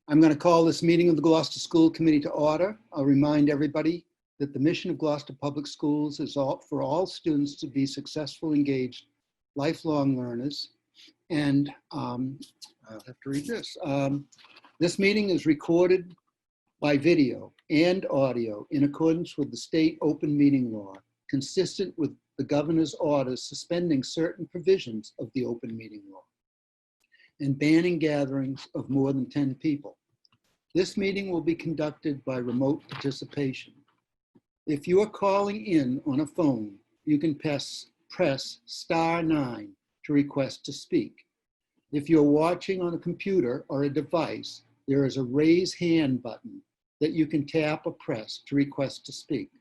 I'm going to call this meeting of the Gloucester School Committee to order. I'll remind everybody that the mission of Gloucester Public Schools is for all students to be successful, engaged, lifelong learners. And I'll have to read this. This meeting is recorded by video and audio in accordance with the state open meeting law, consistent with the governor's orders suspending certain provisions of the open meeting law and banning gatherings of more than 10 people. This meeting will be conducted by remote participation. If you are calling in on a phone, you can press *9 to request to speak. If you're watching on a computer or a device, there is a raise hand button that you can tap or press to request to speak.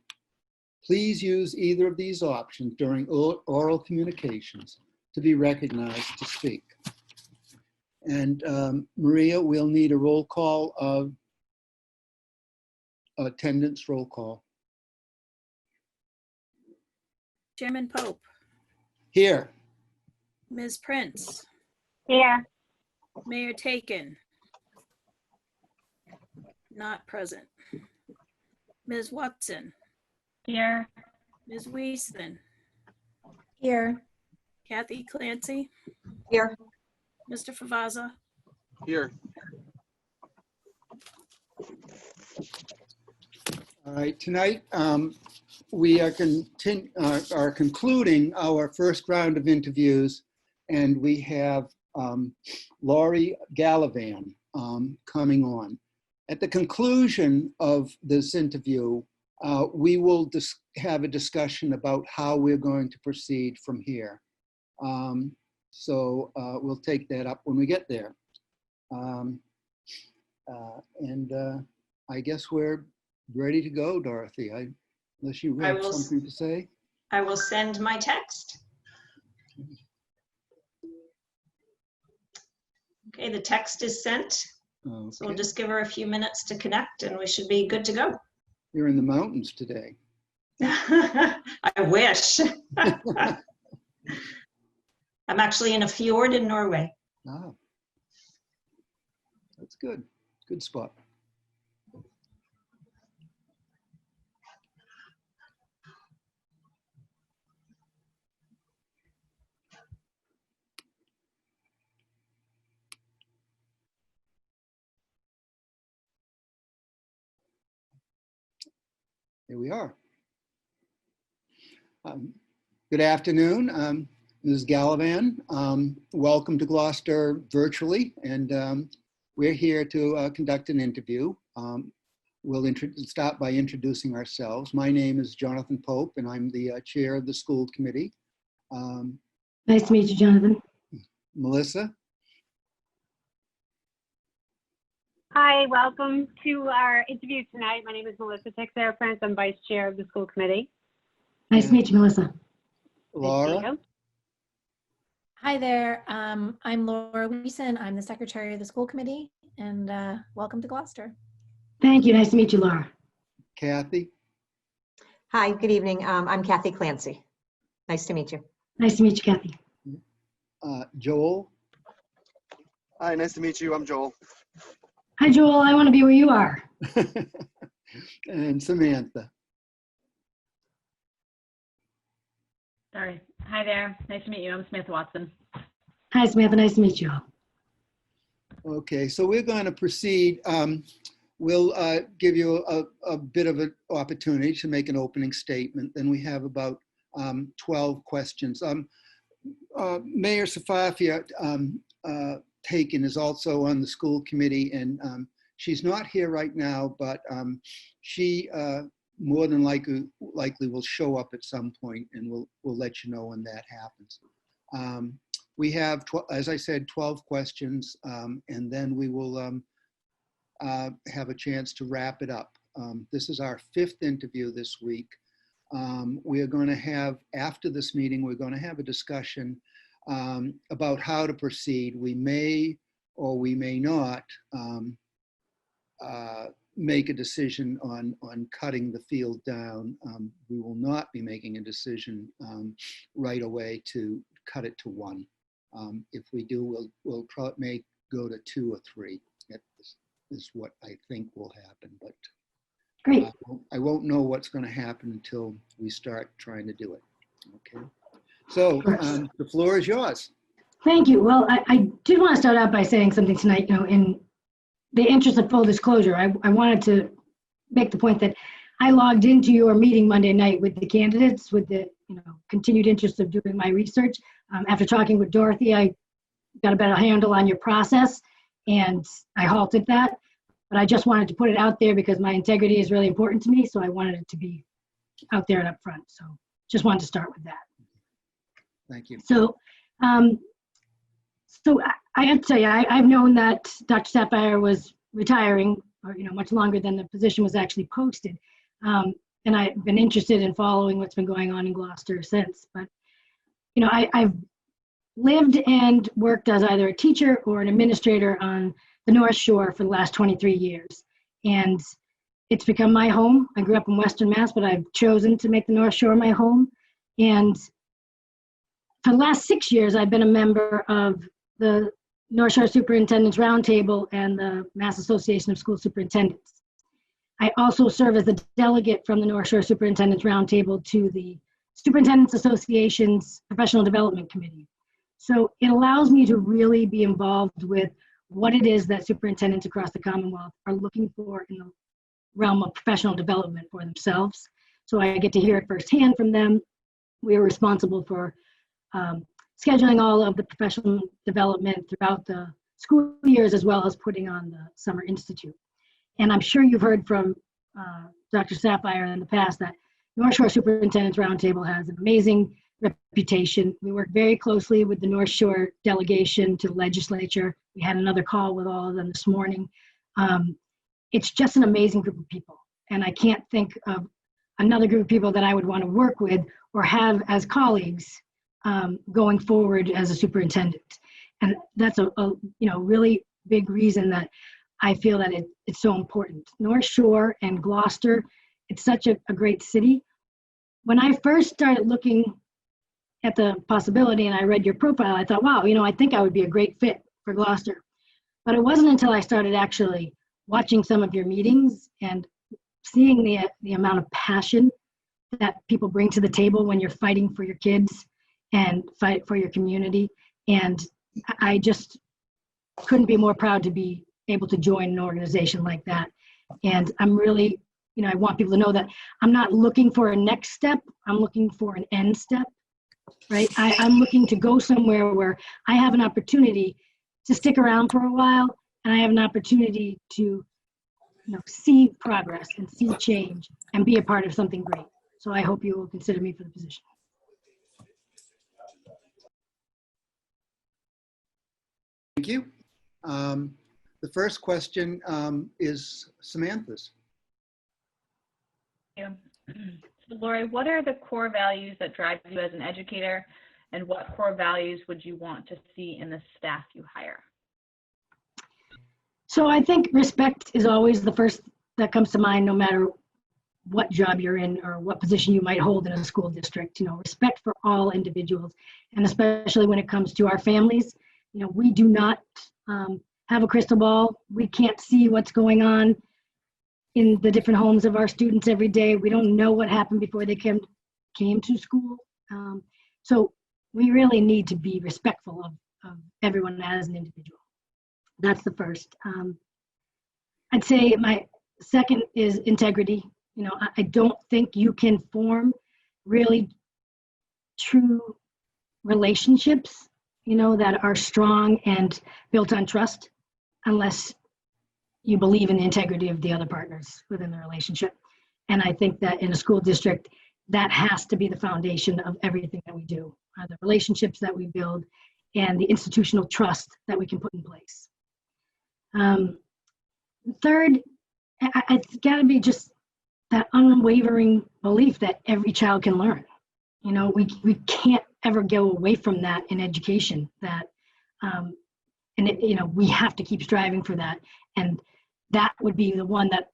Please use either of these options during oral communications to be recognized to speak. And Maria, we'll need a roll call of attendance roll call. Chairman Pope. Here. Ms. Prince. Here. Mayor Taken. Not present. Ms. Watson. Here. Ms. Weisman. Here. Kathy Clancy. Here. Mr. Favazza. Here. All right, tonight we are concluding our first round of interviews, and we have Laurie Gallivan coming on. At the conclusion of this interview, we will have a discussion about how we're going to proceed from here. So we'll take that up when we get there. I guess we're ready to go, Dorothy. Unless you have something to say. I will send my text. Okay, the text is sent. Okay. So we'll just give her a few minutes to connect and we should be good to go. You're in the mountains today. I wish. I'm actually in a fjord in Norway. Ah, that's good. Good spot. Here we are. Good afternoon, Ms. Gallivan. Welcome to Gloucester virtually, and we're here to conduct an interview. We'll start by introducing ourselves. My name is Jonathan Pope, and I'm the chair of the school committee. Nice to meet you, Jonathan. Melissa. Hi, welcome to our interview tonight. My name is Melissa Texera-Prince. I'm vice chair of the school committee. Nice to meet you, Melissa. Laura. Hi there. I'm Laura Weeson. I'm the secretary of the school committee, and welcome to Gloucester. Thank you. Nice to meet you, Laura. Kathy. Hi, good evening. I'm Kathy Clancy. Nice to meet you. Nice to meet you, Kathy. Joel. Hi, nice to meet you. I'm Joel. Hi, Joel. I want to be where you are. And Samantha. Sorry. Hi there. Nice to meet you. I'm Samantha Watson. Hi, Samantha. Nice to meet you all. Okay, so we're going to proceed. We'll give you a bit of an opportunity to make an opening statement. Then we have about 12 questions. Mayor Safafia Taken is also on the school committee, and she's not here right now, but she more than likely will show up at some point, and we'll let you know when that happens. We have, as I said, 12 questions, and then we will have a chance to wrap it up. This is our 5th interview this week. We are going to have, after this meeting, we're going to have a discussion about how to proceed. We may or we may not make a decision on cutting the field down. We will not be making a decision right away to cut it to 1. If we do, we'll probably may go to 2 or 3 is what I think will happen, but Great. I won't know what's going to happen until we start trying to do it. Okay. So the floor is yours. Thank you. Well, I did want to start out by saying something tonight. In the interest of full disclosure, I wanted to make the point that I logged into your meeting Monday night with the candidates with the continued interest of doing my research. After talking with Dorothy, I got a better handle on your process and I halted that. But I just wanted to put it out there because my integrity is really important to me. So I wanted it to be out there and up front. So just wanted to start with that. Thank you. So, I have to tell you, I've known that Dr. Sapphire was retiring, or much longer than the position was actually posted, and I've been interested in following what's been going on in Gloucester since. But I've lived and worked as either a teacher or an administrator on the North Shore for the last 23 years, and it's become my home. I grew up in Western Mass, but I've chosen to make the North Shore my home, and for the last 6 years, I've been a member of the North Shore Superintendent's Roundtable and the Mass Association of School Superintendents. I also serve as the delegate from the North Shore Superintendent's Roundtable to the Superintendents Association's Professional Development Committee. So it allows me to really be involved with what it is that superintendents across the Commonwealth are looking for in the realm of professional development for themselves. So I get to hear it firsthand from them. We are responsible for scheduling all of the professional development throughout the school years, as well as putting on the Summer Institute. And I'm sure you've heard from Dr. Sapphire in the past that North Shore Superintendent's Roundtable has an amazing reputation. We work very closely with the North Shore delegation to the legislature. We had another call with all of them this morning. It's just an amazing group of people. And I can't think of another group of people that I would want to work with or have as colleagues going forward as a superintendent. And that's a really big reason that I feel that it's so important. North Shore and Gloucester, it's such a great city. When I first started looking at the possibility and I read your profile, I thought, wow, I think I would be a great fit for Gloucester. But it wasn't until I started actually watching some of your meetings and seeing the amount of passion that people bring to the table when you're fighting for your kids and fight for your community. And I just couldn't be more proud to be able to join an organization like that. And I'm really, I want people to know that I'm not looking for a next step. I'm looking for an end step, right? I'm looking to go somewhere where I have an opportunity to stick around for a while, and I have an opportunity to see progress and see change and be a part of something great. So I hope you will consider me for the position. Thank you. The first question is Samantha's. Thank you. So Lori, what are the core values that drive you as an educator, and what core values would you want to see in the staff you hire? So I think respect is always the first that comes to mind, no matter what job you're in or what position you might hold in a school district. Respect for all individuals, and especially when it comes to our families. We do not have a crystal ball. We can't see what's going on in the different homes of our students every day. We don't know what happened before they came to school. So we really need to be respectful of everyone as an individual. That's the first. I'd say my second is integrity. I don't think you can form really true relationships, that are strong and built on trust unless you believe in the integrity of the other partners within the relationship. And I think that in a school district, that has to be the foundation of everything that we do, the relationships that we build and the institutional trust that we can put in place. Third, it's got to be just that unwavering belief that every child can learn. We can't ever go away from that in education. We have to keep striving for that. And that would be the one that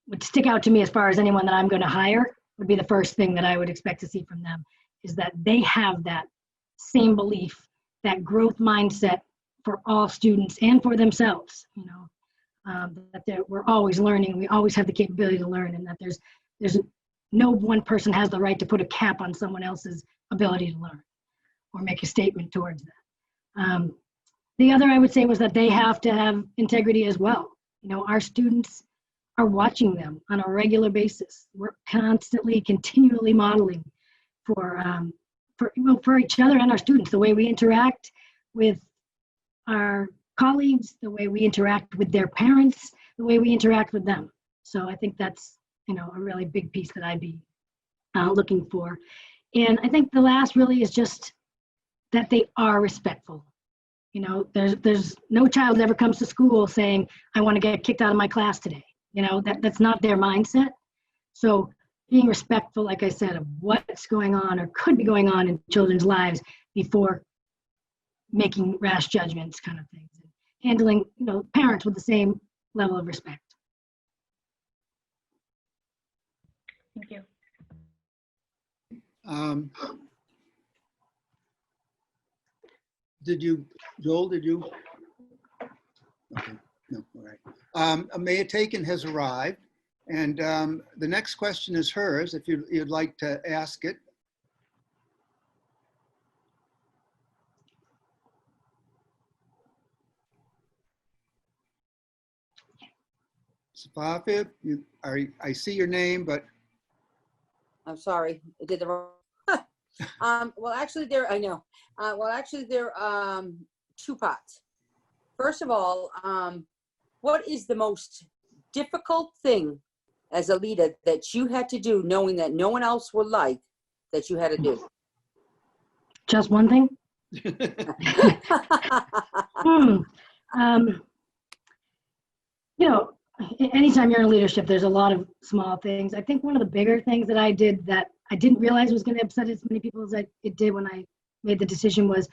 would stick out to me as far as anyone that I'm going to hire. Would be the first thing that I would expect to see from them, is that they have that same belief, that growth mindset for all students and for themselves. we're always learning. We always have the capability to learn, and that there's no one person has the right to put a cap on someone else's ability to learn or make a statement towards that. The other I would say was that they have to have integrity as well. You know, our students are watching them on a regular basis. We're constantly, continually modeling for each other and our students, the way we interact with our colleagues, the way we interact with their parents, the way we interact with them. So I think that's, you know, a really big piece that I'd be looking for. And I think the last really is just that they are respectful. You know, there's no child ever comes to school saying, I want to get kicked out of my class today. You know, that's not their mindset. So being respectful, like I said, of what's going on or could be going on in children's lives before making rash judgments kind of things. And handling, you know, parents with the same level of respect. Thank you. Joel, did you? Okay, no, all right. Amaya Taken has arrived, and the next question is hers, if you'd like to ask it. Safafia, I see your name, but I'm sorry, I did the wrong. Well, actually, there, I know. Well, actually, there are two parts. First of all, what is the most difficult thing as a leader that you had to do, knowing that no one else would like, that you had to do? Just one thing? You know, anytime you're in leadership, there's a lot of small things. I think one of the bigger things that I did that I didn't realize was going to upset as many people as it did when I made the decision was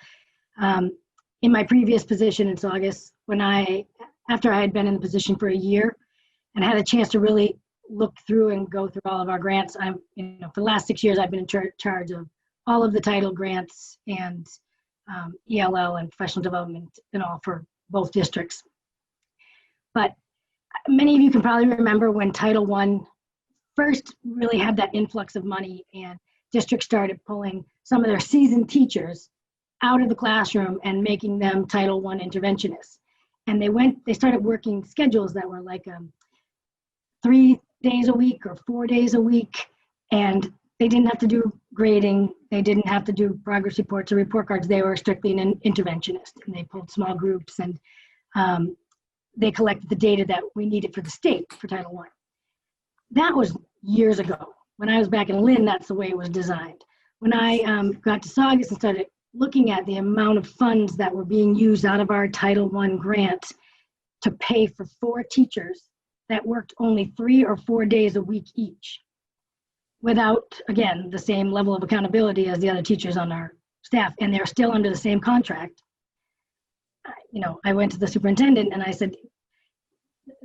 in my previous position in Saugus, after I had been in the position for a year and had a chance to really look through and go through all of our grants. You know, for the last 6 years, I've been in charge of all of the title grants and ELL and professional development and all for both districts. But many of you can probably remember when Title I first really had that influx of money and districts started pulling some of their seasoned teachers out of the classroom and making them Title I interventionists. And they started working schedules that were like 3 days a week or 4 days a week. And they didn't have to do grading. They didn't have to do progress reports or report cards. They were strictly an interventionist, and they pulled small groups, and they collected the data that we needed for the state for Title I. That was years ago. When I was back in Lynn, that's the way it was designed. When I got to Saugus and started looking at the amount of funds that were being used out of our Title I grant to pay for 4 teachers that worked only 3 or 4 days a week each, without, again, the same level of accountability as the other teachers on our staff, and they're still under the same contract. You know, I went to the superintendent and I said,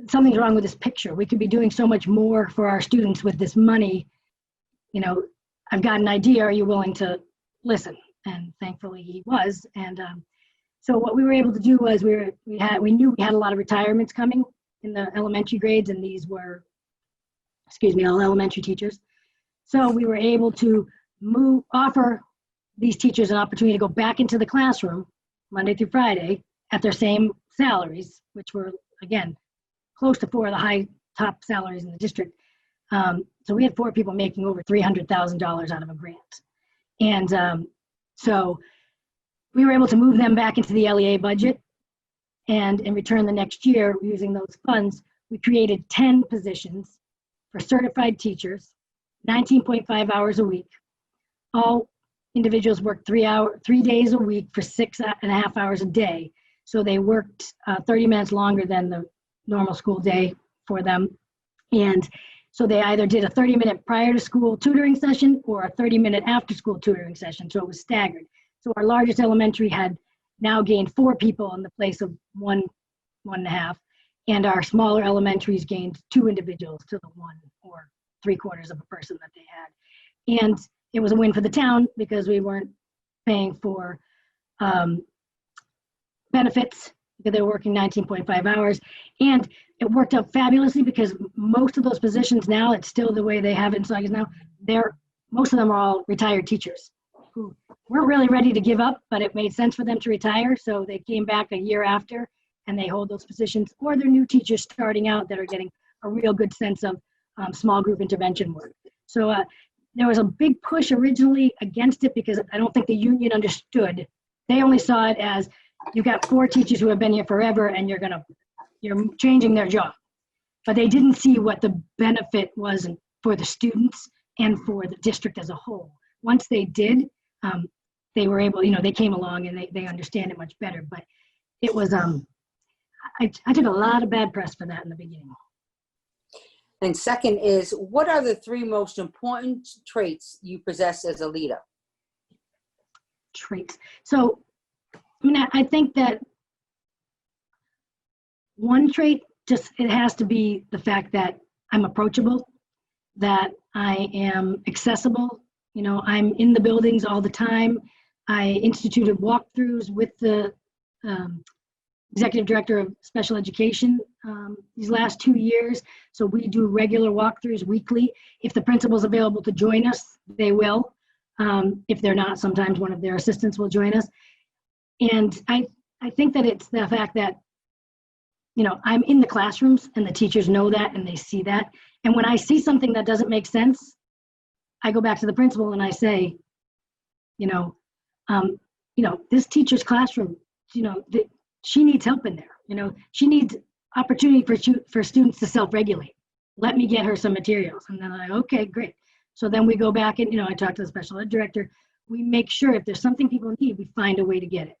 something's wrong with this picture. We could be doing so much more for our students with this money. You know, I've got an idea. Are you willing to listen? And thankfully he was. And so what we were able to do was we knew we had a lot of retirements coming in the elementary grades, and these were, all elementary teachers. So we were able to offer these teachers an opportunity to go back into the classroom Monday through Friday at their same salaries, which were, again, close to 4 of the high top salaries in the district. So we had 4 people making over $300,000 out of a grant. And so we were able to move them back into the LEA budget. And in return, the next year, using those funds, we created 10 positions for certified teachers, 19.5 hours a week. All individuals worked 3 days a week for 6.5 hours a day. So they worked 30 minutes longer than the normal school day for them. And so they either did a 30-minute prior to school tutoring session or a 30-minute after school tutoring session. So it was staggered. So our largest elementary had now gained 4 people in the place of 1.5. And our smaller elementaries gained 2 individuals to the 1 or 3/4 of a person that they had. And it was a win for the town because we weren't paying for benefits because they were working 19.5 hours. And it worked out fabulously because most of those positions now, it's still the way they have it in Saugus now. Most of them are all retired teachers who weren't really ready to give up, but it made sense for them to retire. So they came back a year after and they hold those positions, or they're new teachers starting out that are getting a real good sense of small group intervention work. So there was a big push originally against it because I don't think the union understood. They only saw it as you got 4 teachers who have been here forever and you're changing their job. But they didn't see what the benefit was for the students and for the district as a whole. Once they did, they were able, they came along and they understand it much better. But it was, I took a lot of bad press for that in the beginning. And second is, what are the 3 most important traits you possess as a leader? Traits. So, I think that one trait, it has to be the fact that I'm approachable, that I am accessible. I'm in the buildings all the time. I instituted walkthroughs with the executive director of special education these last 2 years. So we do regular walkthroughs weekly. If the principal's available to join us, they will. If they're not, sometimes one of their assistants will join us. And I think that it's the fact that, I'm in the classrooms and the teachers know that and they see that. And when I see something that doesn't make sense, I go back to the principal and I say, this teacher's classroom, she needs help in there. She needs opportunity for students to self-regulate. Let me get her some materials. And then okay, great. So then we go back and, I talk to the special ed director. We make sure if there's something people need, we find a way to get it,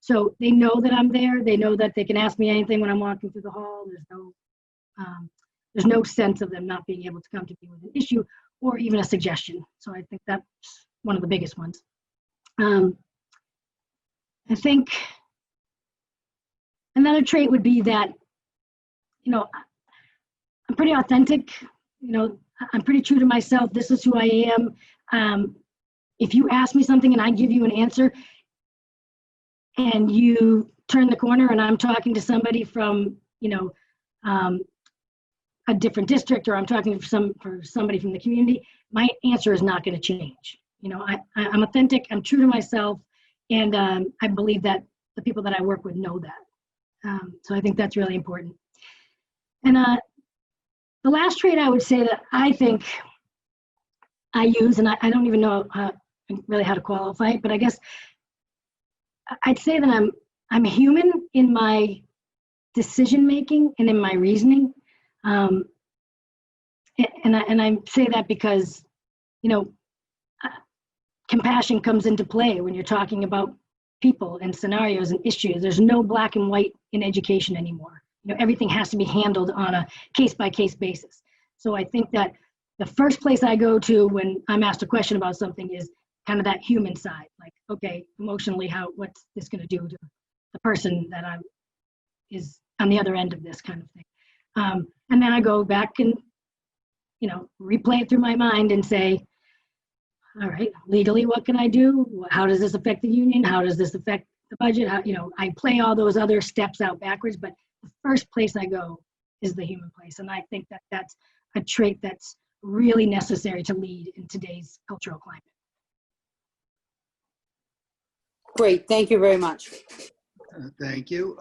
So they know that I'm there. They know that they can ask me anything when I'm walking through the hall. There's no sense of them not being able to come to me with an issue or even a suggestion. So I think that's one of the biggest ones. I think another trait would be that, I'm pretty authentic. I'm pretty true to myself. This is who I am. If you ask me something and I give you an answer and you turn the corner and I'm talking to somebody from, a different district, or I'm talking for somebody from the community, my answer is not going to change. I'm authentic, I'm true to myself, and I believe that the people that I work with know that. So I think that's really important. And the last trait I would say that I think I use, and I don't even know really how to qualify it, but I guess I'd say that I'm human in my decision making and in my reasoning. And I say that because, compassion comes into play when you're talking about people and scenarios and issues. There's no black and white in education anymore. Everything has to be handled on a case-by-case basis. So I think that the first place I go to when I'm asked a question about something is kind of that human side. Like, okay, emotionally, what's this going to do to the person that is on the other end of this kind of thing. And then I go back and, replay it through my mind and say, all right, legally, what can I do? How does this affect the union? How does this affect the budget? I play all those other steps out backwards, but the first place I go is the human place. And I think that that's a trait that's really necessary to lead in today's cultural climate. Great, thank you very much. Thank you.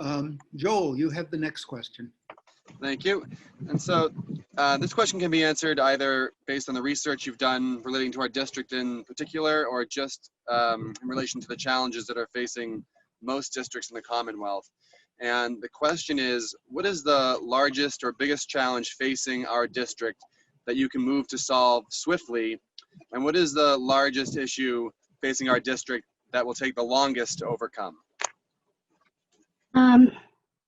Joel, you have the next question. Thank you. And so this question can be answered either based on the research you've done relating to our district in particular, or just in relation to the challenges that are facing most districts in the Commonwealth. And the question is, what is the largest or biggest challenge facing our district that you can move to solve swiftly? And what is the largest issue facing our district that will take the longest to overcome?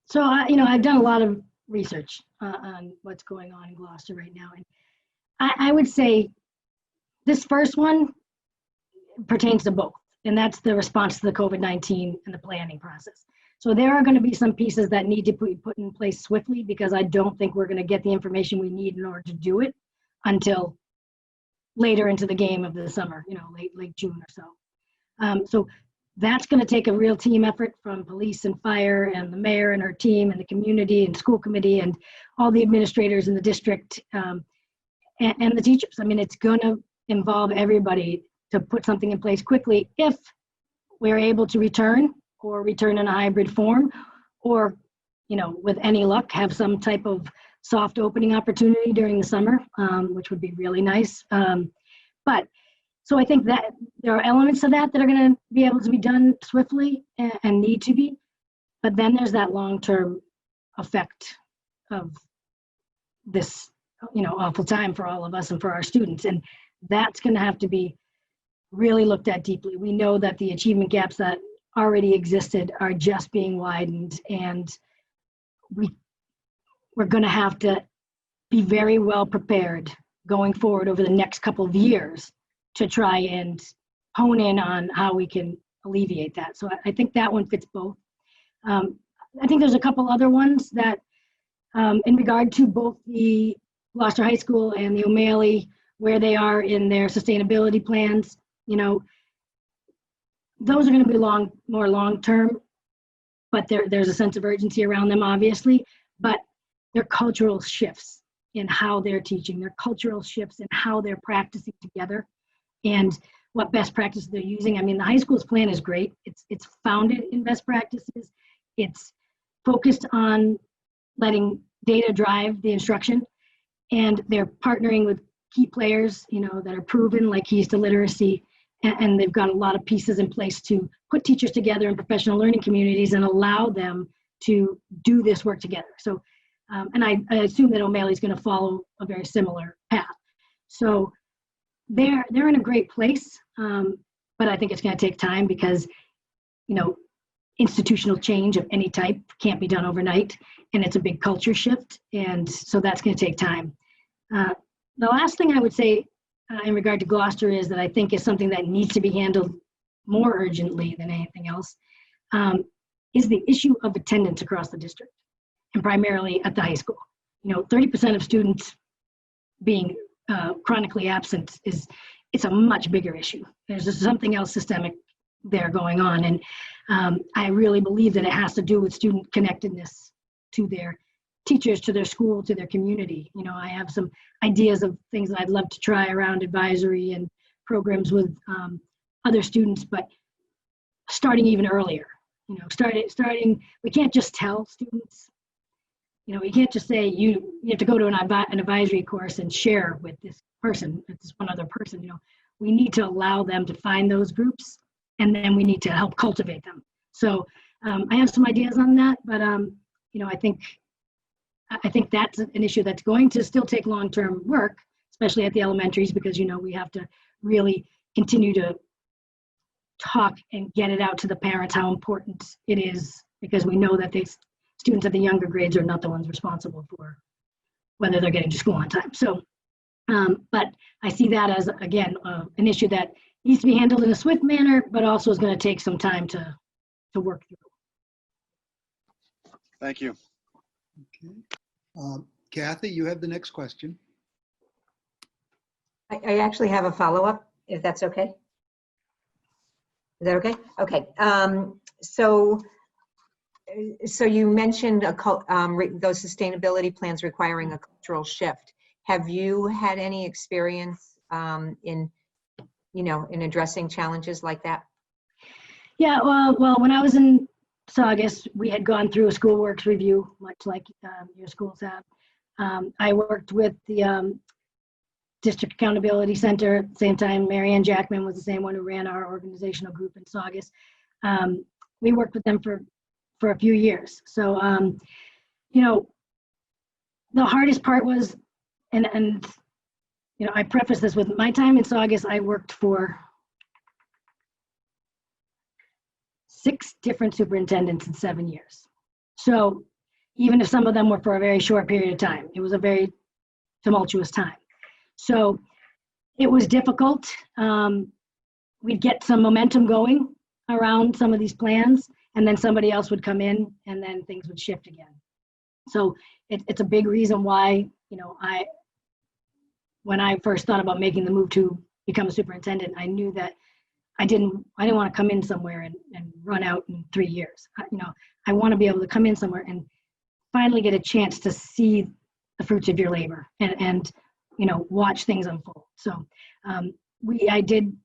So I've done a lot of research on what's going on in Gloucester right now. And I would say this first one pertains to both, and that's the response to the COVID-19 and the planning process. So there are going to be some pieces that need to be put in place swiftly, because I don't think we're going to get the information we need in order to do it until later into the game of the summer, late June or so. So that's going to take a real team effort from police and fire and the mayor and her team and the community and school committee and all the administrators in the district, and the teachers. I mean, it's going to involve everybody to put something in place quickly if we're able to return in a hybrid form, or, you know, with any luck, have some type of soft opening opportunity during the summer, which would be really nice. So I think that there are elements of that that are going to be able to be done swiftly and need to be, but then there's that long-term effect of this, you know, awful time for all of us and for our students. And that's going to have to be really looked at deeply. We know that the achievement gaps that already existed are just being widened, and we're going to have to be very well prepared going forward over the next couple of years to try and hone in on how we can alleviate that. So I think that one fits both. I think there's a couple other ones that, in regard to both the Gloucester High School and the O'Malley, where they are in their sustainability plans, you know, those are going to be more long-term, but there's a sense of urgency around them, obviously, but they're cultural shifts in how they're teaching, their cultural shifts in how they're practicing together and what best practices they're using. I mean, the high school's plan is great. It's founded in best practices. It's focused on letting data drive the instruction, and they're partnering with key players, you know, that are proven, like Keys to Literacy, and they've got a lot of pieces in place to put teachers together in professional learning communities and allow them to do this work together. So, and I assume that O'Malley's going to follow a very similar path. So they're in a great place, but I think it's going to take time because, you know, institutional change of any type can't be done overnight, and it's a big culture shift, and so that's going to take time. The last thing I would say in regard to Gloucester is that I think is something that needs to be handled more urgently than anything else, is the issue of attendance across the district, and primarily at the high school. You know, 30% of students being chronically absent it's a much bigger issue. There's just something else systemic there going on, and I really believe that it has to do with student connectedness to their teachers, to their school, to their community. You know, I have some ideas of things that I'd love to try around advisory and programs with other students, but starting even earlier. You know, starting. We can't just tell students. You know, we can't just say you have to go to an advisory course and share with this person, with this one other person. You know, we need to allow them to find those groups, and then we need to help cultivate them. So I have some ideas on that, but you know, I think that's an issue that's going to still take long-term work, especially at the elementaries, because, you know, we have to really continue to talk and get it out to the parents how important it is, because we know that these students at the younger grades are not the ones responsible for whether they're getting to school on time. So, but I see that as, again, an issue that needs to be handled in a swift manner, but also is going to take some time to work through. Thank you. Okay. Kathy, you have the next question. I actually have a follow-up, if that's okay. Is that okay? Okay. So you mentioned those sustainability plans requiring a cultural shift. Have you had any experience in addressing challenges like that? Yeah, well, when I was in Saugus, we had gone through a school works review, much like your schools have. I worked with the District Accountability Center. At the same time, Marianne Jackman was the same one who ran our organizational group in Saugus. We worked with them for a few years. So, you know, the hardest part was, and you know, I preface this with my time in Saugus, I worked for 6 different superintendents in 7 years. So even if some of them were for a very short period of time, it was a very tumultuous time. So it was difficult. We'd get some momentum going around some of these plans, and then somebody else would come in, and then things would shift again. So it's a big reason why, you know, when I first thought about making the move to become a superintendent, I knew that I didn't want to come in somewhere and run out in 3 years. I want to be able to come in somewhere and finally get a chance to see the fruits of your labor and watch things unfold. So we did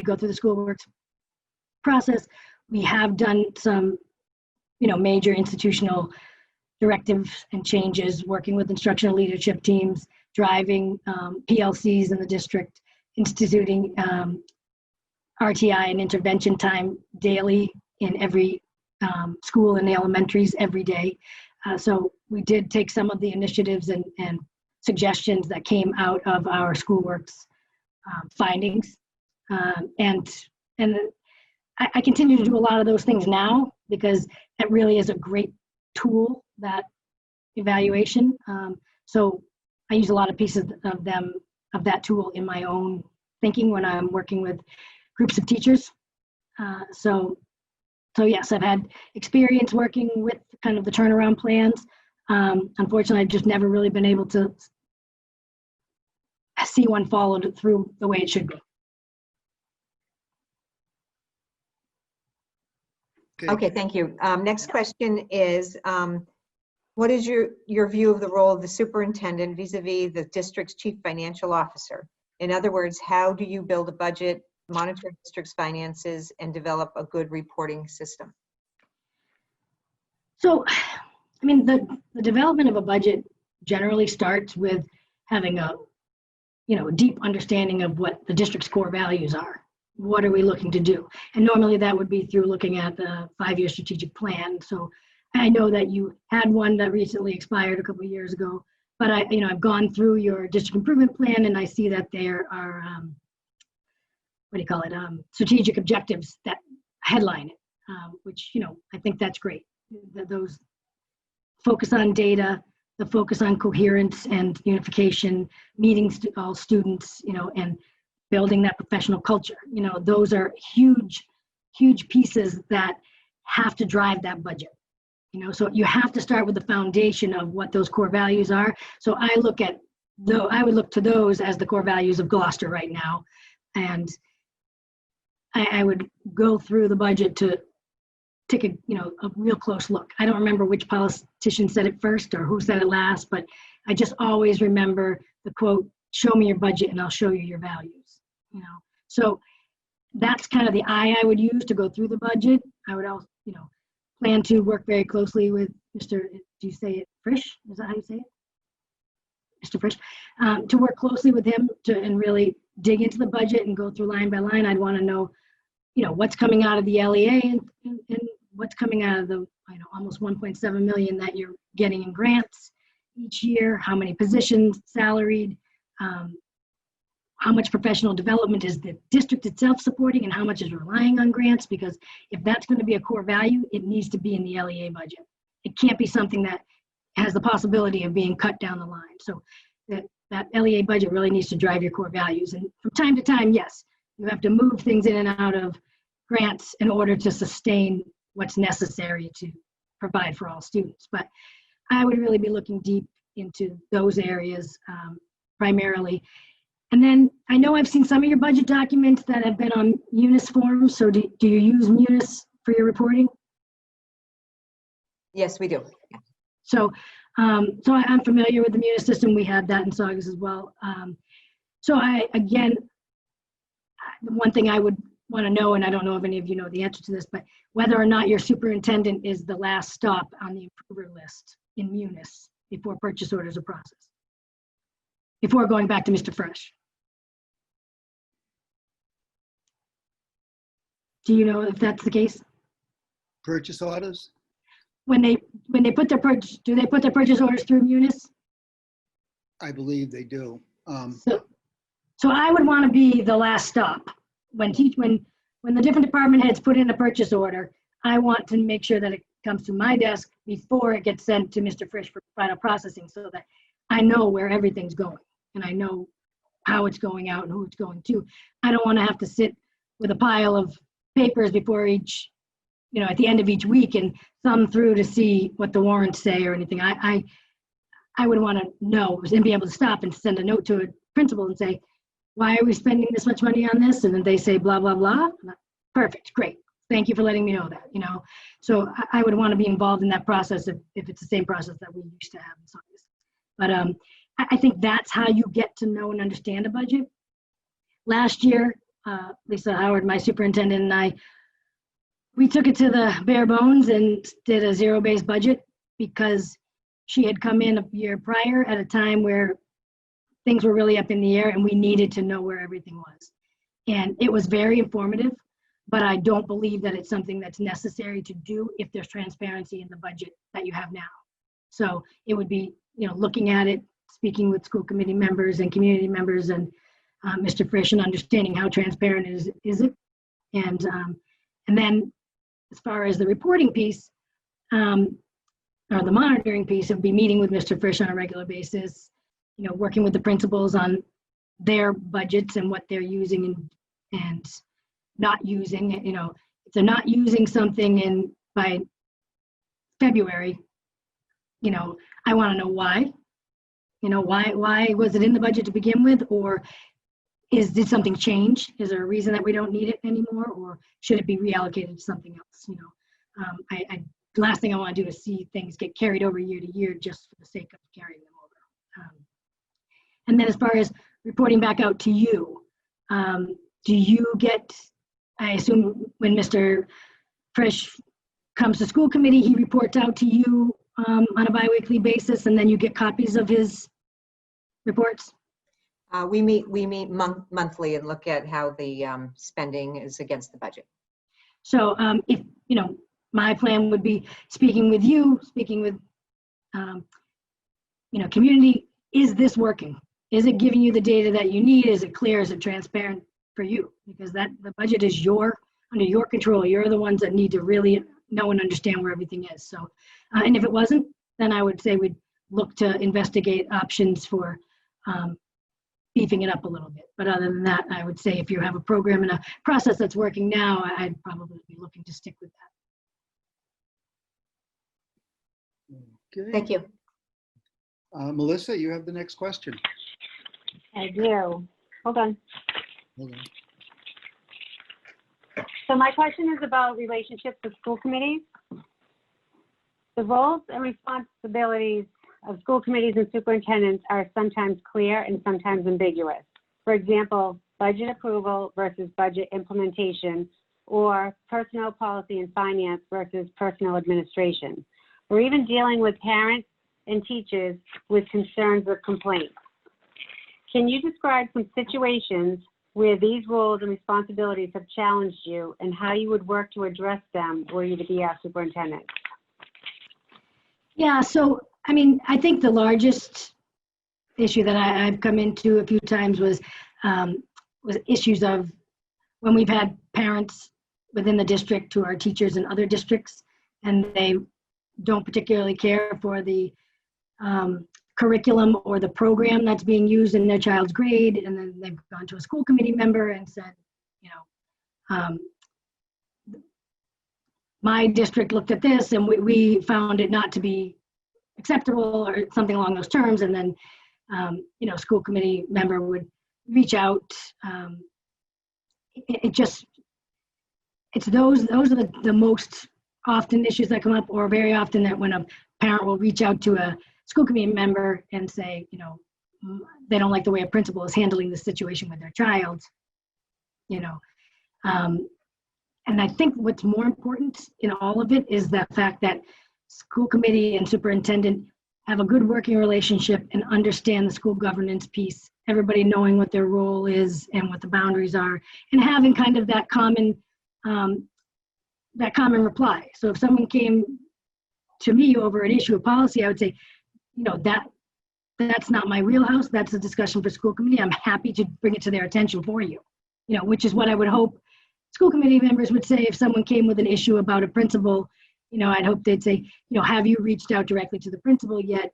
go through the school works process. We have done some, major institutional directives and changes, working with instructional leadership teams, driving PLCs in the district, instituting RTI and intervention time daily in every school in the elementaries every day. So we did take some of the initiatives and suggestions that came out of our schoolworks findings. And I continue to do a lot of those things now because it really is a great tool, that evaluation. So I use a lot of pieces of that tool in my own thinking when I'm working with groups of teachers. So yes, I've had experience working with kind of the turnaround plans. Unfortunately, I've just never really been able to see one followed through the way it should be. Okay, thank you. Next question is, what is your view of the role of the superintendent vis-a-vis the district's chief financial officer? In other words, how do you build a budget, monitor district's finances, and develop a good reporting system? So, I mean, the development of a budget generally starts with having a deep understanding of what the district's core values are. What are we looking to do? And normally that would be through looking at the 5-year strategic plan. So I know that you had one that recently expired a couple of years ago, but I've gone through your district improvement plan and I see that there are, strategic objectives that headline it, which, I think that's great. Those focus on data, the focus on coherence and unification, meeting all students, and building that professional culture. Those are huge, huge pieces that have to drive that budget. So you have to start with the foundation of what those core values are. So I would look to those as the core values of Gloucester right now. And I would go through the budget to take a real close look. I don't remember which politician said it first or who said it last, but I just always remember the quote, "Show me your budget and I'll show you your values." So that's kind of the eye I would use to go through the budget. I would also, plan to work very closely with Mr. Do you say it Frisch? Is that how you say it? Mr. Frisch, to work closely with him and really dig into the budget and go through line by line. I'd want to know, what's coming out of the LEA and what's coming out of the, almost 1.7 million that you're getting in grants each year, how many positions salaried, how much professional development is the district itself supporting and how much is relying on grants, because if that's going to be a core value, it needs to be in the LEA budget. It can't be something that has the possibility of being cut down the line. So that LEA budget really needs to drive your core values. And from time to time, yes, you have to move things in and out of grants in order to sustain what's necessary to provide for all students. But I would really be looking deep into those areas primarily. And then I know I've seen some of your budget documents that have been on Munis forms. So do you use Munis for your reporting? Yes, we do. So I'm familiar with the Munis system. We had that in Saugus as well. So the one thing I would want to know, and I don't know if any of you know the answer to this, but whether or not your superintendent is the last stop on the improver list in Munis before purchase orders are processed, before going back to Mr. Fresh. Do you know if that's the case? Purchase orders? When they put their purchase, do they put their purchase orders through Munis? I believe they do. So I would want to be the last stop. When the different department heads put in a purchase order, I want to make sure that it comes to my desk before it gets sent to Mr. Frisch for final processing, so that I know where everything's going and I know how it's going out and who it's going to. I don't want to have to sit with a pile of papers before each, at the end of each week and thumb through to see what the warrants say or anything. I would want to know and be able to stop and send a note to a principal and say, why are we spending this much money on this? And then they say blah, blah, blah. Perfect, great. Thank you for letting me know that, you know. So I would want to be involved in that process if it's the same process that we used to have in some ways. But I think that's how you get to know and understand a budget. Last year, Lisa Howard, my superintendent, and I, we took it to the bare bones and did a zero-based budget because she had come in a year prior at a time where things were really up in the air and we needed to know where everything was. And it was very informative, but I don't believe that it's something that's necessary to do if there's transparency in the budget that you have now. So it would be, you know, looking at it, speaking with school committee members and community members and Mr. Frisch, and understanding how transparent is it. And then as far as the reporting piece, or the monitoring piece, it would be meeting with Mr. Frisch on a regular basis, you know, working with the principals on their budgets and what they're using and not using. You know, if they're not using something by February, you know, I want to know why. You know, why was it in the budget to begin with? Or did something change? Is there a reason that we don't need it anymore? Or should it be reallocated to something else? You know, the last thing I want to do is see things get carried over year to year just for the sake of carrying them over. And then as far as reporting back out to you, do you get, I assume when Mr. Frisch comes to school committee, he reports out to you on a biweekly basis, and then you get copies of his reports? We meet monthly and look at how the spending is against the budget. So if, you know, my plan would be speaking with you, speaking with, you know, community, is this working? Is it giving you the data that you need? Is it clear? Is it transparent for you? Because the budget is under your control. You're the ones that need to really know and understand where everything is. So, and if it wasn't, then I would say we'd look to investigate options for beefing it up a little bit. But other than that, I would say if you have a program and a process that's working now, I'd probably be looking to stick with that. Okay. Thank you. Melissa, you have the next question. I do. Hold on. Hold on. So my question is about relationships with school committees. The roles and responsibilities of school committees and superintendents are sometimes clear and sometimes ambiguous. For example, budget approval versus budget implementation, or personnel policy and finance versus personnel administration, or even dealing with parents and teachers with concerns or complaints. Can you describe some situations where these roles and responsibilities have challenged you and how you would work to address them were you to be our superintendent? Yeah, so, I mean, I think the largest issue that I've come into a few times was issues of when we've had parents within the district who are teachers in other districts, and they don't particularly care for the curriculum or the program that's being used in their child's grade, and then they've gone to a school committee member and said, you know, my district looked at this and we found it not to be acceptable or something along those terms, and then you know, school committee member would reach out. It's those are the most often issues that come up, or very often that when a parent will reach out to a school committee member and say, you know, they don't like the way a principal is handling the situation with their child, you know. And I think what's more important in all of it is the fact that school committee and superintendent have a good working relationship and understand the school governance piece, everybody knowing what their role is and what the boundaries are, and having kind of that common reply. So if someone came to me over an issue of policy, I would say, you know, that's not my wheelhouse. That's a discussion for school committee. I'm happy to bring it to their attention for you, you know, which is what I would hope school committee members would say if someone came with an issue about a principal. You know, I'd hope they'd say, you know, have you reached out directly to the principal yet?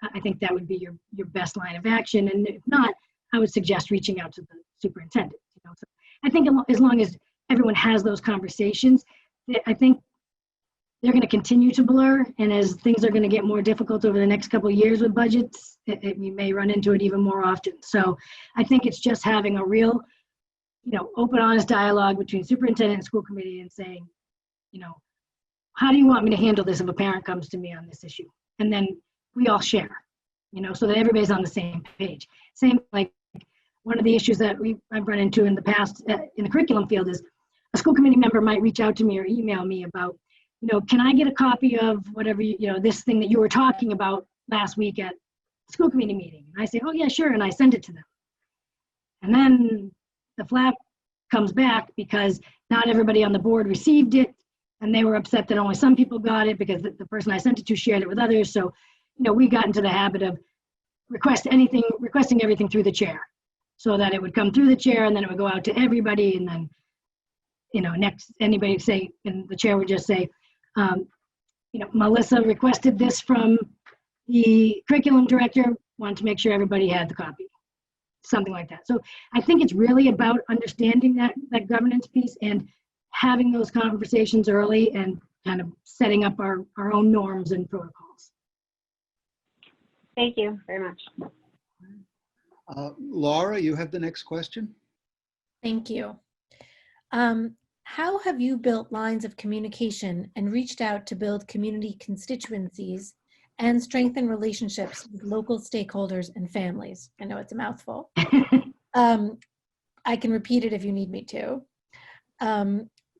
I think that would be your best line of action. And if not, I would suggest reaching out to the superintendent. You know, so I think as long as everyone has those conversations, I think they're going to continue to blur. And as things are going to get more difficult over the next couple of years with budgets, we may run into it even more often. So I think it's just having a real, open, honest dialogue between superintendent and school committee and saying, how do you want me to handle this if a parent comes to me on this issue? And then we all share, so that everybody's on the same page. Same, like one of the issues that I've run into in the past in the curriculum field is a school committee member might reach out to me or email me about, can I get a copy of whatever, this thing that you were talking about last week at the school committee meeting? And I say, oh yeah, sure. And I send it to them. And then the flap comes back because not everybody on the board received it. And they were upset that only some people got it because the person I sent it to shared it with others. So, we got into the habit of requesting everything through the chair so that it would come through the chair and then it would go out to everybody. And then, next anybody say, and the chair would just say, Melissa requested this from the curriculum director, wanted to make sure everybody had the copy, something like that. So I think it's really about understanding that governance piece and having those conversations early and kind of setting up our own norms and protocols. Thank you very much. Laura, you have the next question. Thank you. How have you built lines of communication and reached out to build community constituencies and strengthen relationships with local stakeholders and families? I know it's a mouthful. I can repeat it if you need me to.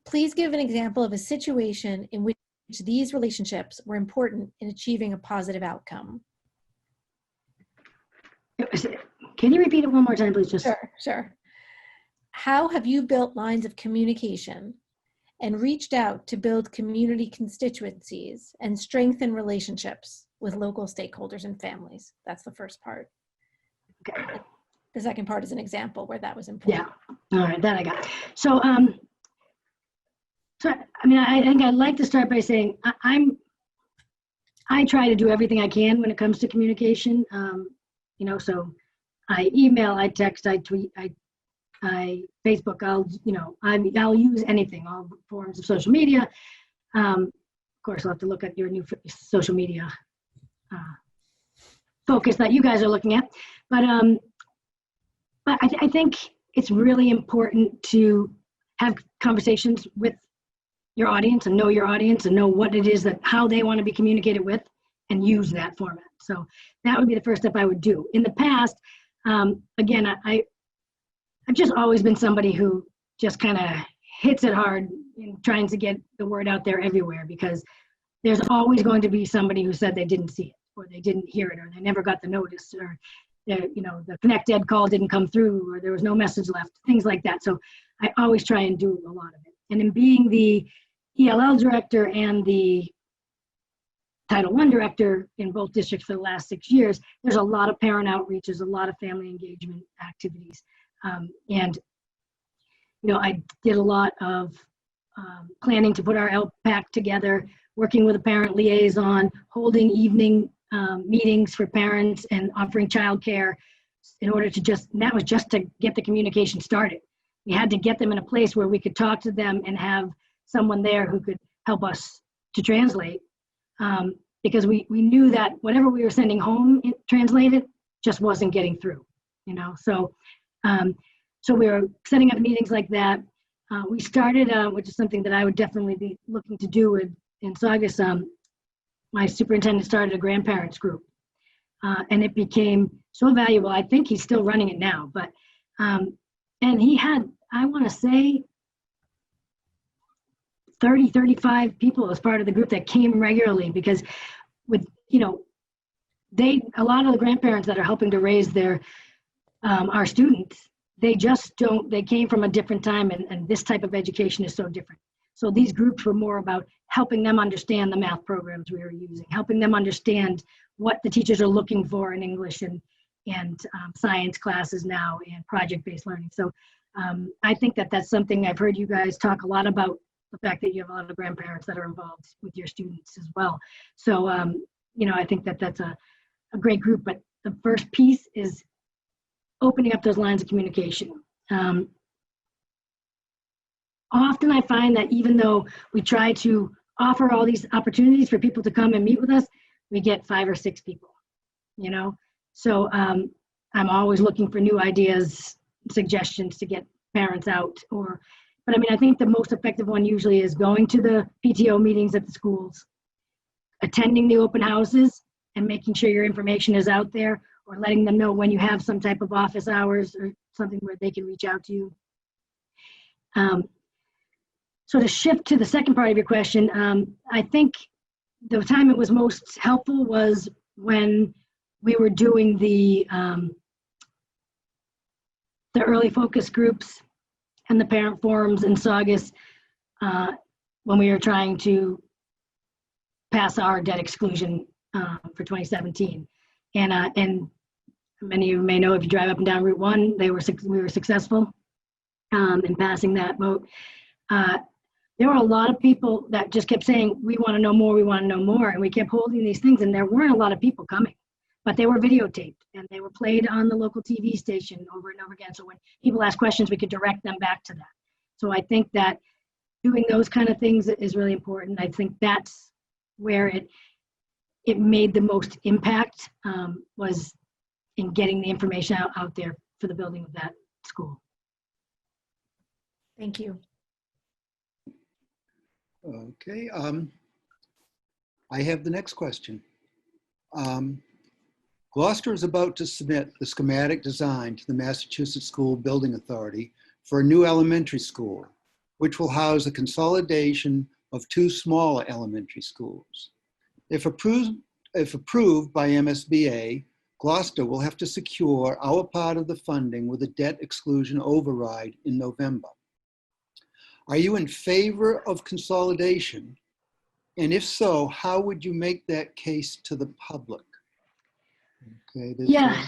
Please give an example of a situation in which these relationships were important in achieving a positive outcome. Can you repeat it one more time, please? Sure. How have you built lines of communication and reached out to build community constituencies and strengthen relationships with local stakeholders and families? That's the first part. Okay. The second part is an example where that was important. Yeah. All right, that I got. So, I think I'd like to start by saying I try to do everything I can when it comes to communication. So I email, I text, I tweet, I Facebook, I'll use anything, all forms of social media. Of course, I'll have to look at your new social media focus that you guys are looking at. But I think it's really important to have conversations with your audience and know your audience and know what it is how they want to be communicated with and use that format. So that would be the first step I would do. In the past, again, I've just always been somebody who just kind of hits it hard in trying to get the word out there everywhere, because there's always going to be somebody who said they didn't see it or they didn't hear it or they never got the notice or the Connect Ed call didn't come through or there was no message left, things like that. So I always try and do a lot of it. And in being the ELL director and the Title I director in both districts for the last 6 years, there's a lot of parent outreach, there's a lot of family engagement activities. And I did a lot of planning to put our LPAC together, working with a parent liaison, holding evening meetings for parents and offering childcare in order to that was just to get the communication started. We had to get them in a place where we could talk to them and have someone there who could help us to translate. Because we knew that whatever we were sending home translated just wasn't getting through, So we were setting up meetings like that. We started, which is something that I would definitely be looking to do in Saugus. My superintendent started a grandparents group, and it became so valuable. I think he's still running it now, but and he had, I want to say, 30, 35 people as part of the group that came regularly, because with, a lot of the grandparents that are helping to raise our students, they came from a different time, and this type of education is so different. So these groups were more about helping them understand the math programs we were using, helping them understand what the teachers are looking for in English and science classes now and project-based learning. So I think that's something I've heard you guys talk a lot about, the fact that you have a lot of grandparents that are involved with your students as well. So, I think that's a great group, but the first piece is opening up those lines of communication. Often I find that even though we try to offer all these opportunities for people to come and meet with us, we get 5 or 6 people, you know? So I'm always looking for new ideas, suggestions to get parents out but I mean, I think the most effective one usually is going to the PTO meetings at the schools, attending the open houses and making sure your information is out there, or letting them know when you have some type of office hours or something where they can reach out to you. So to shift to the second part of your question, I think the time it was most helpful was when we were doing the early focus groups and the parent forums in Saugus, when we were trying to pass our debt exclusion for 2017. And many of you may know, if you drive up and down Route 1, we were successful in passing that vote. There were a lot of people that just kept saying, we want to know more, we want to know more. And we kept holding these things, and there weren't a lot of people coming, but they were videotaped and they were played on the local TV station over and over again. So when people ask questions, we could direct them back to that. So I think that doing those kind of things is really important. I think that's where it made the most impact, was in getting the information out there for the building of that school. Thank you. Okay, I have the next question. Gloucester is about to submit the schematic design to the Massachusetts School Building Authority for a new elementary school, which will house a consolidation of 2 smaller elementary schools. If approved by MSBA, Gloucester will have to secure our part of the funding with a debt exclusion override in November. Are you in favor of consolidation? And if so, how would you make that case to the public? Okay, Yeah.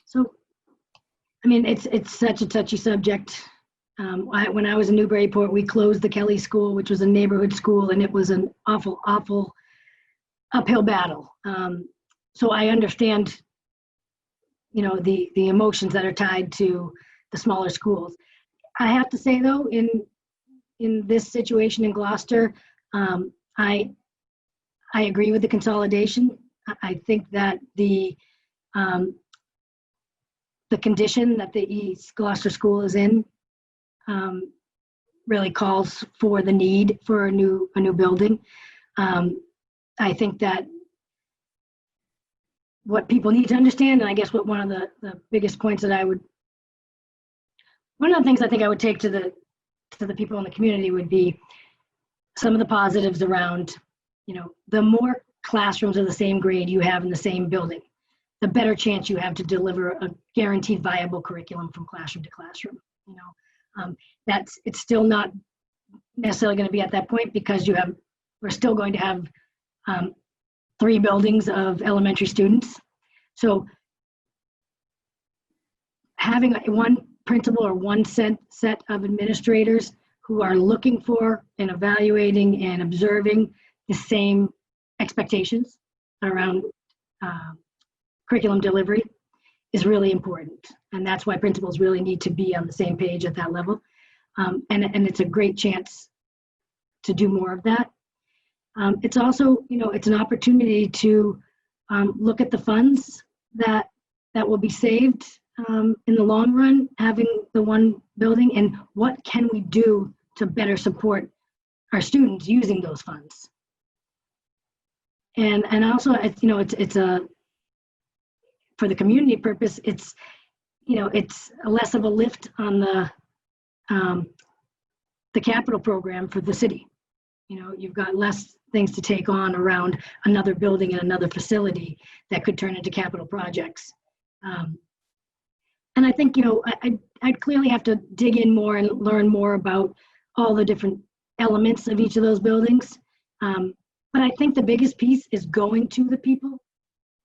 So, I mean, it's such a touchy subject. When I was in Newburyport, we closed the Kelly School, which was a neighborhood school, and it was an awful, awful uphill battle. So I understand, you know, the emotions that are tied to the smaller schools. I have to say, though, in this situation in Gloucester, I agree with the consolidation. I think that the condition that the East Gloucester School is in really calls for the need for a new building. I think that what people need to understand, and I guess what one of the biggest points that one of the things I think I would take to the people in the community would be some of the positives around, you know, the more classrooms of the same grade you have in the same building, the better chance you have to deliver a guaranteed viable curriculum from classroom to classroom. You know, it's still not necessarily going to be at that point, because we're still going to have 3 buildings of elementary students. So having one principal or one set of administrators who are looking for and evaluating and observing the same expectations around curriculum delivery is really important. And that's why principals really need to be on the same page at that level. And it's a great chance to do more of that. It's also, you know, it's an opportunity to look at the funds that will be saved in the long run, having the one building, and what can we do to better support our students using those funds. And also, you know, it's for the community purpose, it's, you know, it's less of a lift on the capital program for the city. You know, you've got less things to take on around another building and another facility that could turn into capital projects. And I think, you know, I'd clearly have to dig in more and learn more about all the different elements of each of those buildings. But I think the biggest piece is going to the people,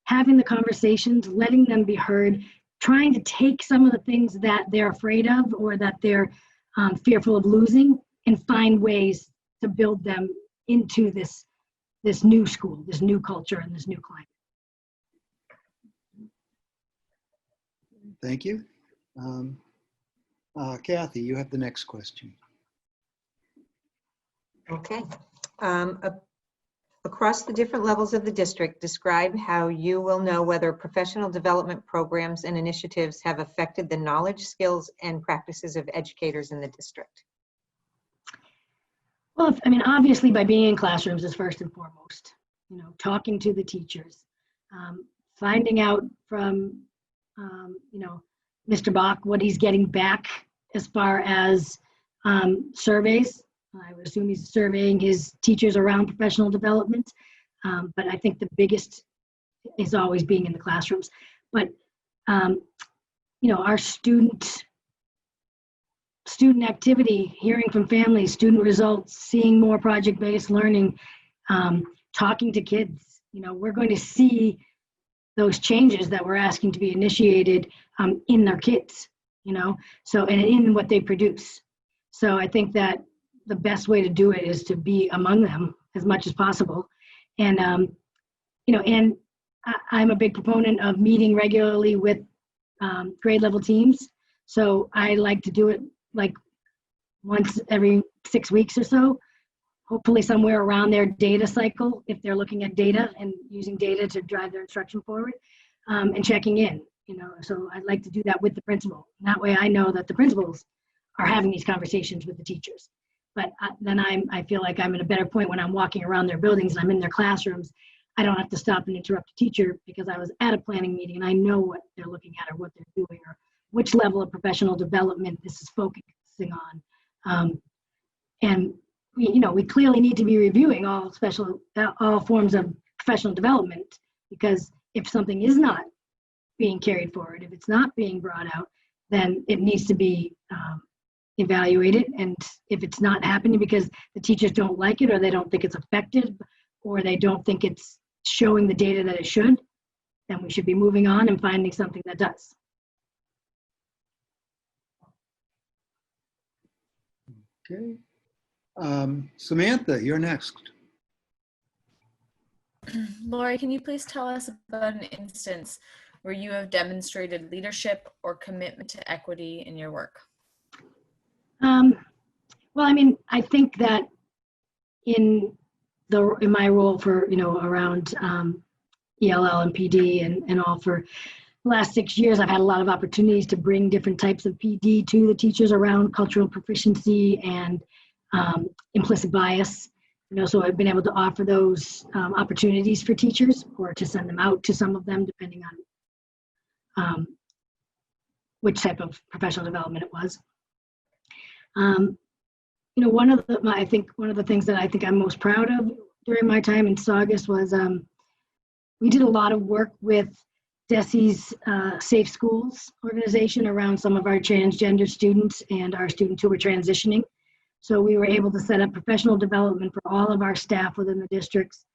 having the conversations, letting them be heard, trying to take some of the things that they're afraid of or that they're fearful of losing, and find ways to build them into this new school, this new culture, and this new climate. Thank you. Kathy, you have the next question. Okay. Across the different levels of the district, describe how you will know whether professional development programs and initiatives have affected the knowledge, skills, and practices of educators in the district. Well, I mean, obviously by being in classrooms is first and foremost, you know, talking to the teachers, finding out from, you know, Mr. Bach, what he's getting back as far as surveys. I would assume he's surveying his teachers around professional development. But I think the biggest is always being in the classrooms. But, you know, our student activity, hearing from families, student results, seeing more project-based learning, talking to kids, you know, we're going to see those changes that we're asking to be initiated in their kids, you know, so, and in what they produce. So I think that the best way to do it is to be among them as much as possible. And, you know, and I'm a big proponent of meeting regularly with grade level teams. So I like to do it like once every 6 weeks or so, hopefully somewhere around their data cycle, if they're looking at data and using data to drive their instruction forward, and checking in, you know. So I'd like to do that with the principal. And that way I know that the principals are having these conversations with the teachers. But then I feel like I'm in a better point when I'm walking around their buildings and I'm in their classrooms. I don't have to stop and interrupt a teacher because I was at a planning meeting and I know what they're looking at or what they're doing or which level of professional development this is focusing on. And you know, we clearly need to be reviewing all forms of professional development, because if something is not being carried forward, if it's not being brought out, then it needs to be evaluated. And if it's not happening because the teachers don't like it or they don't think it's effective or they don't think it's showing the data that it should, then we should be moving on and finding something that does. Okay. Samantha, you're next. Lori, can you please tell us about an instance where you have demonstrated leadership or commitment to equity in your work? Well, I mean, I think that in my role for, you know, around ELL and PD and all for the last 6 years, I've had a lot of opportunities to bring different types of PD to the teachers around cultural proficiency and implicit bias. You know, so I've been able to offer those opportunities for teachers or to send them out to some of them, depending on which type of professional development it was. You know, one of the things that I think I'm most proud of during my time in Saugus was we did a lot of work with DESE's Safe Schools organization around some of our transgender students and our students who were transitioning. So we were able to set up professional development for all of our staff within the districts.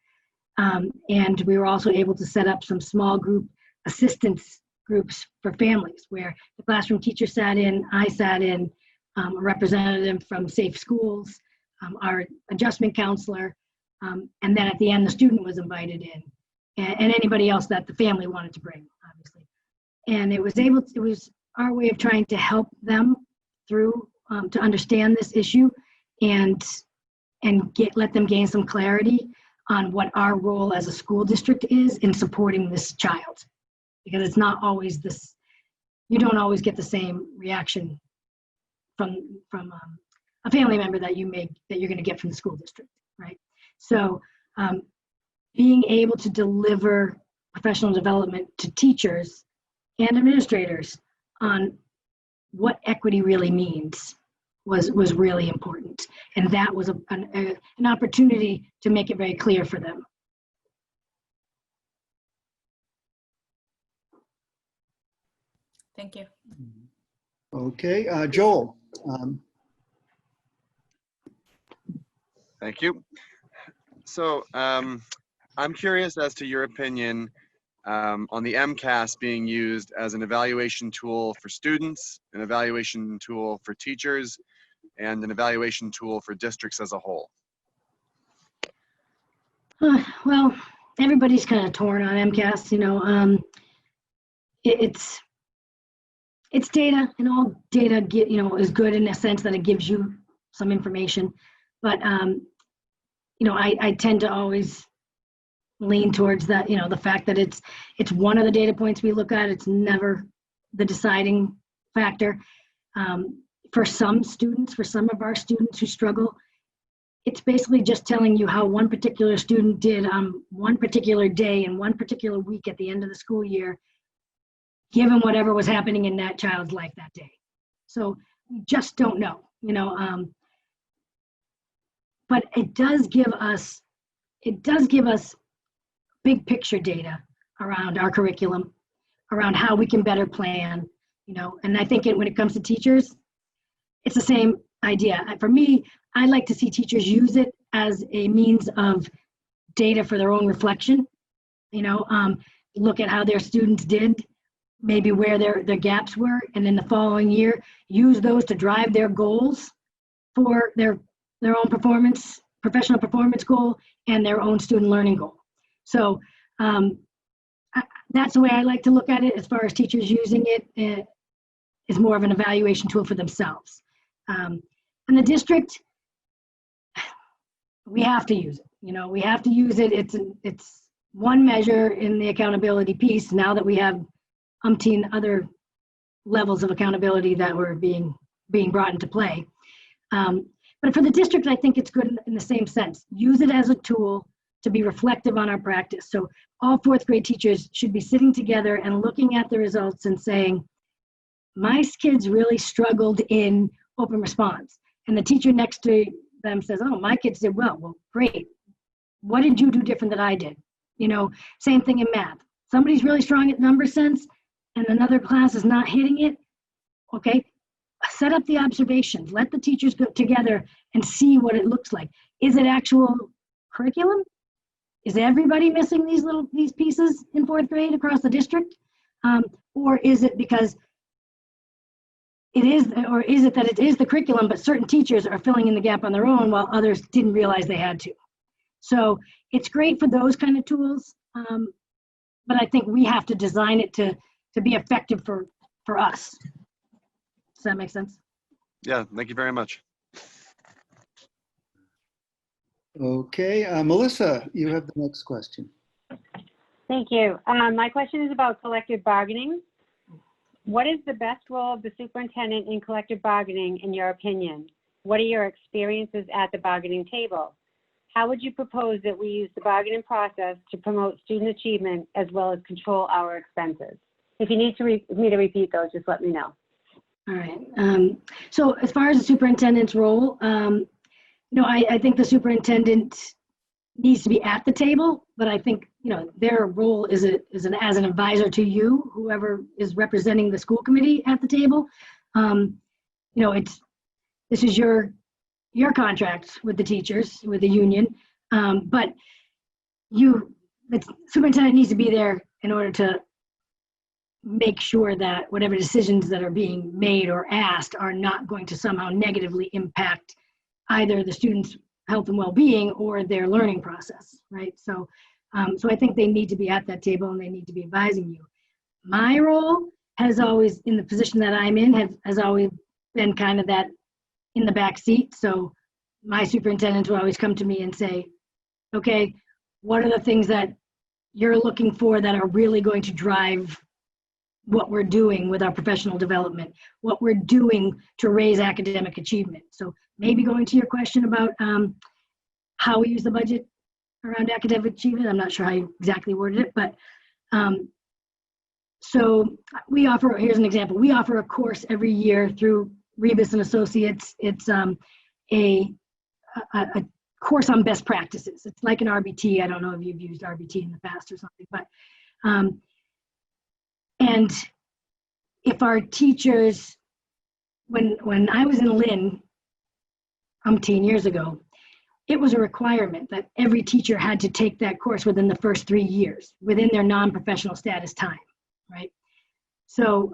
And we were also able to set up some small group assistance groups for families where the classroom teacher sat in, I sat in, a representative from Safe Schools, our adjustment counselor, and then at the end, the student was invited in, and anybody else that the family wanted to bring, obviously. And it was our way of trying to help them through to understand this issue and let them gain some clarity on what our role as a school district is in supporting this child, because it's not always this. You don't always get the same reaction from a family member that you're going to get from the school district, right? So being able to deliver professional development to teachers and administrators on what equity really means was really important, and that was an opportunity to make it very clear for them. Thank you. Okay, Joel. Thank you. So I'm curious as to your opinion on the MCAS being used as an evaluation tool for students, an evaluation tool for teachers, and an evaluation tool for districts as a whole. Well, everybody's kind of torn on MCAS, you know. It's data, and all data is good in a sense that it gives you some information. But I tend to always lean towards that, the fact that it's one of the data points we look at. It's never the deciding factor. For some students, for some of our students who struggle, it's basically just telling you how one particular student did on one particular day and one particular week at the end of the school year, given whatever was happening in that child's life that day. So we just don't know, but it does give us big picture data around our curriculum, around how we can better plan, and I think when it comes to teachers, it's the same idea. For me, I like to see teachers use it as a means of data for their own reflection, look at how their students did, maybe where their gaps were, and in the following year, use those to drive their goals for their own performance, professional performance goal, and their own student learning goal. So that's the way I like to look at it. As far as teachers using it, is more of an evaluation tool for themselves. And the district, we have to use it. We have to use it. It's one measure in the accountability piece. Now that we have umpteen other levels of accountability that were being brought into play. But for the district, I think it's good in the same sense. Use it as a tool to be reflective on our practice. So all fourth grade teachers should be sitting together and looking at the results and saying, my kids really struggled in open response. And the teacher next to them says, oh, my kids did well. Well, great. What did you do different than I did? Same thing in math. Somebody's really strong at number sense and another class is not hitting it. Okay, set up the observations. Let the teachers go together and see what it looks like. Is it actual curriculum? Is everybody missing these pieces in fourth grade across the district? Or is it because it is that it is the curriculum, but certain teachers are filling in the gap on their own while others didn't realize they had to? So it's great for those kind of tools, but I think we have to design it to be effective for us. Does that make sense? Yeah, thank you very much. Okay, Melissa, you have the next question. Thank you. My question is about collective bargaining. What is the best role of the superintendent in collective bargaining, in your opinion? What are your experiences at the bargaining table? How would you propose that we use the bargaining process to promote student achievement as well as control our expenses? If you need me to repeat those, just let me know. All right. So as far as the superintendent's role, I think the superintendent needs to be at the table, but I think, their role is as an advisor to you, whoever is representing the school committee at the table. This is your contract with the teachers, with the union, but the superintendent needs to be there in order to make sure that whatever decisions that are being made or asked are not going to somehow negatively impact either the students' health and well-being or their learning process, right? So I think they need to be at that table and they need to be advising you. My role has always, in the position that I'm in, has always been kind of that in the back seat. So my superintendent will always come to me and say, okay, what are the things that you're looking for that are really going to drive what we're doing with our professional development, what we're doing to raise academic achievement? So maybe going to your question about how we use the budget around academic achievement, I'm not sure how you exactly worded it, but so we offer, here's an example, we offer a course every year through Rebus and Associates. It's a course on best practices. It's like an RBT. I don't know if you've used RBT in the past or something, but and if our teachers, when I was in Lynn umpteen years ago, it was a requirement that every teacher had to take that course within the first 3 years, within their non-professional status time, right? So,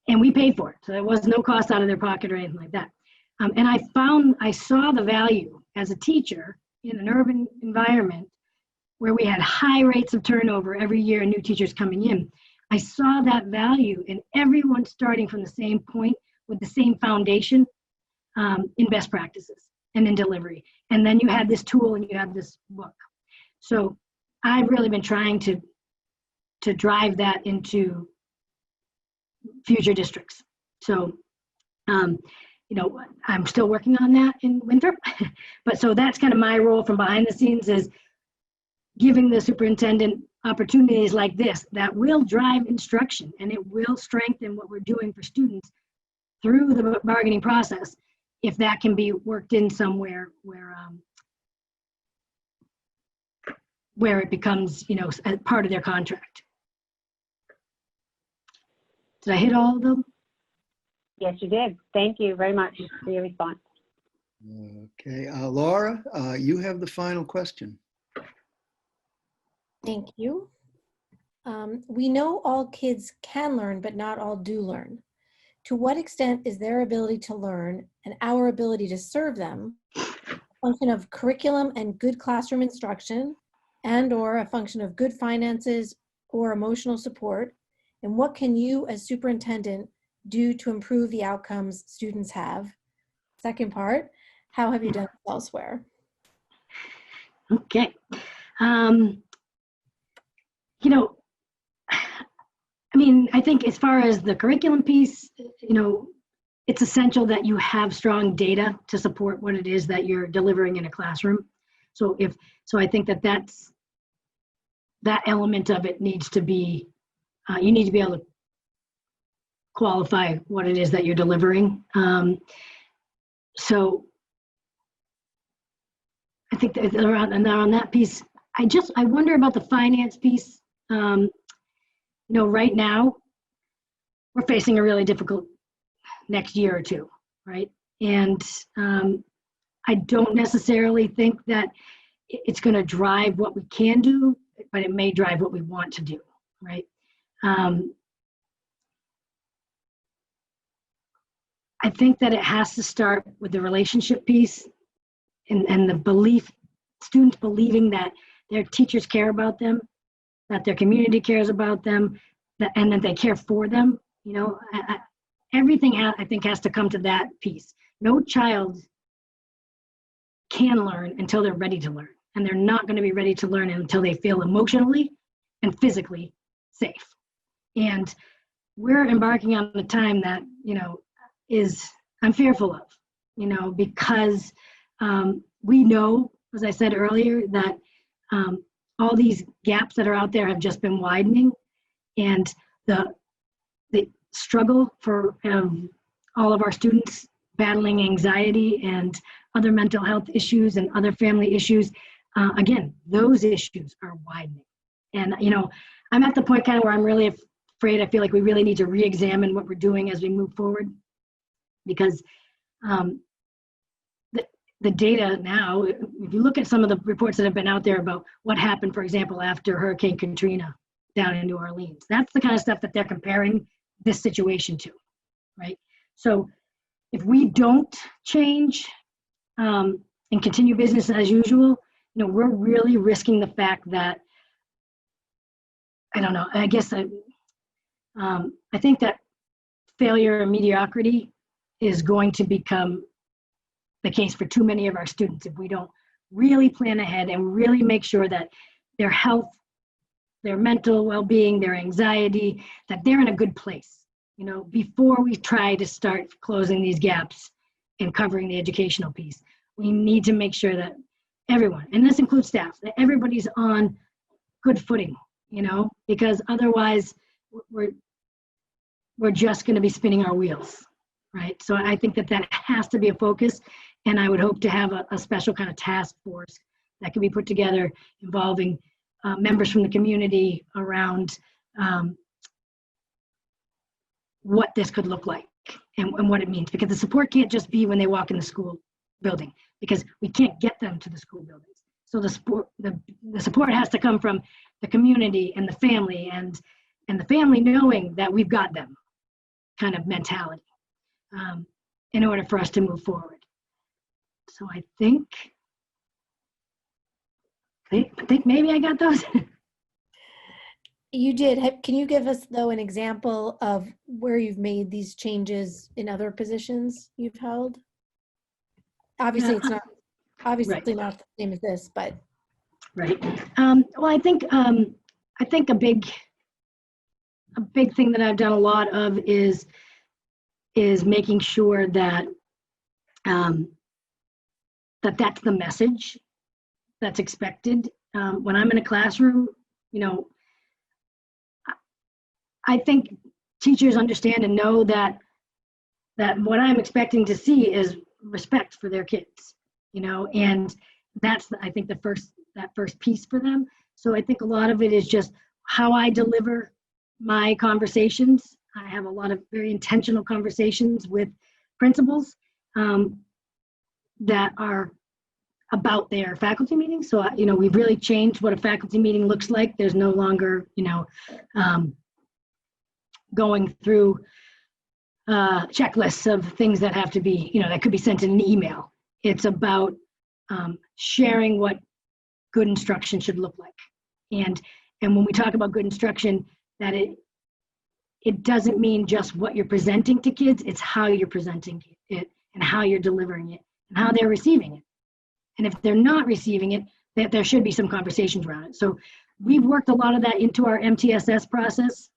and we paid for it. So there was no cost out of their pocket or anything like that. And I saw the value as a teacher in an urban environment where we had high rates of turnover every year and new teachers coming in. I saw that value in everyone starting from the same point with the same foundation in best practices. and in delivery. And then you had this tool and you had this book. So I've really been trying to drive that into future districts. So, you know, I'm still working on that in Winthrop, but so that's kind of my role from behind the scenes, is giving the superintendent opportunities like this that will drive instruction, and it will strengthen what we're doing for students through the bargaining process, if that can be worked in somewhere where it becomes, you know, a part of their contract. Did I hit all of them? Yes, you did. Thank you very much for your response. Okay, Laura, you have the final question. Thank you. We know all kids can learn, but not all do learn. To what extent is their ability to learn and our ability to serve them a function of curriculum and good classroom instruction, and/or a function of good finances or emotional support? And what can you as superintendent do to improve the outcomes students have? Second part, how have you done it elsewhere? Okay. You know, I mean, I think as far as the curriculum piece, you know, it's essential that you have strong data to support what it is that you're delivering in a classroom. So I think that element of it needs to be, you need to be able to qualify what it is that you're delivering. So I think that on that piece, I wonder about the finance piece. You know, right now we're facing a really difficult next year or two, right? And I don't necessarily think that it's going to drive what we can do, but it may drive what we want to do, right? I think that it has to start with the relationship piece and the belief, students believing that their teachers care about them, that their community cares about them, and that they care for them. You know, everything I think has to come to that piece. No child can learn until they're ready to learn, and they're not going to be ready to learn until they feel emotionally and physically safe. And we're embarking on a time that, you know, I'm fearful of, you know, because we know, as I said earlier, that all these gaps that are out there have just been widening, and the struggle for all of our students battling anxiety and other mental health issues and other family issues, again, those issues are widening. And, you know, I'm at the point kind of where I'm really afraid. I feel like we really need to re-examine what we're doing as we move forward, because the data now, if you look at some of the reports that have been out there about what happened, for example, after Hurricane Katrina down in New Orleans, that's the kind of stuff that they're comparing this situation to, right? So if we don't change and continue business as usual, you know, we're really risking the fact that, I don't know, I guess I think that failure and mediocrity is going to become the case for too many of our students if we don't really plan ahead and really make sure that their health, their mental well-being, their anxiety, that they're in a good place, you know, before we try to start closing these gaps and covering the educational piece. We need to make sure that everyone, and this includes staff, that everybody's on good footing, you know, because otherwise we're just going to be spinning our wheels, right? So I think that has to be a focus, and I would hope to have a special kind of task force that can be put together involving members from the community around what this could look like and what it means, because the support can't just be when they walk in the school building, because we can't get them to the school buildings. So the support has to come from the community and the family, and the family knowing that we've got them kind of mentality in order for us to move forward. So I think maybe I got those. You did. Can you give us, though, an example of where you've made these changes in other positions you've held? Obviously, Yeah. it's not, obviously not the same as this, but Right. Well, I think a big thing that I've done a lot of is making sure that that's the message that's expected. When I'm in a classroom, you know, I think teachers understand and know that what I'm expecting to see is respect for their kids, you know, and that's I think that first piece for them. So I think a lot of it is just how I deliver my conversations. I have a lot of very intentional conversations with principals that are about their faculty meetings. So, you know, we've really changed what a faculty meeting looks like. There's no longer, you know, going through checklists of things that have to be, you know, that could be sent in an email. It's about sharing what good instruction should look like. And when we talk about good instruction, that it doesn't mean just what you're presenting to kids, it's how you're presenting it and how you're delivering it and how they're receiving it. And if they're not receiving it, that there should be some conversations around it. So we've worked a lot of that into our MTSS process.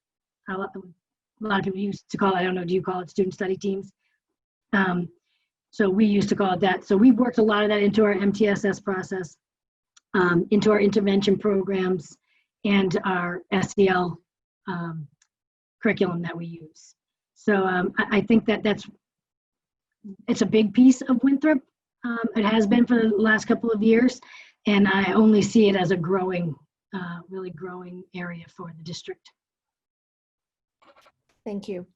A lot of people used to call it, I don't know, do you call it student study teams? So we used to call it that. So we've worked a lot of that into our MTSS process, into our intervention programs and our SEL curriculum that we use. So I think it's a big piece of Winthrop. It has been for the last couple of years, and I only see it as a growing, really growing area for the district. thank you.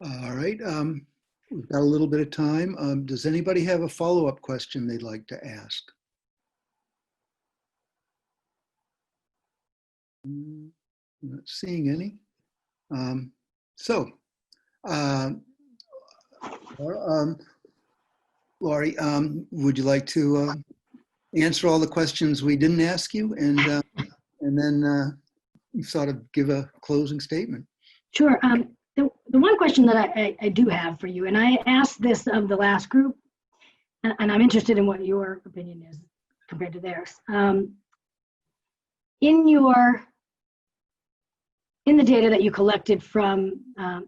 All right. We've got a little bit of time. Does anybody have a follow-up question they'd like to ask? I'm not seeing any. Laurie, would you like to answer all the questions we didn't ask you and then sort of give a closing statement? Sure. The one question that I do have for you, and I asked this of the last group, and I'm interested in what your opinion is compared to theirs. In the data that you collected from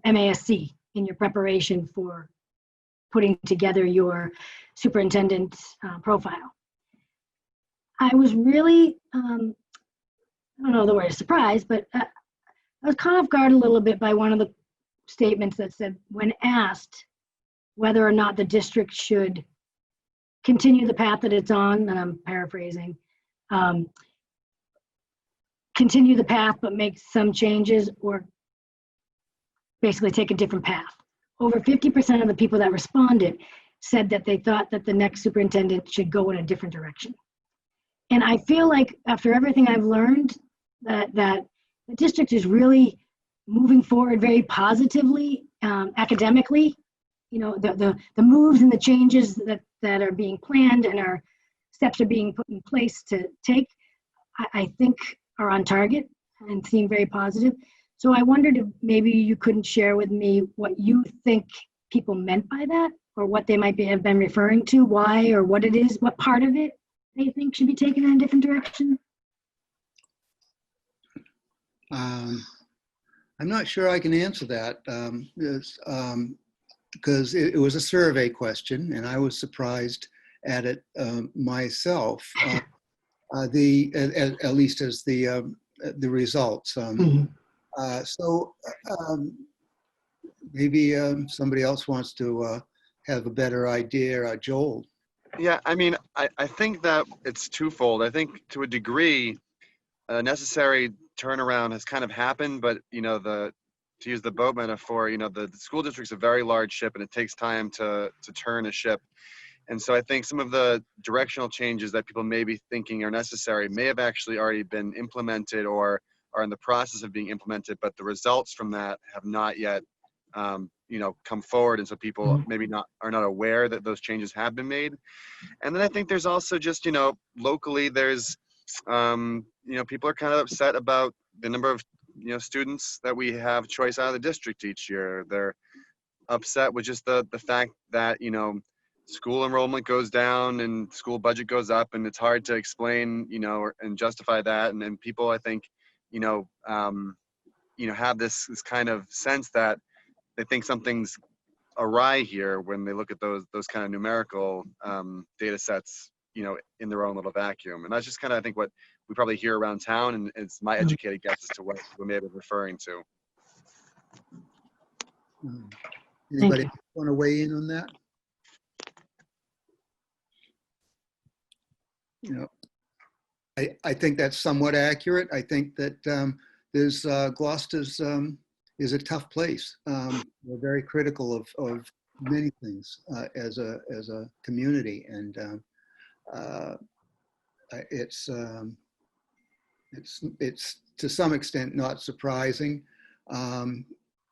MASC in your preparation for putting together your superintendent profile, I was really, I don't know the word surprised, but I was caught off guard a little bit by one of the statements that said, when asked whether or not the district should continue the path that it's on, and I'm paraphrasing, continue the path but make some changes or basically take a different path. Over 50% of the people that responded said that they thought that the next superintendent should go in a different direction. And I feel like after everything I've learned, that the district is really moving forward very positively, academically. You know, the moves and the changes that are being planned and our steps are being put in place to take, I think are on target and seem very positive. So I wondered if maybe you couldn't share with me what you think people meant by that, or what they might have been referring to, why, or what it is, what part of it they think should be taken in a different direction. I'm not sure I can answer that because it was a survey question, and I was surprised at it myself. At least as the results. So maybe somebody else wants to have a better idea. Joel. Yeah, I mean, I think that it's twofold. I think to a degree, a necessary turnaround has kind of happened, but you know, to use the boat metaphor, you know, the school district's a very large ship, and it takes time to turn a ship. And so I think some of the directional changes that people may be thinking are necessary may have actually already been implemented or are in the process of being implemented, but the results from that have not yet, you know, come forward. And so people maybe are not aware that those changes have been made. And then I think there's also just, you know, locally there's, you know, people are kind of upset about the number of, you know, students that we have choice out of the district each year. They're upset with just the fact that, you know, school enrollment goes down and school budget goes up, and it's hard to explain, and justify that. And then people, I think, have this kind of sense that they think something's awry here when they look at those kind of numerical data sets, in their own little vacuum. And that's just kind of, I think, what we probably hear around town, and it's my educated guess as to what we may be referring to. Anybody want to weigh in on that? I think that's somewhat accurate. I think that Gloucester's is a tough place. We're very critical of many things as a community, and it's to some extent not surprising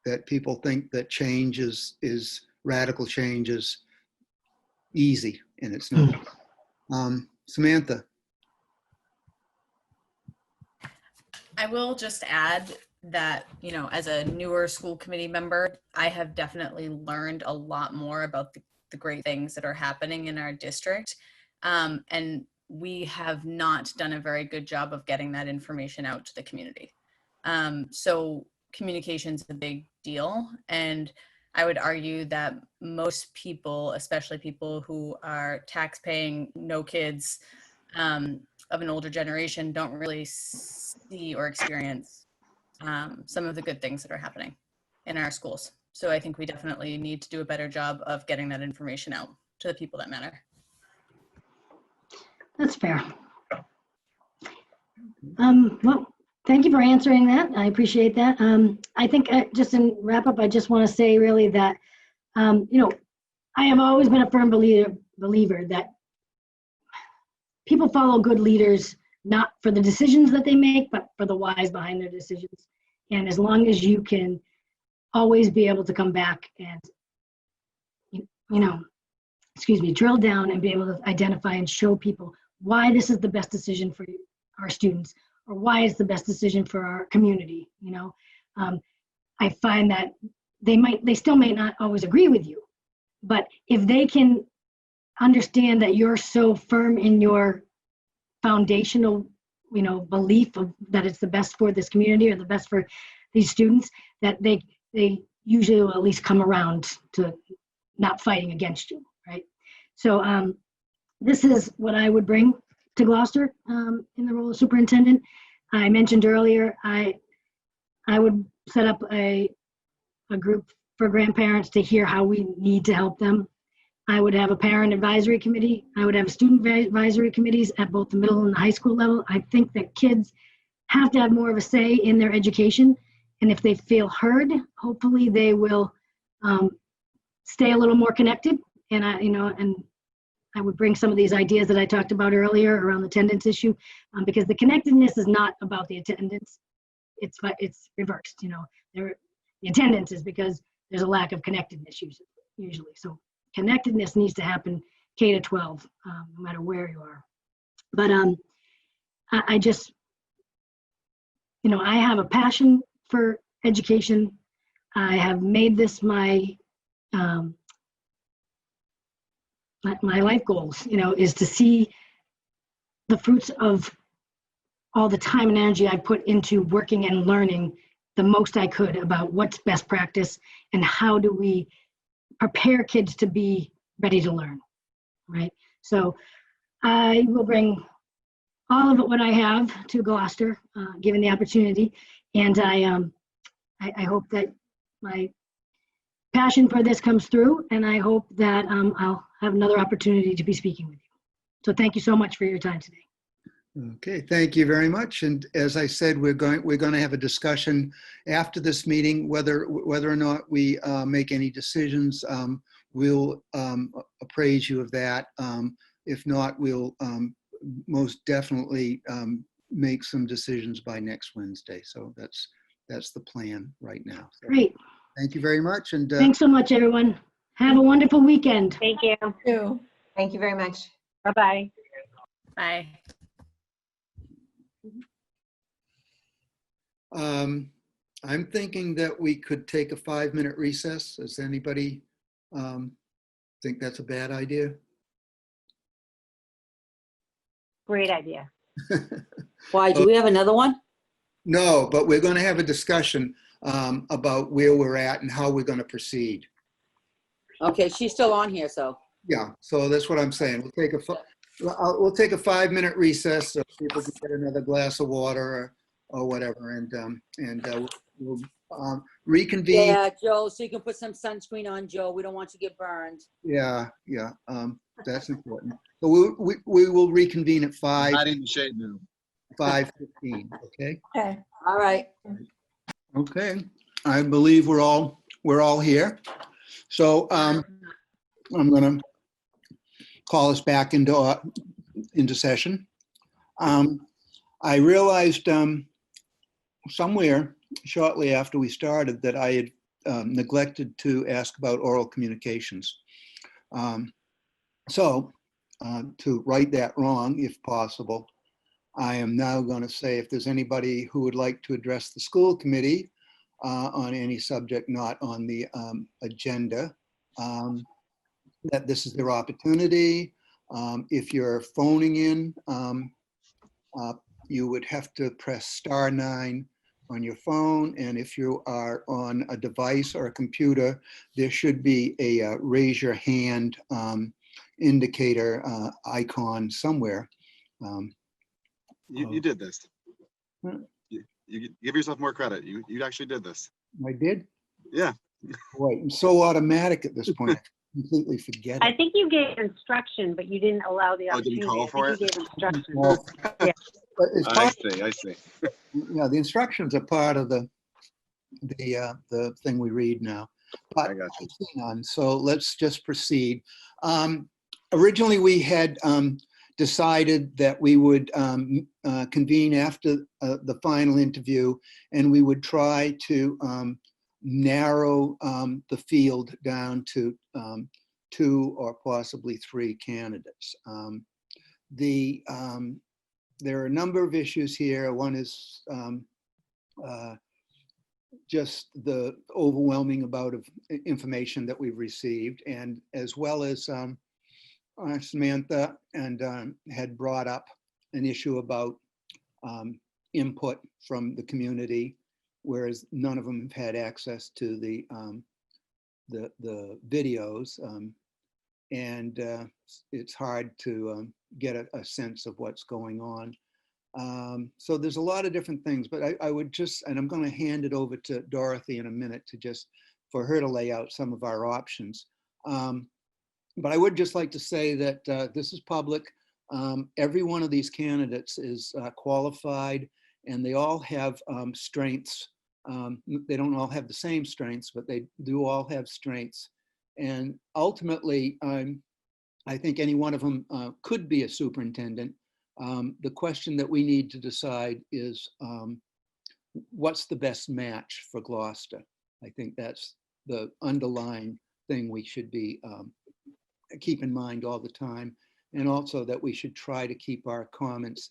that people think that change is radical change is easy, and it's not. Samantha. I will just add that, as a newer school committee member, I have definitely learned a lot more about the great things that are happening in our district. And we have not done a very good job of getting that information out to the community. So communication is a big deal. And I would argue that most people, especially people who are tax-paying, no kids, of an older generation, don't really see or experience some of the good things that are happening in our schools. So I think we definitely need to do a better job of getting that information out to the people that matter. That's fair. Well, thank you for answering that. I appreciate that. I think just in wrap up, I just want to say really that, I have always been a firm believer that people follow good leaders, not for the decisions that they make, but for the whys behind their decisions. And as long as you can always be able to come back and, drill down and be able to identify and show people why this is the best decision for our students, or why it's the best decision for our community. I find that they still may not always agree with you, but if they can understand that you're so firm in your foundational, belief of that it's the best for this community or the best for these students, that they usually will at least come around to not fighting against you, right? So this is what I would bring to Gloucester in the role of superintendent. I mentioned earlier, I would set up a group for grandparents to hear how we need to help them. I would have a parent advisory committee. I would have student advisory committees at both the middle and the high school level. I think that kids have to have more of a say in their education. And if they feel heard, hopefully they will stay a little more connected. And I would bring some of these ideas that I talked about earlier around the attendance issue, because the connectedness is not about the attendance. It's reversed, the attendance is because there's a lack of connectedness usually. So connectedness needs to happen K to 12, no matter where you are. But I just, I have a passion for education. I have made this my life goals, is to see the fruits of all the time and energy I put into working and learning the most I could about what's best practice and how do we prepare kids to be ready to learn, right? So I will bring all of it, what I have, to Gloucester, given the opportunity. And I hope that my passion for this comes through, and I hope that I'll have another opportunity to be speaking with you. So thank you so much for your time today. Okay, thank you very much. And as I said, we're going to have a discussion after this meeting, whether or not we make any decisions. We'll appraise you of that. If not, we'll most definitely make some decisions by next Wednesday. So that's the plan right now. So great. Thank you very much. And thanks so much, everyone. Have a wonderful weekend. Thank you. Thank you very much. Bye-bye. Bye. I'm thinking that we could take a 5-minute recess. Is anybody Think that's a bad idea? Great idea. Why, do we have another one? No, but we're going to have a discussion about where we're at and how we're going to proceed. Okay, she's still on here, so. Yeah, so that's what I'm saying. We'll take a 5-minute recess so people can get another glass of water or whatever, and we'll reconvene. Yeah, Joe, so you can put some sunscreen on, Joe. We don't want you to get burned. Yeah, that's important. So we will reconvene at Not in the shade now. 5:15. Okay. Okay. All right. Okay. I believe we're all here. So I'm going to call us back into session. I realized somewhere shortly after we started that I had neglected to ask about oral communications. So to right that wrong, if possible, I am now going to say if there's anybody who would like to address the school committee on any subject not on the agenda, that this is their opportunity. If you're phoning in, you would have to press *9 on your phone. And if you are on a device or a computer, there should be a raise your hand indicator icon somewhere. You did this. Huh? You give yourself more credit. You actually did this. I did? Yeah. Boy, I'm so automatic at this point. I completely forget I it. think you gave instruction, but you didn't allow the Oh, opportunity. didn't call for I it? think you gave instruction. Well, Yeah. but it's I part, see. yeah, the instructions are part of the thing we read now. But I got you. none, so let's just proceed. Originally, we had decided that we would convene after the final interview, and we would try to narrow the field down to 2 or possibly 3 candidates. There are a number of issues here. One is just the overwhelming amount of information that we've received, and as well as Samantha had brought up an issue about input from the community, whereas none of them have had access to the videos, and it's hard to get a sense of what's going on. So there's a lot of different things, but I would just, and I'm going to hand it over to Dorothy in a minute for her to lay out some of our options. But I would just like to say that this is public. Every one of these candidates is qualified, and they all have strengths. They don't all have the same strengths, but they do all have strengths. And ultimately, I think any one of them could be a superintendent. The question that we need to decide is what's the best match for Gloucester? I think that's the underlying thing we should be keep in mind all the time, and also that we should try to keep our comments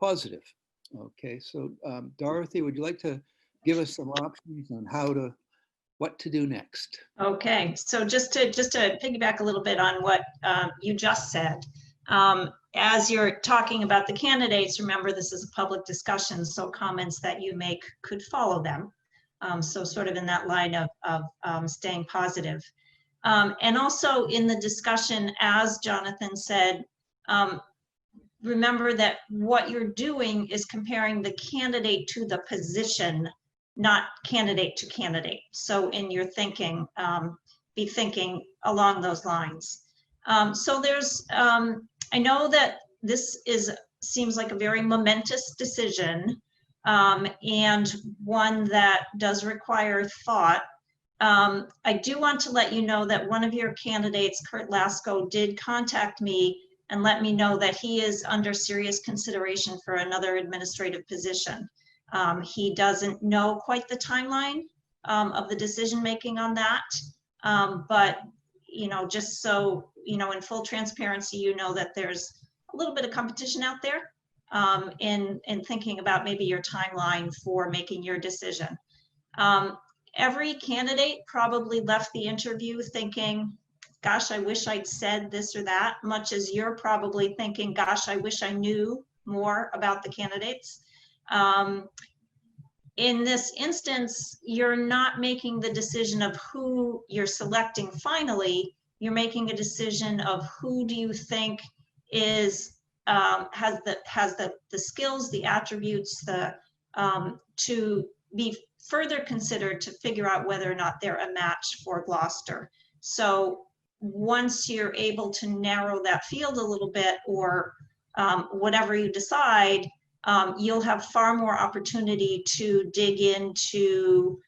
positive. Okay, so Dorothy, would you like to give us some options on what to do next? Okay, so just to piggyback a little bit on what you just said, as you're talking about the candidates, remember this is a public discussion, so comments that you make could follow them. So sort of in that line of staying positive. And also in the discussion, as Jonathan said, remember that what you're doing is comparing the candidate to the position, not candidate to candidate. So in your thinking, be thinking along those lines. So there's, I know that this seems like a very momentous decision, and one that does require thought. I do want to let you know that one of your candidates, Kurt Lasko, did contact me and let me know that he is under serious consideration for another administrative position. He doesn't know quite the timeline of the decision making on that, but just so in full transparency, that there's a little bit of competition out there in thinking about maybe your timeline for making your decision. Every candidate probably left the interview thinking, gosh, I wish I'd said this or that, much as you're probably thinking, gosh, I wish I knew more about the candidates. In this instance, you're not making the decision of who you're selecting finally. You're making a decision of who do you think is has the skills, the attributes, to be further considered to figure out whether or not they're a match for Gloucester. So once you're able to narrow that field a little bit, or whatever you decide, you'll have far more opportunity to dig into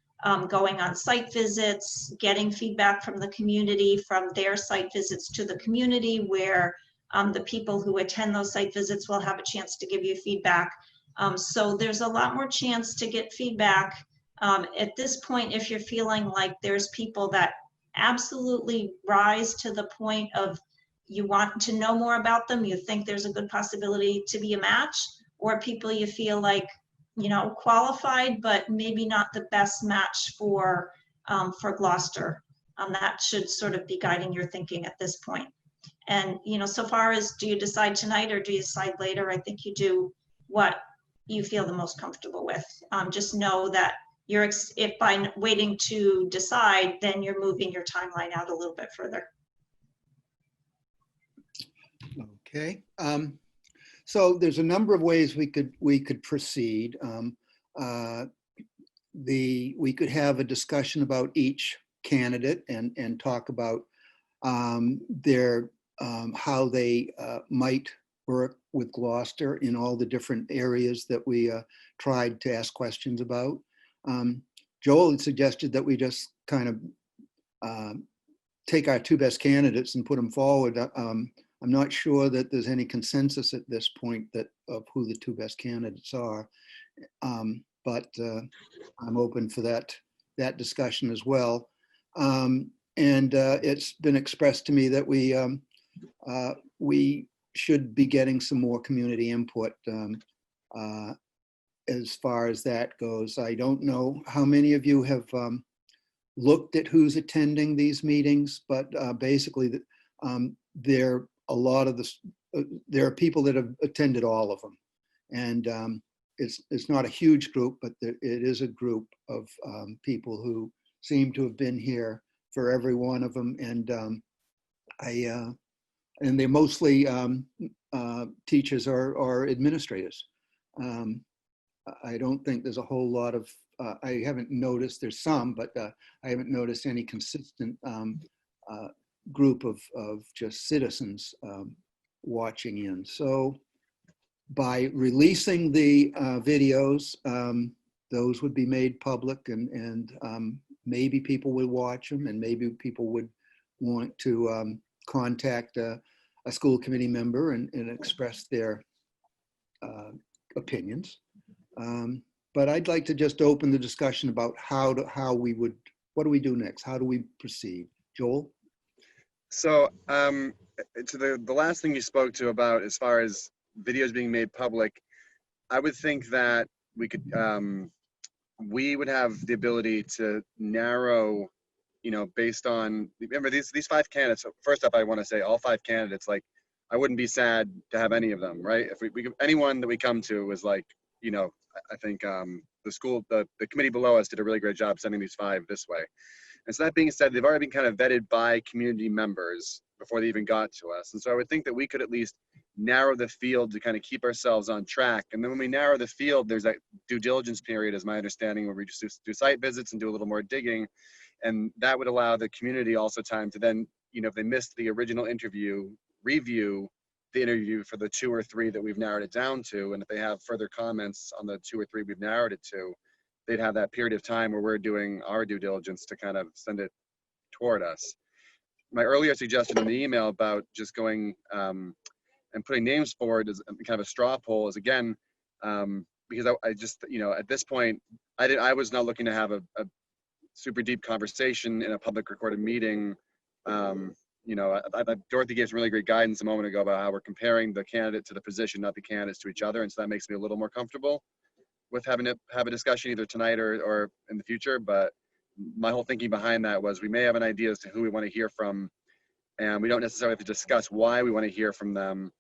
going on site visits, getting feedback from the community, from their site visits to the community, where the people who attend those site visits will have a chance to give you feedback. So there's a lot more chance to get feedback at this point if you're feeling like there's people that absolutely rise to the point of you want to know more about them, you think there's a good possibility to be a match, or people you feel like, you know, qualified, but maybe not the best match for Gloucester. That should sort of be guiding your thinking at this point. And, you know, so far as do you decide tonight or do you decide later, I think you do what you feel the most comfortable with. Just know that if by waiting to decide, then you're moving your timeline out a little bit further. Okay. So there's a number of ways we could proceed. We could have a discussion about each candidate and talk about how they might work with Gloucester in all the different areas that we tried to ask questions about. Joel had suggested that we just kind of take our two best candidates and put them forward. I'm not sure that there's any consensus at this point of who the two best candidates are, but I'm open for that discussion as well. And it's been expressed to me that we should be getting some more community input as far as that goes. I don't know how many of you have looked at who's attending these meetings, but basically there are people that have attended all of them, and it's not a huge group, but it is a group of people who seem to have been here for every one of them, and and they're mostly teachers or administrators. I don't think there's a whole lot of, I haven't noticed, there's some, but I haven't noticed any consistent group of just citizens watching in. So by releasing the videos, those would be made public, and maybe people would watch them, and maybe people would want to contact a school committee member and express their opinions. But I'd like to just open the discussion about what do we do next? How do we proceed? Joel? So to the last thing you spoke to about as far as videos being made public, I would think that we would have the ability to narrow, you know, based on, remember these five candidates. So first up, I want to say all five candidates, like, I wouldn't be sad to have any of them, right? If anyone that we come to is like, you know, I think the committee below us did a really great job sending these five this way. And so that being said, they've already been kind of vetted by community members before they even got to us. And so I would think that we could at least narrow the field to kind of keep ourselves on track. And then when we narrow the field, there's that due diligence period, is my understanding, where we just do site visits and do a little more digging. And that would allow the community also time to then, you know, if they missed the original interview, review the interview for the 2 or 3 that we've narrowed it down to. And if they have further comments on the 2 or 3 we've narrowed it to, they'd have that period of time where we're doing our due diligence to kind of send it toward us. My earlier suggestion in the email about just going and putting names forward as kind of a straw poll is, again, because I just, you know, at this point, I was not looking to have a super deep conversation in a public recorded meeting. You know, Dorothy gave some really great guidance a moment ago about how we're comparing the candidate to the position, not the candidates to each other. And so that makes me a little more comfortable with having to have a discussion either tonight or in the future. But my whole thinking behind that was we may have an idea as to who we want to hear from and we don't necessarily have to discuss why we want to hear from them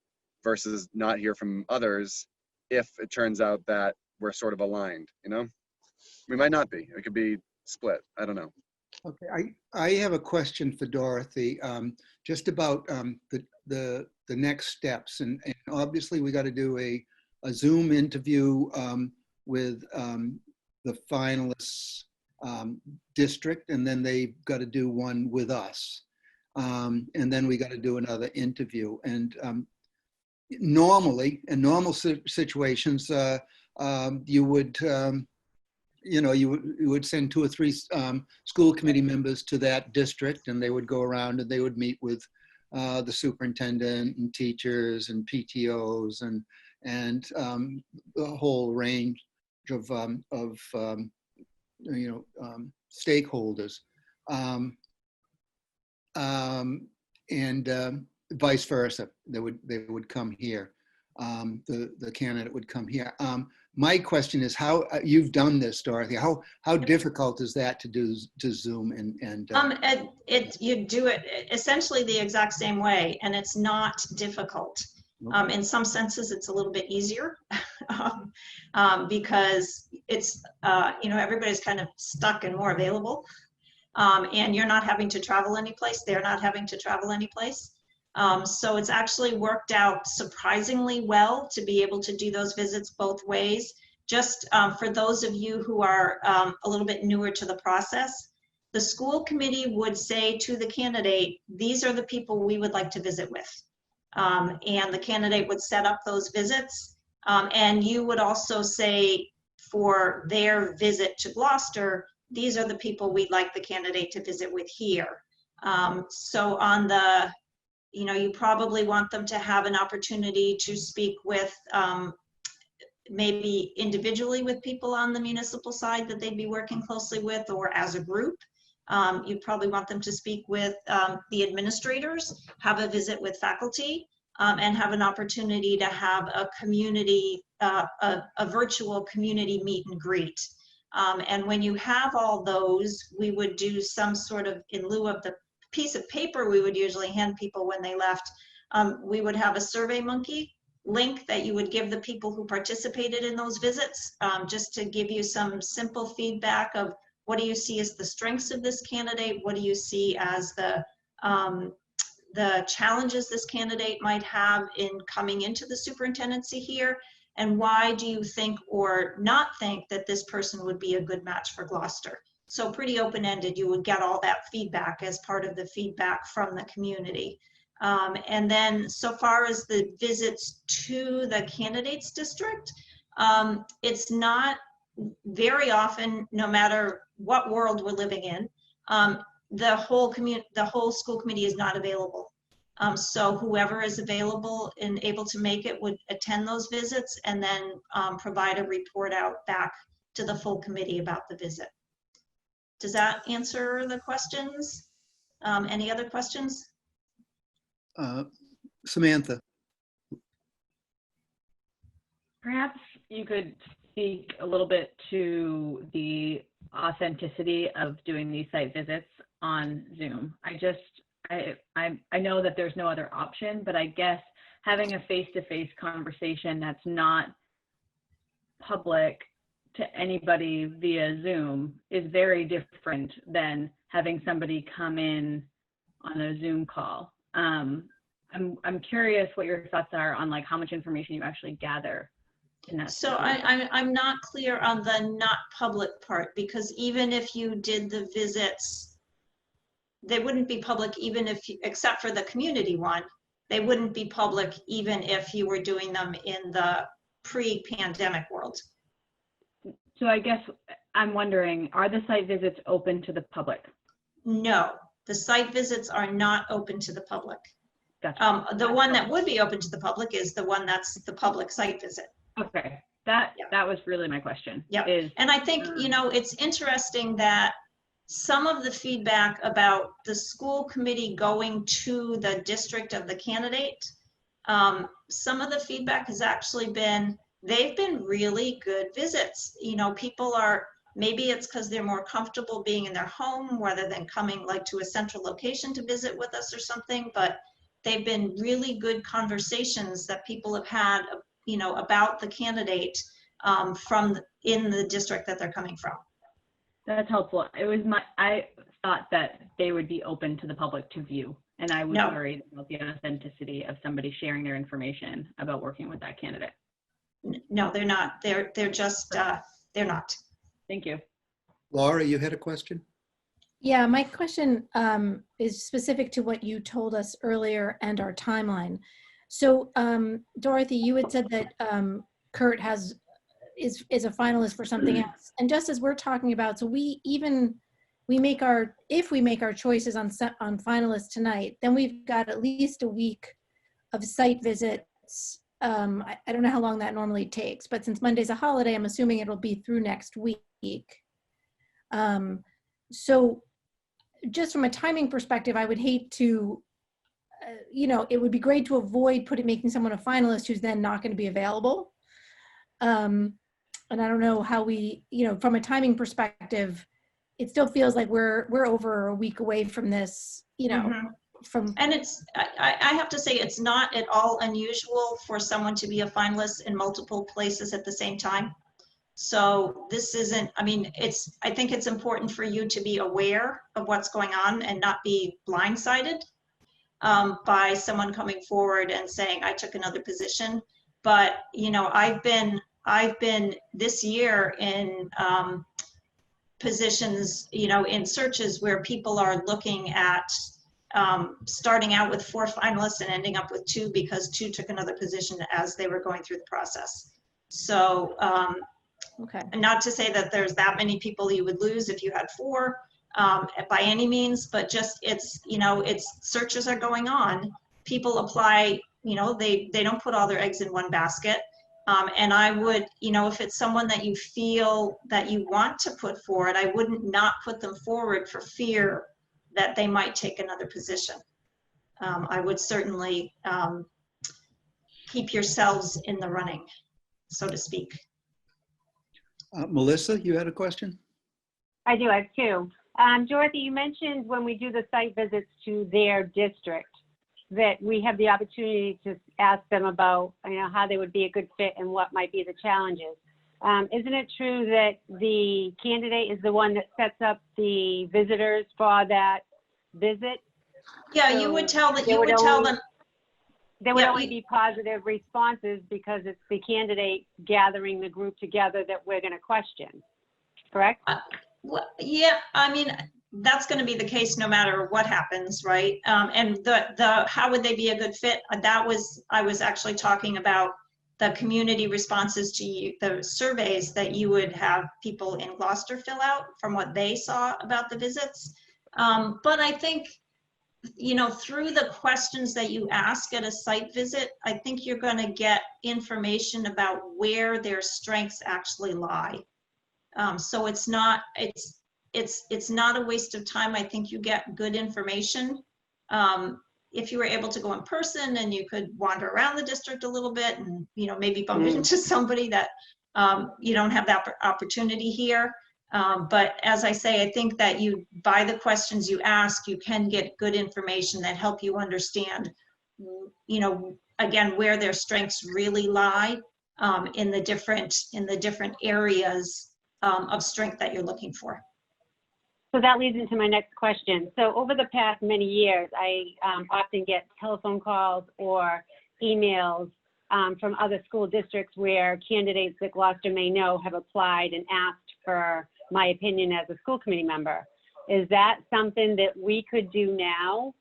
versus not hear from others if it turns out that we're sort of aligned, you know? We might not be. It could be split. I don't know. Okay, I have a question for Dorothy, just about the next steps. And obviously we got to do a Zoom interview with the finalists district, and then they've got to do one with us. And then we got to do another interview. And normally, in normal situations, you would, you would send 2 or 3 school committee members to that district, and they would go around and they would meet with the superintendent and teachers and PTOs and the whole range of stakeholders, and vice versa. They would come here. The candidate would come here. My question is, how you've done this, Dorothy? How difficult is that to do to Zoom and? You do it essentially the exact same way, and it's not difficult. In some senses, it's a little bit easier because it's everybody's kind of stuck and more available, and you're not having to travel anyplace. They're not having to travel anyplace. So it's actually worked out surprisingly well to be able to do those visits both ways. Just for those of you who are a little bit newer to the process, the school committee would say to the candidate, these are the people we would like to visit with. And the candidate would set up those visits. And you would also say for their visit to Gloucester, these are the people we'd like the candidate to visit with here. So on the you probably want them to have an opportunity to speak with maybe individually with people on the municipal side that they'd be working closely with, or as a group. You'd probably want them to speak with the administrators, have a visit with faculty, and have an opportunity to have a community, a virtual community meet and greet. And when you have all those, we would do some sort of, in lieu of the piece of paper we would usually hand people when they left, we would have a SurveyMonkey link that you would give the people who participated in those visits, just to give you some simple feedback of what do you see as the strengths of this candidate, what do you see as the challenges this candidate might have in coming into the superintendency here, and why do you think or not think that this person would be a good match for Gloucester. So pretty open-ended, you would get all that feedback as part of the feedback from the community. And then so far as the visits to the candidates district, it's not very often, no matter what world we're living in, the whole school committee is not available. So whoever is available and able to make it would attend those visits and then provide a report out back to the full committee about the visit. Does that answer the questions? Any other questions? Samantha. Perhaps you could speak a little bit to the authenticity of doing these site visits on Zoom. I know that there's no other option, but I guess having a face-to-face conversation that's not public to anybody via Zoom is very different than having somebody come in on a Zoom call. I'm curious what your thoughts are on like how much information you actually gather in that. So I'm not clear on the not public part, because even if you did the visits, they wouldn't be public even if you, except for the community one, they wouldn't be public even if you were doing them in the pre-pandemic world. So I guess I'm wondering, are the site visits open to the public? No, the site visits are not open to the public. Gotcha. The one that would be open to the public is the one that's the public site visit. Okay, that was really my question. Yeah, is, and I think, it's interesting that some of the feedback about the school committee going to the district of the candidate, some of the feedback has actually been, they've been really good visits. People are Maybe it's because they're more comfortable being in their home rather than coming like to a central location to visit with us or something, but they've been really good conversations that people have had, you know, about the candidate in the district that they're coming from. That's helpful. I thought that they would be open to the public to view, and I was No. worried about the authenticity of somebody sharing their information about working with that candidate. No, they're not. They're just, they're not. Thank you. Laura, you had a question? Yeah, my question is specific to what you told us earlier and our timeline. So Dorothy, you had said that Kurt is a finalist for something else. And just as we're talking about, so if we make our choices on finalists tonight, then we've got at least a week of site visits. I don't know how long that normally takes, but since Monday's a holiday, I'm assuming it'll be through next week. So just from a timing perspective, I would hate to, it would be great to avoid making someone a finalist who's then not going to be available. And I don't know how we, from a timing perspective, it still feels like we're over a week away from this, from. And I have to say, it's not at all unusual for someone to be a finalist in multiple places at the same time. So this isn't, I think it's important for you to be aware of what's going on and not be blindsided by someone coming forward and saying, I took another position. But, I've been this year in positions, in searches where people are looking at starting out with 4 finalists and ending up with 2 because 2 took another position as they were going through the process. So, Okay. and not to say that there's that many people you would lose if you had 4 by any means, but just it's searches are going on. People apply, they don't put all their eggs in one basket. And I would, if it's someone that you feel that you want to put forward, I wouldn't not put them forward for fear that they might take another position. I would certainly keep yourselves in the running, so to speak. Melissa, you had a question? I do, I have 2. Dorothy, you mentioned when we do the site visits to their district that we have the opportunity to ask them about, how they would be a good fit and what might be the challenges. Isn't it true that the candidate is the one that sets up the visitors for that visit? Yeah, So you would tell them. There would Yeah, only be positive responses because it's the candidate gathering the group together that we're going to question, correct? Well, yeah, that's going to be the case no matter what happens, right? And the how would they be a good fit? I was actually talking about the community responses to you, the surveys that you would have people in Gloucester fill out from what they saw about the visits. But I think, through the questions that you ask at a site visit, I think you're going to get information about where their strengths actually lie. So it's not a waste of time. I think you get good information. If you were able to go in person and you could wander around the district a little bit and, maybe bump into somebody that you don't have that opportunity here. But as I say, I think that by the questions you ask, you can get good information that help you understand, again, where their strengths really lie in the different areas of strength that you're looking for. So that leads into my next question. So over the past many years, I often get telephone calls or emails from other school districts where candidates that Gloucester may know have applied and asked for my opinion as a school committee member. Is that something that we could do now?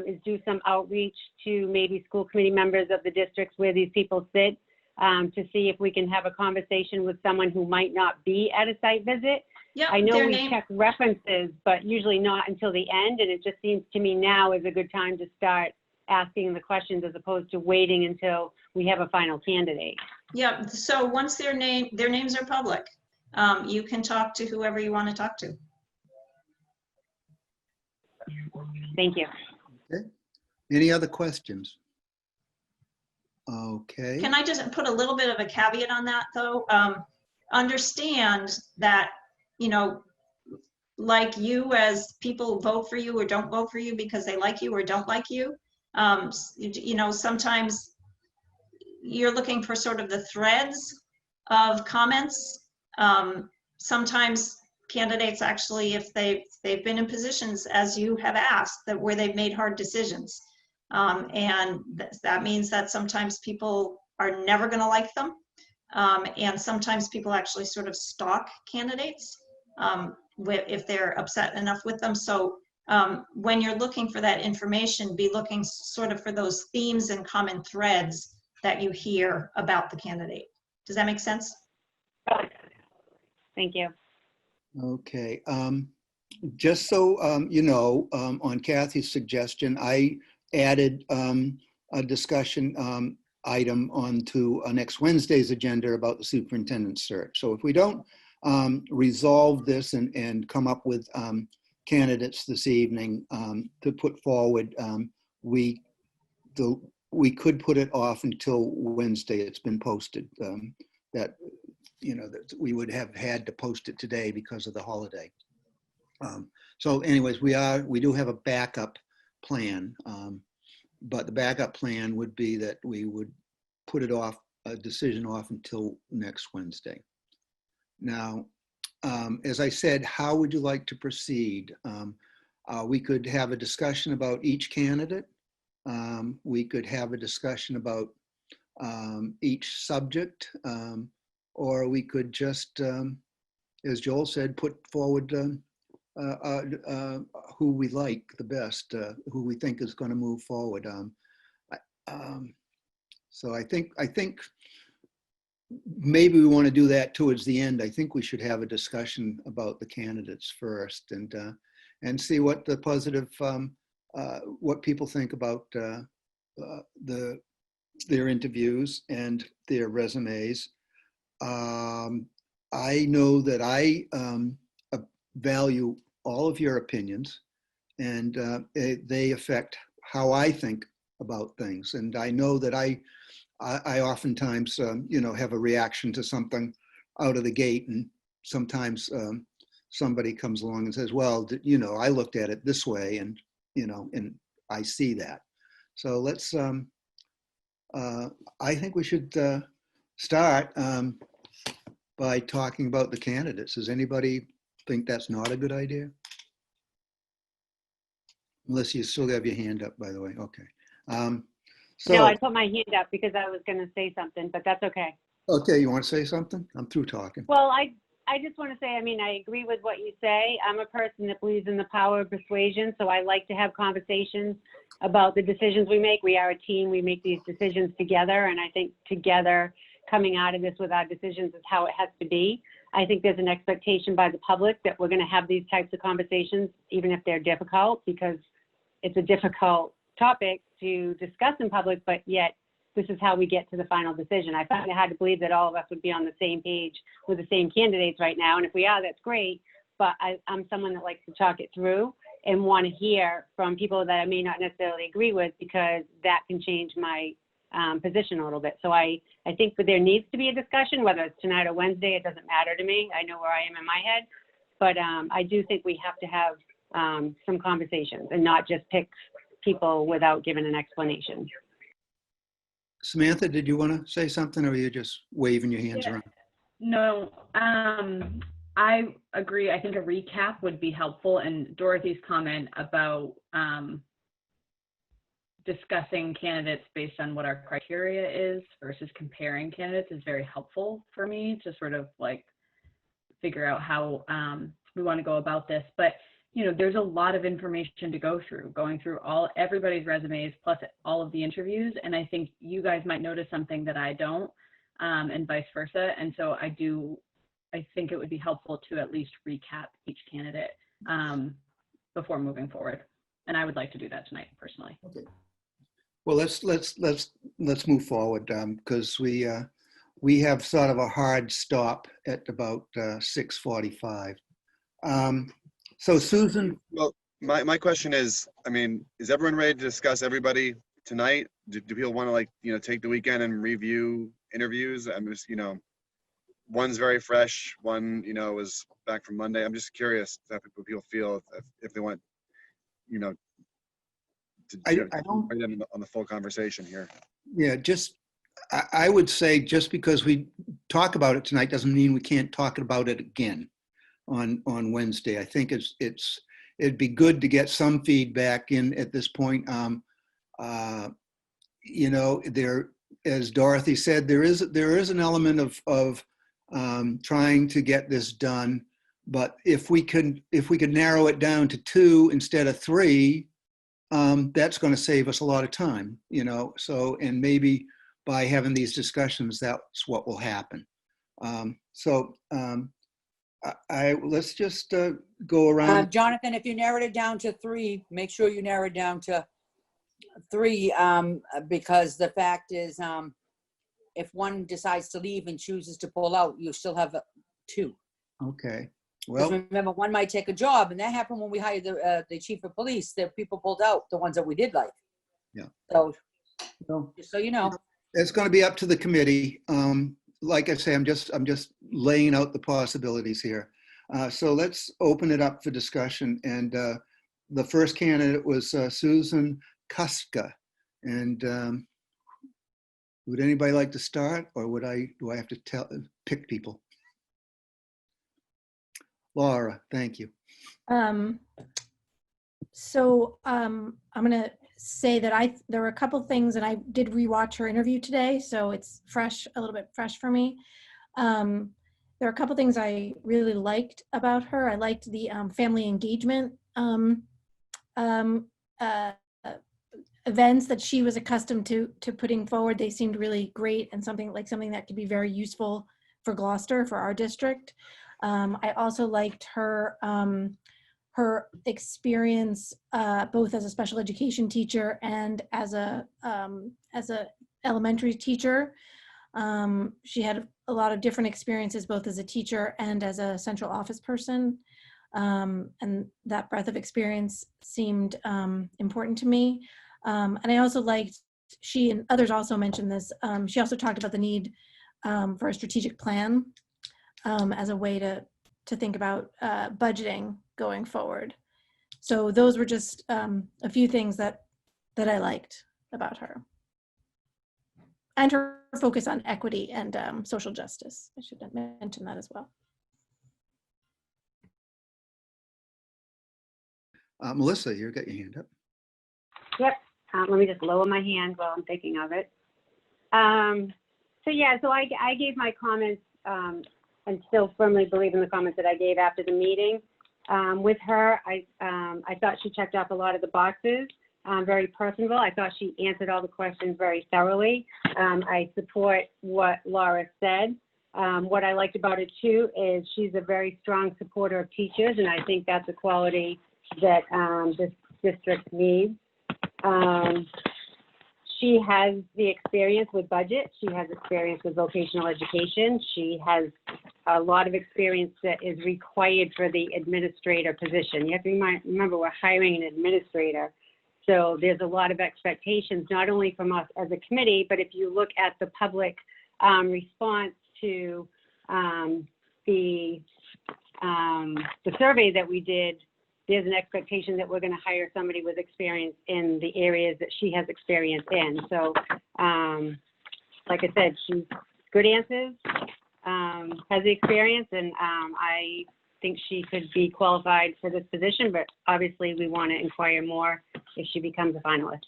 Is do some outreach to maybe school committee members of the districts where these people sit to see if we can have a conversation with someone who might not be at a site visit? Yeah, I know we check references, but usually not until the end. And it just seems to me now is a good time to start asking the questions as opposed to waiting until we have a final candidate. Yeah, so once their names are public, you can talk to whoever you want to talk to. Thank you. Okay. Any other questions? Okay. Can I just put a little bit of a caveat on that though? Understand that you know, like you as people vote for you or don't vote for you because they like you or don't like you. You know, sometimes you're looking for sort of the threads of comments. Sometimes candidates actually, if they've been in positions as you have asked, that where they've made hard decisions. And that means that sometimes people are never going to like them. And sometimes people actually sort of stalk candidates if they're upset enough with them. So when you're looking for that information, be looking sort of for those themes and common threads that you hear about the candidate. Does that make sense? Thank you. Okay. Just so you know, on Kathy's suggestion, I added a discussion item onto next Wednesday's agenda about the superintendent search. So if we don't resolve this and come up with candidates this evening to put forward, we could put it off until Wednesday. It's been posted. That, you know, that we would have had to post it today because of the holiday. So anyways, we do have a backup plan, but the backup plan would be that we would put it off, a decision off until next Wednesday. Now, as I said, how would you like to proceed? We could have a discussion about each candidate. We could have a discussion about each subject, or we could just, as Joel said, put forward who we like the best, who we think is going to move forward. So I think maybe we want to do that towards the end. I think we should have a discussion about the candidates first and see what the positive, what people think about their interviews and their resumes. I know that I value all of your opinions, and they affect how I think about things. And I know that I oftentimes, you know, have a reaction to something out of the gate, and sometimes somebody comes along and says, well, you know, I looked at it this way, and, you know, and I see that. So let's, I think we should start by talking about the candidates. Does anybody think that's not a good idea? Unless you still have your hand up, by the way. Okay. So, No, I put my hand up because I was going to say something, but that's okay. okay, you want to say something? I'm through talking. Well, I just want to say, I mean, I agree with what you say. I'm a person that believes in the power of persuasion, so I like to have conversations about the decisions we make. We are a team. We make these decisions together, and I think together coming out of this with our decisions is how it has to be. I think there's an expectation by the public that we're going to have these types of conversations, even if they're difficult, because it's a difficult topic to discuss in public, but yet this is how we get to the final decision. I find it hard to believe that all of us would be on the same page with the same candidates right now. And if we are, that's great. But I'm someone that likes to talk it through and want to hear from people that I may not necessarily agree with, because that can change my position a little bit. So I think that there needs to be a discussion, whether it's tonight or Wednesday, it doesn't matter to me. I know where I am in my head, but I do think we have to have some conversations and not just pick people without giving an explanation. Samantha, did you want to say something, or are you just waving your hands around? No, I agree. I think a recap would be helpful, and Dorothy's comment about discussing candidates based on what our criteria is versus comparing candidates is very helpful for me to sort of like figure out how we want to go about this. But you know, there's a lot of information to go through, going through everybody's resumes plus all of the interviews. And I think you guys might notice something that I don't, and vice versa. And so I think it would be helpful to at least recap each candidate before moving forward. And I would like to do that tonight personally. Okay. Well, let's move forward, because we have sort of a hard stop at about 6:45. So Susan. Well, my question is, I mean, is everyone ready to discuss everybody tonight? Do people want to, like, you know, take the weekend and review interviews? I'm just, you know, one's very fresh, one, was back from Monday. I'm just curious how people feel if they want, to I to don't, bring them on the full conversation here. yeah, I would say just because we talk about it tonight doesn't mean we can't talk about it again on Wednesday. I think it'd be good to get some feedback in at this point. There, as Dorothy said, there is an element of trying to get this done. But if we could narrow it down to 2 instead of 3, that's going to save us a lot of time, So, and maybe by having these discussions, that's what will happen. Let's just go around. Jonathan, if you narrowed it down to 3, make sure you narrow it down to 3, because the fact is, if one decides to leave and chooses to pull out, you still have 2. Okay. Because Well, remember, one might take a job, and that happened when we hired the chief of police. The people pulled out, the ones that we did like. Yeah. So, well, just so you know. it's going to be up to the committee. Like I say, I'm just laying out the possibilities here. So let's open it up for discussion. And the first candidate was Susan Kuska. And would anybody like to start, or do I have to pick people? Laura, thank you. I'm going to say that there were a couple things, and I did rewatch her interview today, so it's a little bit fresh for me. There are a couple things I really liked about her. I liked the family engagement events that she was accustomed to putting forward. They seemed really great and something that could be very useful for Gloucester, for our district. I also liked her experience both as a special education teacher and as a elementary teacher. She had a lot of different experiences, both as a teacher and as a central office person. And that breadth of experience seemed important to me. And I also liked, she and others also mentioned this, she also talked about the need for a strategic plan as a way to think about budgeting going forward. So those were just a few things that I liked about her. And her focus on equity and social justice. I should have mentioned that as well. Melissa, you got your hand up. Yep. Let me just lower my hand while I'm thinking of it. So I gave my comments and still firmly believe in the comments that I gave after the meeting. With her, I thought she checked off a lot of the boxes, very personable. I thought she answered all the questions very thoroughly. I support what Laura said. What I liked about it too is she's a very strong supporter of teachers, and I think that's a quality that this district needs. She has the experience with budget. She has experience with vocational education. She has a lot of experience that is required for the administrator position. You have to remember we're hiring an administrator. So there's a lot of expectations, not only from us as a committee, but if you look at the public response to the survey that we did, there's an expectation that we're going to hire somebody with experience in the areas that she has experience in. So, like I said, she's good answers, has the experience, and I think she could be qualified for this position, but obviously we want to inquire more if she becomes a finalist.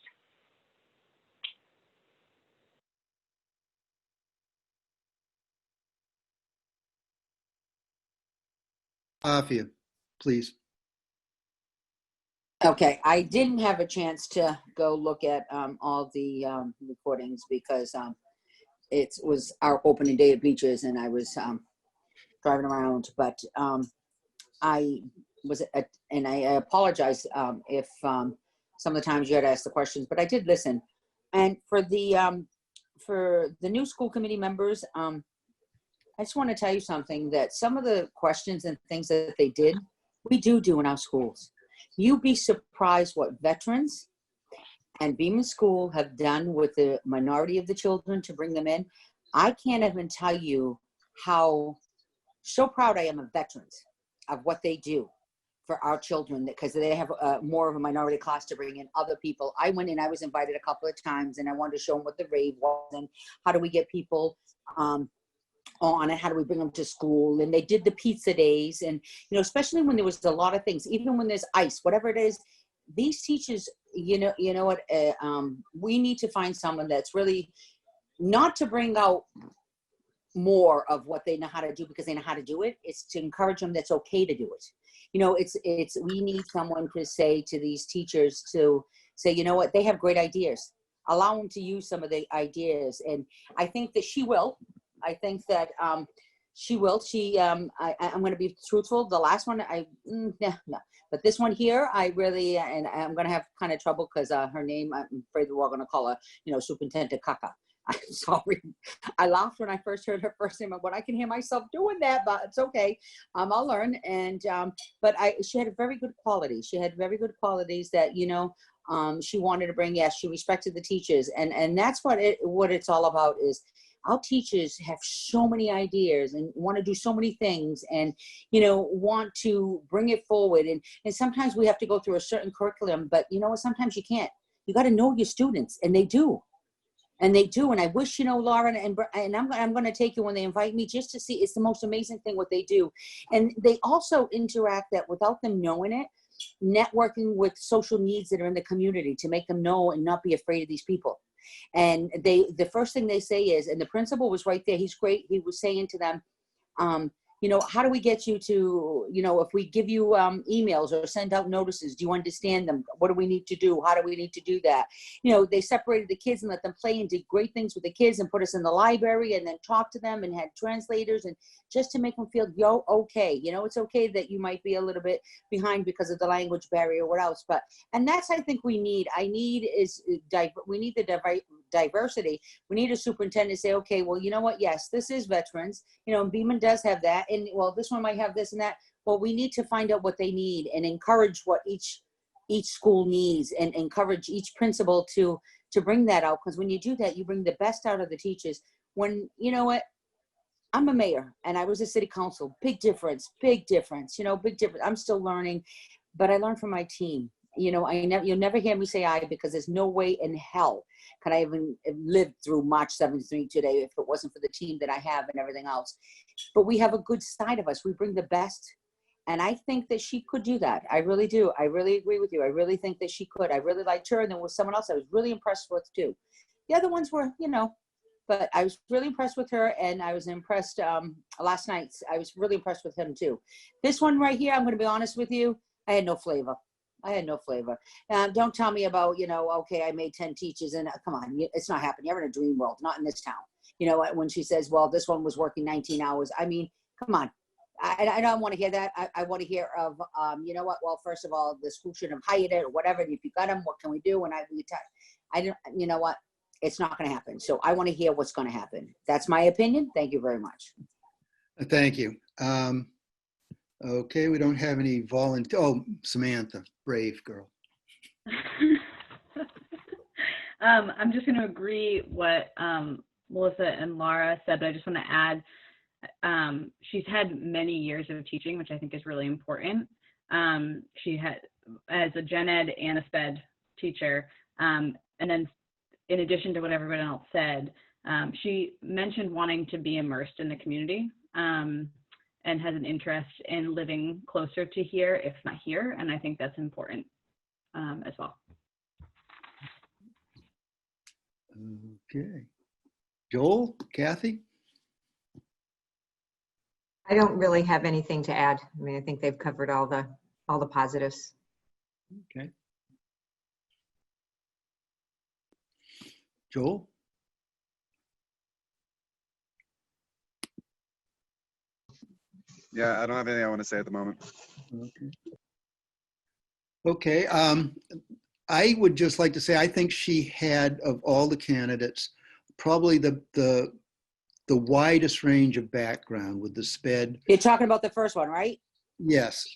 Afia, please. Okay, I didn't have a chance to go look at all the recordings because it was our opening day at Beaches and I was driving around, but I was, and I apologize if some of the times you had to ask the questions, but I did listen. And for the new school committee members, I just want to tell you something, that some of the questions and things that they did, we do in our schools. You'd be surprised what veterans and Beaman School have done with the minority of the children to bring them in. I can't even tell you how so proud I am of veterans, of what they do for our children, because they have more of a minority class to bring in other people. I went in, I was invited a couple of times, and I wanted to show them what the rave was and how do we get people on and how do we bring them to school. And they did the pizza days, and especially when there was a lot of things, even when there's ice, whatever it is, these teachers, you know what, we need to find someone that's really not to bring out more of what they know how to do because they know how to do it. It's to encourage them that's okay to do it. We need someone to say to these teachers to say, you know what, they have great ideas. Allow them to use some of the ideas. And I think that she will. I think that she will. I'm going to be truthful. The last one, no. But this one here, I really, and I'm going to have kind of trouble because her name, I'm afraid we're all going to call her, Superintendent Kaka. I'm sorry. I laughed when I first heard her first name, but I can hear myself doing that, but it's okay. I'll learn. And, but she had a very good quality. She had very good qualities that, she wanted to bring. Yes, she respected the teachers. And that's what it's all about is our teachers have so many ideas and want to do so many things and, want to bring it forward. And sometimes we have to go through a certain curriculum, but sometimes you can't. You got to know your students, and they do. And they do. And I wish, Laura, and I'm going to take you when they invite me just to see. It's the most amazing thing what they do. And they also interact that without them knowing it, networking with social needs that are in the community to make them know and not be afraid of these people. And the first thing they say is, and the principal was right there. He's great. He was saying to them, how do we get you to, if we give you emails or send out notices, do you understand them? What do we need to do? How do we need to do that? They separated the kids and let them play and did great things with the kids and put us in the library and then talked to them and had translators and just to make them feel, okay. It's okay that you might be a little bit behind because of the language barrier or what else. And that's, I think we need. We need the diversity. We need a superintendent to say, okay, well, you know what? Yes, this is veterans. Beeman does have that. And well, this one might have this and that. Well, we need to find out what they need and encourage what each school needs and encourage each principal to bring that out. Because when you do that, you bring the best out of the teachers. When, I'm a mayor and I was a city council, big difference, big difference. I'm still learning, but I learned from my team. You'll never hear me say I, because there's no way in hell can I even live through March 7th today if it wasn't for the team that I have and everything else. But we have a good side of us. We bring the best. And I think that she could do that. I really do. I really agree with you. I really think that she could. I really liked her. And there was someone else I was really impressed with too. The other ones were, but I was really impressed with her. And I was impressed last night. I was really impressed with him too. This one right here, I'm going to be honest with you. I had no flavor. Don't tell me about, okay, I made 10 teachers and come on, it's not happening. You're in a dream world, not in this town. When she says, well, this one was working 19 hours. I mean, come on. I don't want to hear that. I want to hear of, well, first of all, the school should have hired it or whatever. And if you got them, what can we do? And I don't, it's not going to happen. So I want to hear what's going to happen. That's my opinion. Thank you very much. Thank you. Okay, we don't have any volunteer. Oh, Samantha, brave girl. I'm just going to agree what Melissa and Laura said, but I just want to add, she's had many years of teaching, which I think is really important. She had, as a gen ed and a sped teacher, and then in addition to what everyone else said, she mentioned wanting to be immersed in the community. And has an interest in living closer to here, if not here. And I think that's important as well. Okay. Joel, Kathy? I don't really have anything to add. I mean, I think they've covered all the positives. Okay. Joel? Yeah, I don't have anything I want to say at the moment. Okay. I would just like to say, I think she had, of all the candidates, probably the widest range of background with the SPED. You're talking about the first one, right? Yes.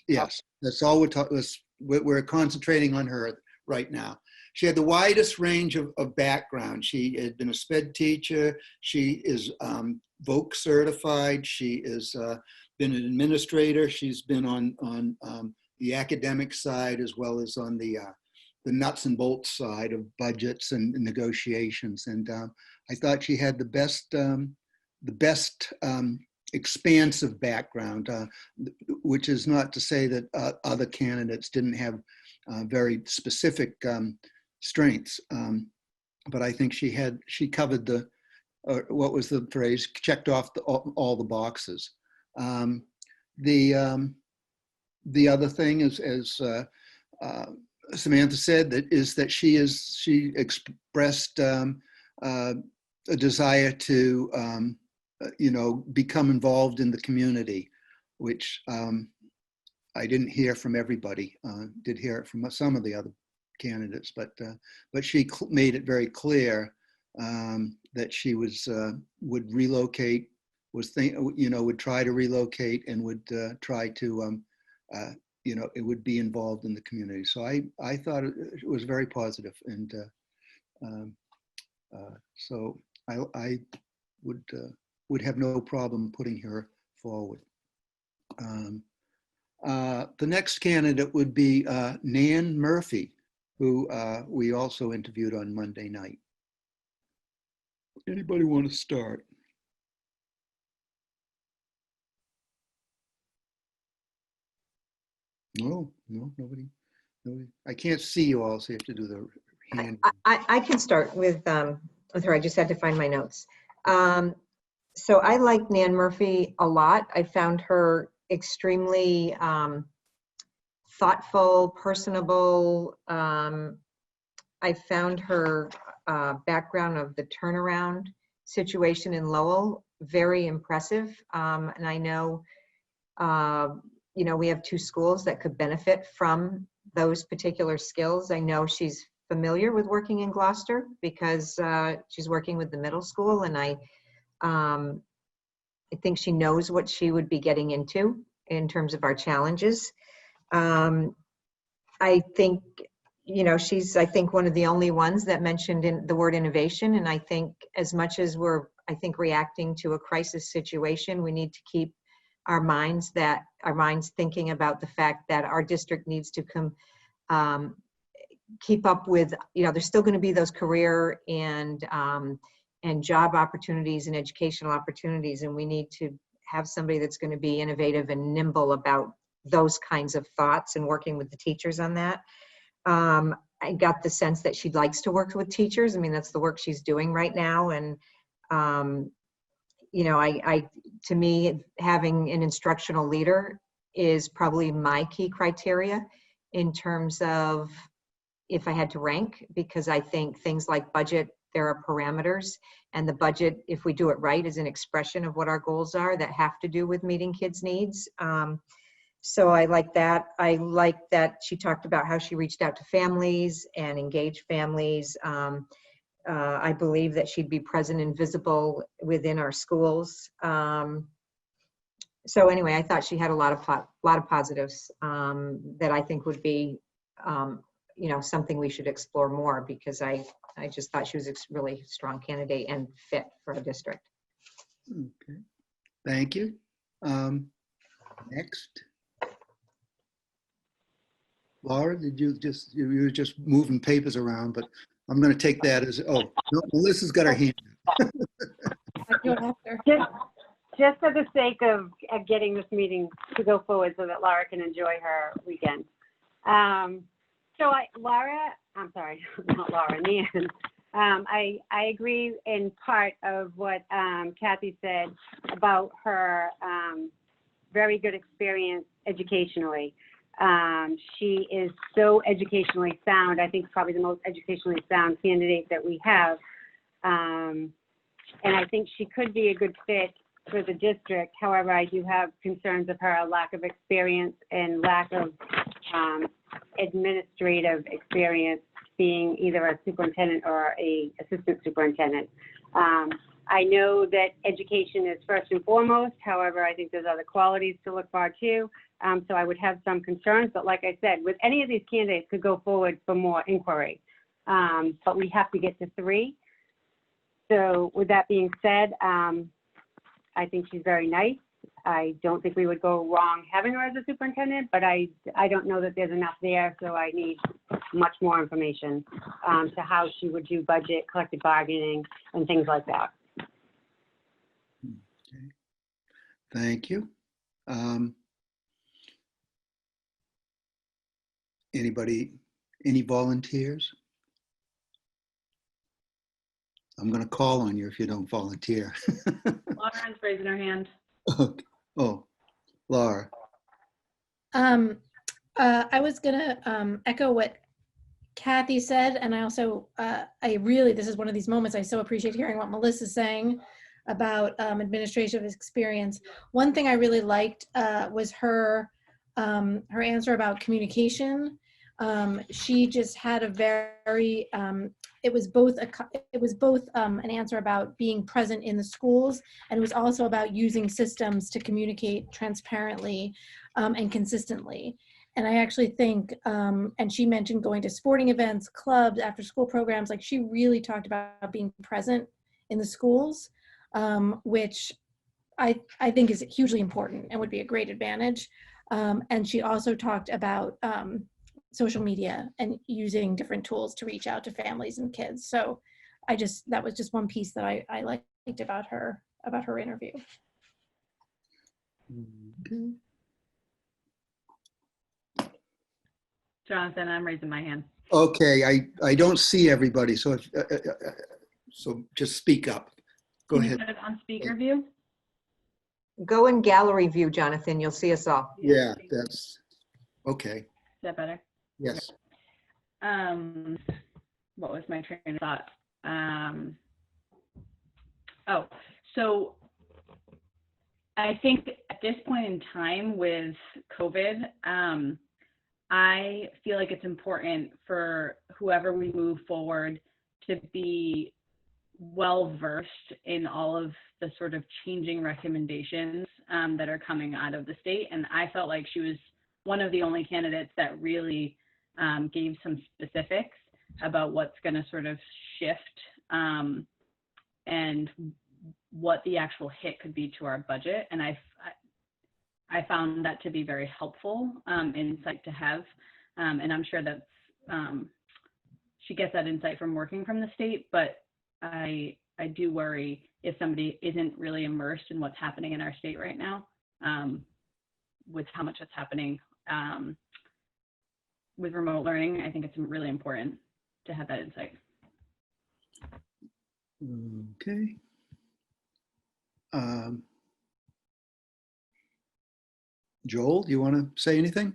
That's all we're talking. We're concentrating on her right now. She had the widest range of background. She had been a SPED teacher. She is VOC certified. She has been an administrator. She's been on the academic side as well as on the nuts and bolts side of budgets and negotiations. And I thought she had the best expansive background, which is not to say that other candidates didn't have very specific strengths. But I think she covered what was the phrase, checked off all the boxes. The other thing is, as Samantha said, that she expressed a desire to become involved in the community, which I didn't hear from everybody. Did hear it from some of the other candidates, but she made it very clear that she would relocate, would try to relocate, and would try to it would be involved in the community. So I thought it was very positive, and so I would have no problem putting her forward. The next candidate would be Nan Murphy, who we also interviewed on Monday night. Anybody want to start? No, nobody. I can't see you all, so you have to do the hand. I can start with her. I just had to find my notes. So I like Nan Murphy a lot. I found her extremely thoughtful, personable. I found her background of the turnaround situation in Lowell very impressive. And I know, we have 2 schools that could benefit from those particular skills. I know she's familiar with working in Gloucester because she's working with the middle school, and I think she knows what she would be getting into in terms of our challenges. I think, she's, one of the only ones that mentioned in the word innovation. And I think as much as we're, reacting to a crisis situation, we need to keep our minds thinking about the fact that our district needs to keep up with, there's still going to be those career and job opportunities and educational opportunities. And we need to have somebody that's going to be innovative and nimble about those kinds of thoughts and working with the teachers on that. I got the sense that she likes to work with teachers. I mean, that's the work she's doing right now. And, to me, having an instructional leader is probably my key criteria in terms of if I had to rank, because I think things like budget, there are parameters, and the budget, if we do it right, is an expression of what our goals are that have to do with meeting kids' needs. So I like that. I like that she talked about how she reached out to families and engaged families. I believe that she'd be present and visible within our schools. So anyway, I thought she had a lot of positives that I think would be, something we should explore more, because I just thought she was a really strong candidate and fit for the district. Okay, thank you. Next. Laura, you were just moving papers around, but I'm going to take that as, no, Melissa's got her hand. Just for the sake of getting this meeting to go forward so that Laura can enjoy her weekend. Nan, I agree in part of what Kathy said about her very good experience educationally. She is so educationally sound. I think probably the most educationally sound candidate that we have. And I think she could be a good fit for the district. However, I do have concerns of her lack of experience and lack of administrative experience being either a superintendent or a assistant superintendent. I know that education is first and foremost. However, I think there's other qualities to look for too. So I would have some concerns, but like I said, with any of these candidates could go forward for more inquiry. But we have to get to 3. So with that being said, I think she's very nice. I don't think we would go wrong having her as a superintendent, but I don't know that there's enough there, so I need much more information to how she would do budget, collective bargaining, and things like that. Okay. Thank you. Any volunteers? I'm going to call on you if you don't volunteer. Lauren's raising her hand. Okay. Oh, Laura. I was gonna echo what Kathy said, and I also, this is one of these moments I so appreciate hearing what Melissa's saying about administrative experience. One thing I really liked was her answer about communication. She just had a very, it was both an answer about being present in the schools, and it was also about using systems to communicate transparently and consistently. And I actually think, and she mentioned going to sporting events, clubs, after school programs, like she really talked about being present in the schools, which I think is hugely important and would be a great advantage. And she also talked about social media and using different tools to reach out to families and kids. So that was just one piece that I liked about her interview. Okay. Jonathan, I'm raising my hand. Okay, I don't see everybody, so so just speak up. Go Can you ahead. put it on speaker view? Go in gallery view, Jonathan. You'll see us all. Yeah, that's okay. Is that better? Yes. What was my train of thought? So I think at this point in time with COVID, I feel like it's important for whoever we move forward to be well-versed in all of the sort of changing recommendations that are coming out of the state. And I felt like she was one of the only candidates that really gave some specifics about what's going to sort of shift and what the actual hit could be to our budget. And I found that to be very helpful insight to have. And I'm sure that she gets that insight from working from the state, but I do worry if somebody isn't really immersed in what's happening in our state right now with how much is happening with remote learning. I think it's really important to have that insight. Okay. Joel, do you want to say anything?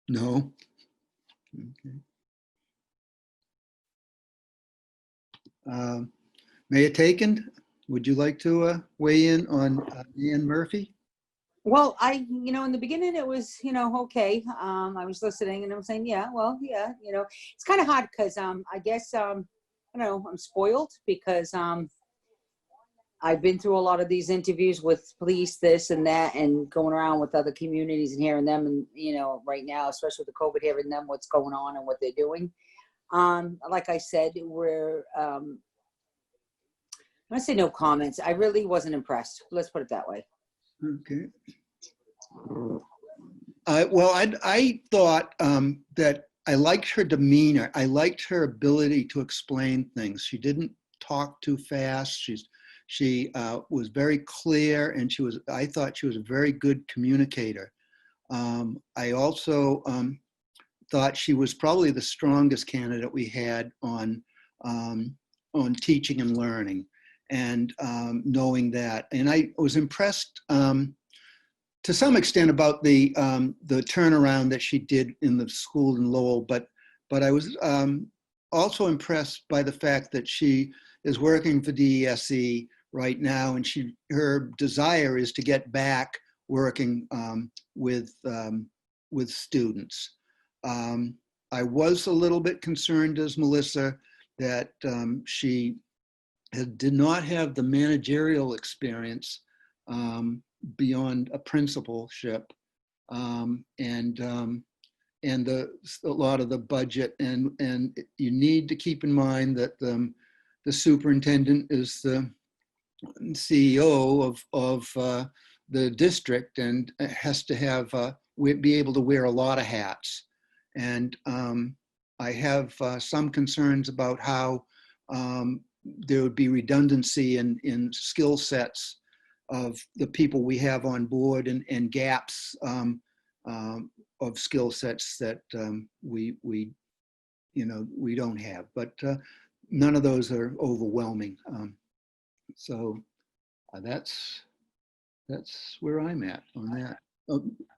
No. Okay. Mayor Taken, would you like to weigh in on Ann Murphy? Well, in the beginning it was, okay. I was listening and I'm saying, yeah, it's kind of hard because I guess, I'm spoiled because I've been through a lot of these interviews with police, this and that, and going around with other communities and hearing them, and right now, especially with the COVID, hearing them what's going on and what they're doing. Like I said, I'm gonna say no comments. I really wasn't impressed. Let's put it that way. Okay. Well, I thought that I liked her demeanor. I liked her ability to explain things. She didn't talk too fast. She was very clear, and I thought she was a very good communicator. I also thought she was probably the strongest candidate we had on teaching and learning, and knowing that. And I was impressed to some extent about the turnaround that she did in the school in Lowell, but I was also impressed by the fact that she is working for DESE right now, and her desire is to get back working with students. I was a little bit concerned, as Melissa, that she did not have the managerial experience beyond a principalship and a lot of the budget. And you need to keep in mind that the superintendent is the CEO of the district and has to have be able to wear a lot of hats. And I have some concerns about how there would be redundancy in skill sets of the people we have on board, and gaps of skill sets that we don't have. But none of those are overwhelming. So that's where I'm at on that.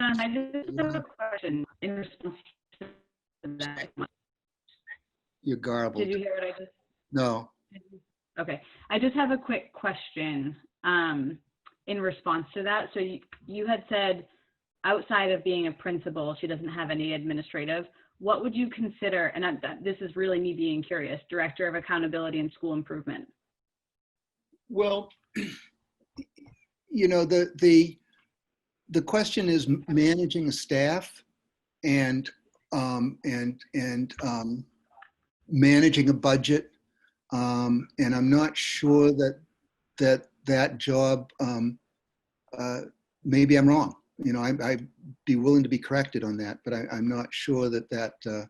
I just have a question in response to that. You're garbled. Did you hear what I just? No. Okay, I just have a quick question in response to that. So you had said outside of being a principal, she doesn't have any administrative. What would you consider, and this is really me being curious, director of accountability and school improvement? Well, the question is managing a staff and managing a budget, and I'm not sure that job. Maybe I'm wrong. I'd be willing to be corrected on that, but I'm not sure that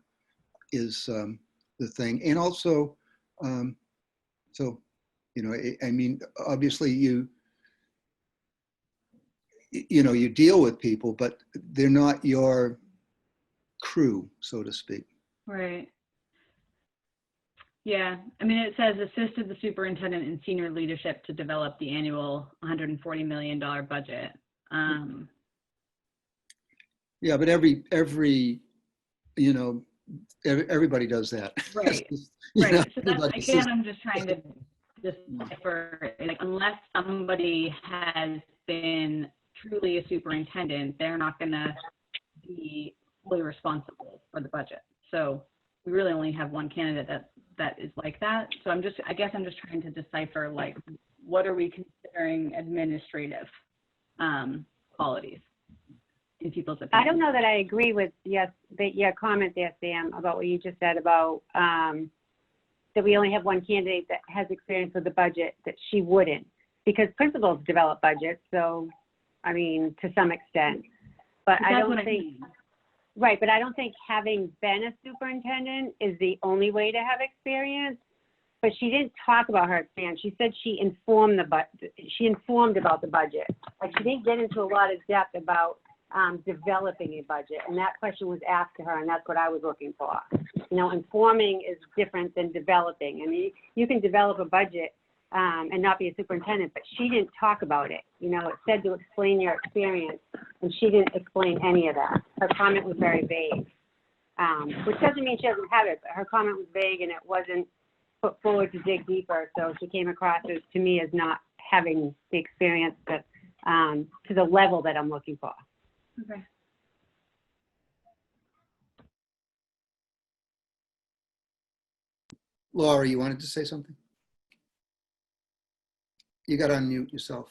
is the thing. And also, so I mean, obviously you deal with people, but they're not your crew, so to speak. Right. Yeah, I mean, it says assisted the superintendent and senior leadership to develop the annual $140 million budget. Yeah, but everybody does that. Right. Right. So that's, again, I'm just trying to decipher, like, unless somebody has been truly a superintendent, they're not going to be fully responsible for the budget. So we really only have one candidate that is like that. So I guess I'm just trying to decipher, like, what are we considering administrative qualities in people's opinions? I don't know that I agree with your comment there, Sam, about what you just said about that we only have one candidate that has experience with the budget, that she wouldn't, because principals develop budgets. So, I mean, to some extent, but I don't think. Right, but I don't think having been a superintendent is the only way to have experience. But she didn't talk about her experience. She said she informed about the budget. Like, she didn't get into a lot of depth about developing a budget. And that question was asked to her, and that's what I was looking for. Informing is different than developing. I mean, you can develop a budget and not be a superintendent, but she didn't talk about it. It said to explain your experience, and she didn't explain any of that. Her comment was very vague, which doesn't mean she doesn't have it, but her comment was vague and it wasn't put forward to dig deeper. So she came across as, to me, as not having the experience that to the level that I'm looking for. Okay. Laura, you wanted to say something? You got to unmute yourself.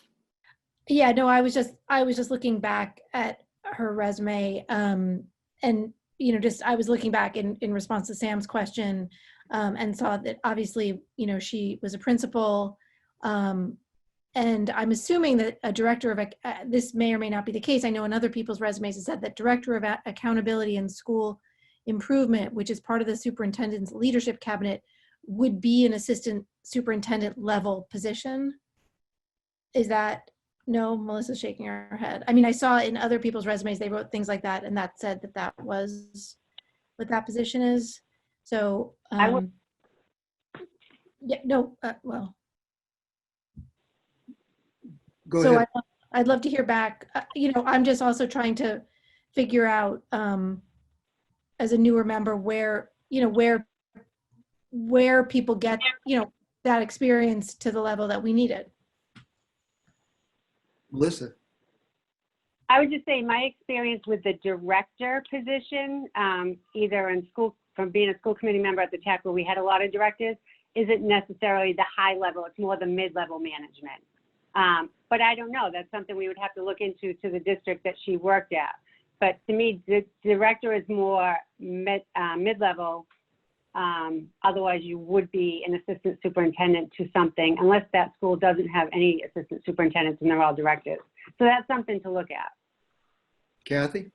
Yeah, no, I was just looking back at her resume, and I was looking back in response to Sam's question, and saw that obviously, she was a principal, and I'm assuming that a director of this may or may not be the case. I know in other people's resumes it said that director of accountability and school improvement, which is part of the superintendent's leadership cabinet, would be an assistant superintendent level position. Is that, no? Melissa's shaking her head. I mean, I saw in other people's resumes, they wrote things like that, and that said that was what that position is. So, yeah, no, well. Go ahead. So I'd love to hear back. I'm just also trying to figure out, as a newer member, where people get, that experience to the level that we need it. Melissa. I would just say my experience with the director position, either in school, from being a school committee member at the TAC where we had a lot of directors, isn't necessarily the high level. It's more the mid-level management. But I don't know. That's something we would have to look into to the district that she worked at. But to me, the director is more mid-level. Otherwise, you would be an assistant superintendent to something, unless that school doesn't have any assistant superintendents and they're all directors. So that's something to look at. Kathy?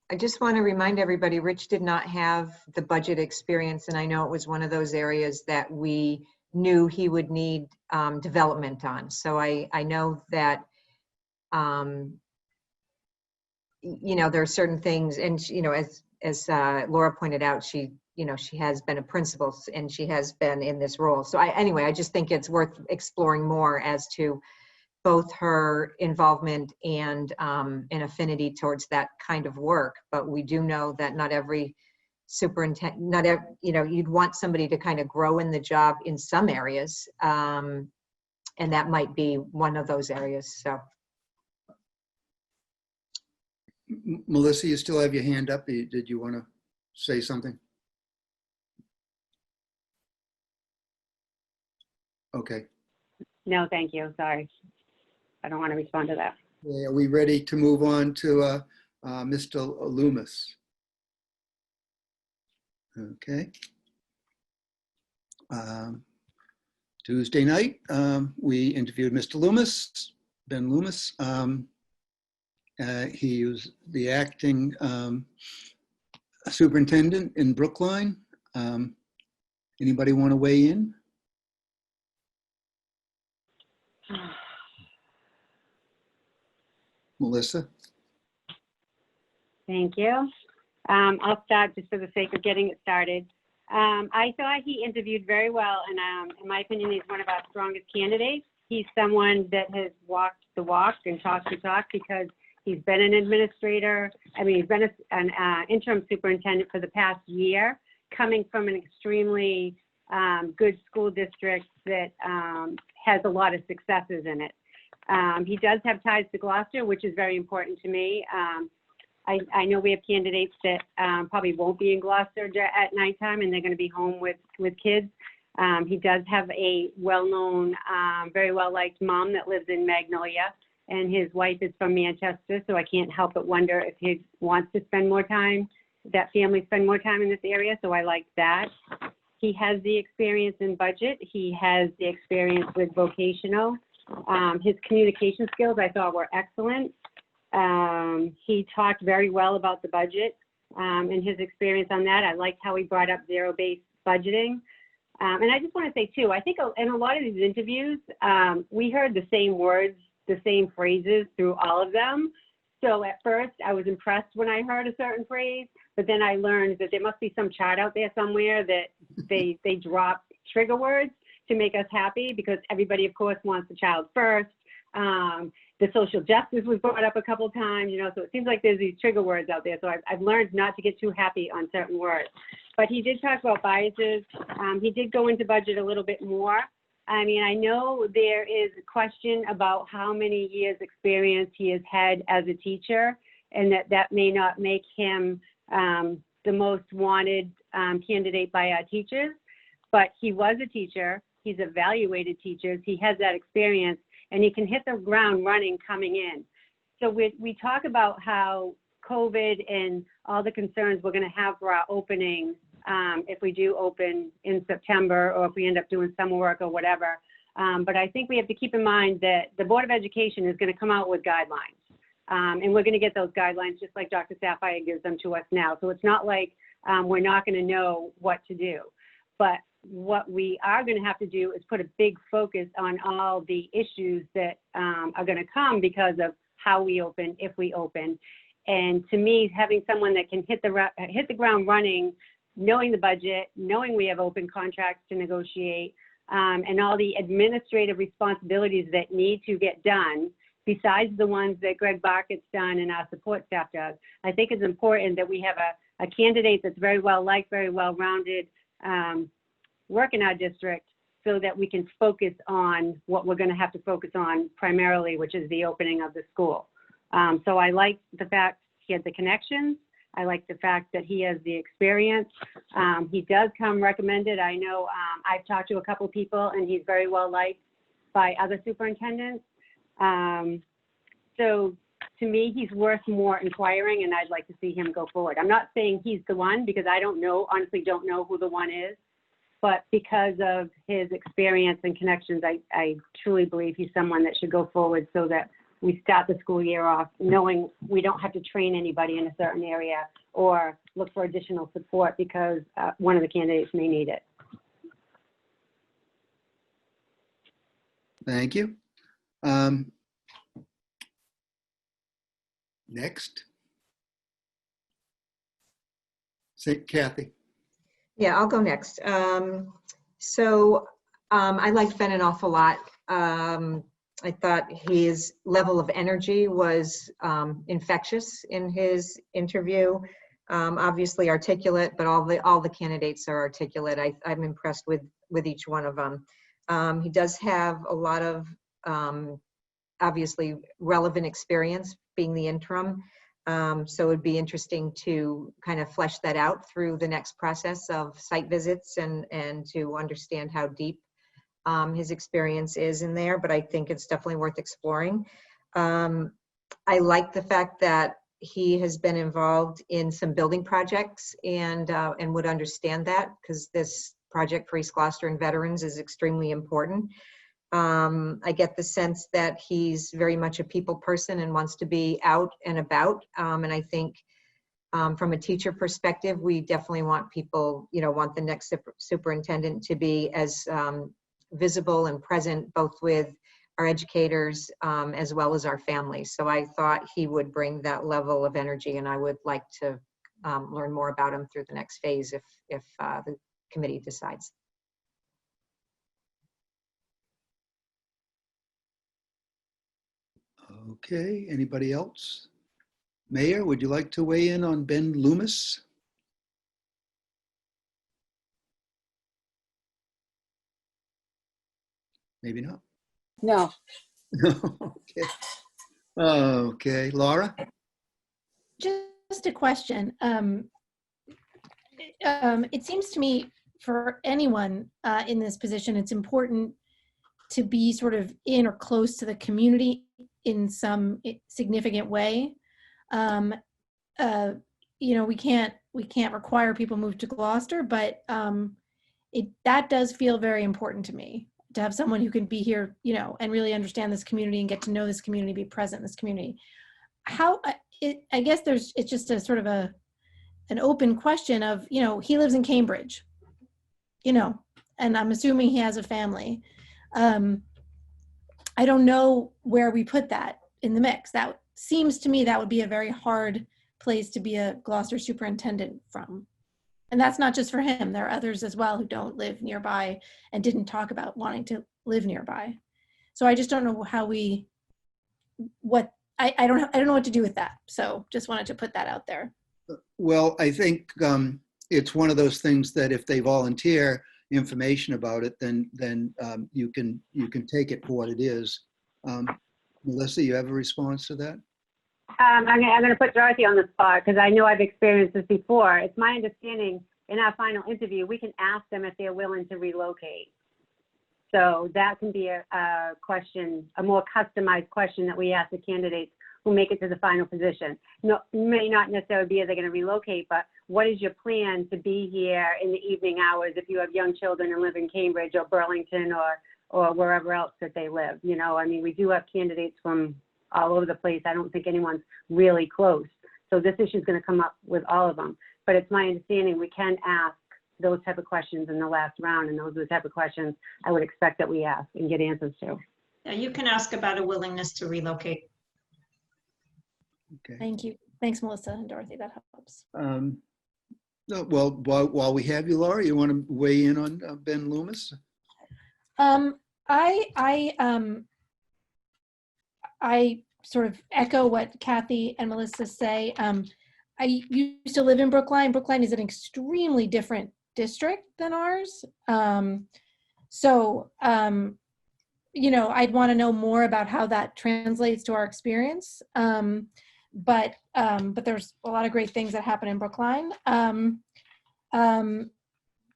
I just want to remind everybody, Rich did not have the budget experience, and I know it was one of those areas that we knew he would need development on. So I know that, there are certain things, and as Laura pointed out, she has been a principal and she has been in this role. So I just think it's worth exploring more as to both her involvement and an affinity towards that kind of work. But we do know that not every superintendent, you'd want somebody to kind of grow in the job in some areas. And that might be one of those areas, so. Melissa, you still have your hand up. Did you want to say something? Okay. No, thank you. Sorry. I don't want to respond to that. Are we ready to move on to Mr. Loomis? Okay. Tuesday night, we interviewed Mr. Loomis, Ben Loomis. He was the acting superintendent in Brookline. Anybody want to weigh in? Melissa? Thank you. I'll start just for the sake of getting it started. I thought he interviewed very well, and in my opinion, he's one of our strongest candidates. He's someone that has walked the walk and talked the talk because he's been an administrator. I mean, he's been an interim superintendent for the past year, coming from an extremely good school district that has a lot of successes in it. He does have ties to Gloucester, which is very important to me. I know we have candidates that probably won't be in Gloucester at nighttime, and they're going to be home with kids. He does have a well-known, very well-liked mom that lives in Magnolia, and his wife is from Manchester, so I can't help but wonder if he wants to spend more time, that family spend more time in this area, so I like that. He has the experience in budget. He has the experience with vocational. His communication skills I thought were excellent. He talked very well about the budget and his experience on that. I liked how he brought up zero-based budgeting. And I just want to say too, I think in a lot of these interviews, we heard the same words, the same phrases through all of them. So at first I was impressed when I heard a certain phrase, but then I learned that there must be some chart out there somewhere that they drop trigger words to make us happy, because everybody of course wants the child first. The social justice was brought up a couple times, so it seems like there's these trigger words out there. So I've learned not to get too happy on certain words. But he did talk about biases. He did go into budget a little bit more. I mean, I know there is a question about how many years experience he has had as a teacher, and that may not make him the most wanted candidate by our teachers, but he was a teacher. He's evaluated teachers. He has that experience, and he can hit the ground running coming in. So we talk about how COVID and all the concerns we're going to have for our opening, if we do open in September, or if we end up doing summer work or whatever. But I think we have to keep in mind that the Board of Education is going to come out with guidelines. And we're going to get those guidelines just like Dr. Sapphire gives them to us now. So it's not like we're not going to know what to do. But what we are going to have to do is put a big focus on all the issues that are going to come because of how we open, if we open. And to me, having someone that can hit the ground running, knowing the budget, knowing we have open contracts to negotiate, and all the administrative responsibilities that need to get done, besides the ones that Greg Barkett's done and our support staff does, I think it's important that we have a candidate that's very well liked, very well-rounded, work in our district, so that we can focus on what we're going to have to focus on primarily, which is the opening of the school. So I like the fact he had the connections. I like the fact that he has the experience. He does come recommended. I know I've talked to a couple people, and he's very well liked by other superintendents. So to me, he's worth more inquiring, and I'd like to see him go forward. I'm not saying he's the one, because I don't know, honestly don't know who the one is. But because of his experience and connections, I truly believe he's someone that should go forward, so that we start the school year off knowing we don't have to train anybody in a certain area or look for additional support because one of the candidates may need it. Thank you. Next. Say, Kathy. Yeah, I'll go next. I liked Ben an awful lot. I thought his level of energy was infectious in his interview. Obviously articulate, but all the candidates are articulate. I'm impressed with each one of them. He does have a lot of obviously relevant experience being the interim. So it'd be interesting to kind of flesh that out through the next process of site visits and to understand how deep his experience is in there, but I think it's definitely worth exploring. I like the fact that he has been involved in some building projects and would understand that, because this project for East Gloucester and veterans is extremely important. I get the sense that he's very much a people person and wants to be out and about. And I think from a teacher perspective, we definitely want people, want the next superintendent to be as visible and present both with our educators as well as our families. So I thought he would bring that level of energy, and I would like to learn more about him through the next phase if the committee decides. Okay, anybody else? Mayor, would you like to weigh in on Ben Loomis? Maybe not. No. Okay. Okay, Laura? Just a question. It seems to me for anyone in this position, it's important to be sort of in or close to the community in some significant way. We can't require people move to Gloucester, but that does feel very important to me, to have someone who can be here, and really understand this community and get to know this community, be present in this community. I guess it's just a sort of an open question of, he lives in Cambridge, and I'm assuming he has a family. I don't know where we put that in the mix. That seems to me that would be a very hard place to be a Gloucester superintendent from. And that's not just for him. There are others as well who don't live nearby and didn't talk about wanting to live nearby. So I just don't know how I don't know what to do with that. So just wanted to put that out there. Well, I think it's one of those things that if they volunteer information about it, then you can take it for what it is. Melissa, you have a response to that? I'm going to put Dorothy on the spot because I know I've experienced this before. It's my understanding in our final interview, we can ask them if they're willing to relocate. So that can be a question, a more customized question that we ask the candidates who make it to the final position. No, may not necessarily be, are they going to relocate, but what is your plan to be here in the evening hours if you have young children and live in Cambridge or Burlington or wherever else that they live? We do have candidates from all over the place. I don't think anyone's really close. So this issue is going to come up with all of them. But it's my understanding we can ask those type of questions in the last round, and those are the type of questions I would expect that we ask and get answers to. Yeah, you can ask about a willingness to relocate. Okay. Thank you. Thanks, Melissa and Dorothy. That helps. No, well, while we have you, Laura, you want to weigh in on Ben Loomis? I sort of echo what Kathy and Melissa say. I used to live in Brookline. Brookline is an extremely different district than ours. I'd want to know more about how that translates to our experience. But there's a lot of great things that happen in Brookline.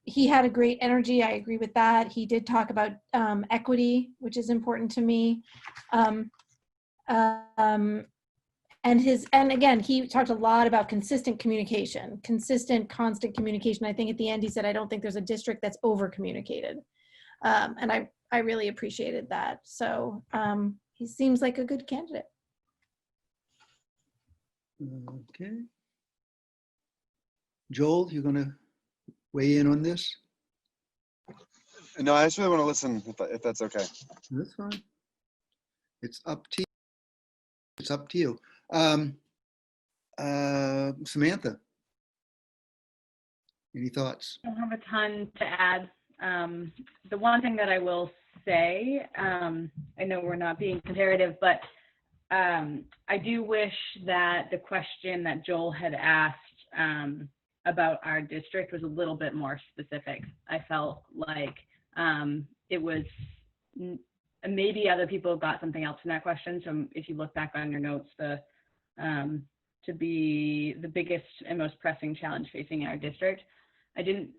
He had a great energy. I agree with that. He did talk about equity, which is important to me. And again, he talked a lot about consistent communication, consistent, constant communication. I think at the end he said, I don't think there's a district that's over communicated. And I really appreciated that. So he seems like a good candidate. Okay. Joel, you're going to weigh in on this? No, I just really want to listen if that's okay. That's fine. It's up to you. It's up to you. Samantha, any thoughts? I don't have a ton to add. The one thing that I will say, I know we're not being comparative, but I do wish that the question that Joel had asked about our district was a little bit more specific. I felt like it was, maybe other people got something else from that question. So if you look back on your notes, to be the biggest and most pressing challenge facing our district, I didn't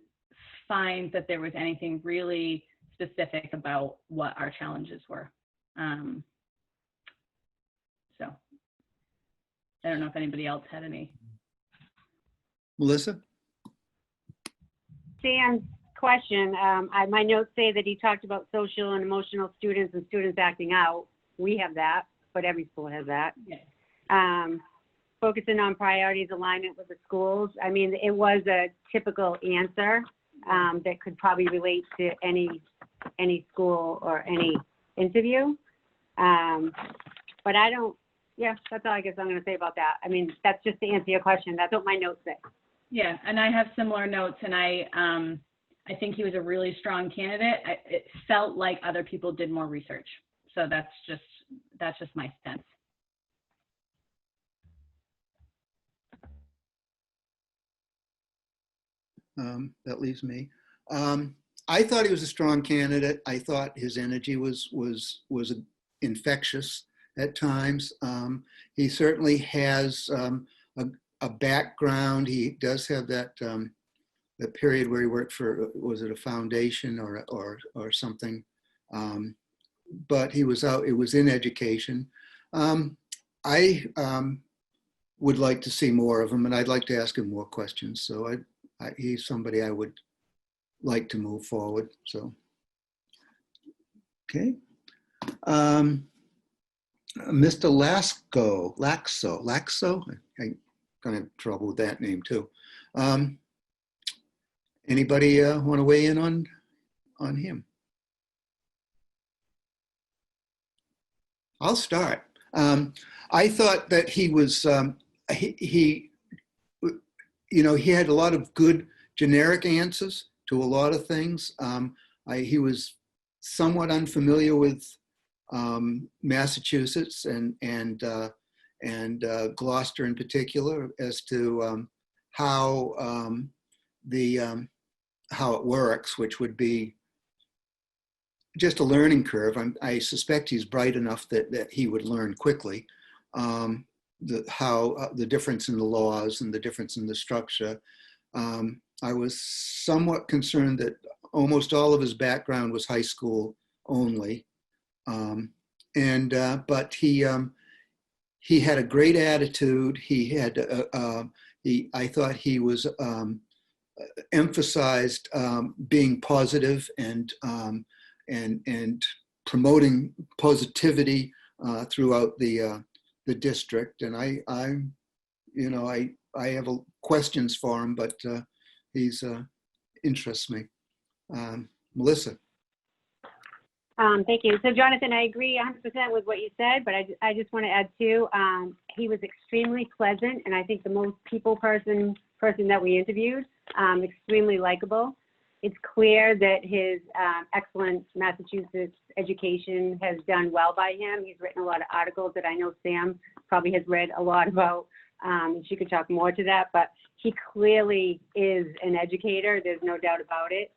find that there was anything really specific about what our challenges were. So I don't know if anybody else had any. Melissa? Sam's question, my notes say that he talked about social and emotional students and students acting out. We have that, but every school has that. Yeah. Focusing on priorities, alignment with the schools. I mean, it was a typical answer that could probably relate to any school or any interview. But I don't, yeah, that's all I guess I'm going to say about that. I mean, that's just to answer your question. That's what my notes say. Yeah, and I have similar notes, and I think he was a really strong candidate. It felt like other people did more research, so that's just my sense. That leaves me. I thought he was a strong candidate. I thought his energy was infectious at times. He certainly has a background. He does have that that period where he worked for, was it a foundation or something? But he was out. It was in education. I would like to see more of him, and I'd like to ask him more questions. So he's somebody I would like to move forward. So, okay. Mr. Laxo, I kind of have trouble with that name too. Anybody want to weigh in on him? I'll start. I thought that he was, he had a lot of good generic answers to a lot of things. He was somewhat unfamiliar with Massachusetts and Gloucester in particular as to how how it works, which would be just a learning curve. I suspect he's bright enough that he would learn quickly. The difference in the laws and the difference in the structure. I was somewhat concerned that almost all of his background was high school only. But he had a great attitude. He had, I thought he was emphasized being positive and promoting positivity throughout the district. And I have questions for him, but he's interests me. Melissa. Thank you. So Jonathan, I agree 100% with what you said, but I just want to add too, he was extremely pleasant, and I think the most people person that we interviewed, extremely likable. It's clear that his excellent Massachusetts education has done well by him. He's written a lot of articles that I know Sam probably has read a lot about. She could talk more to that, but he clearly is an educator. There's no doubt about it.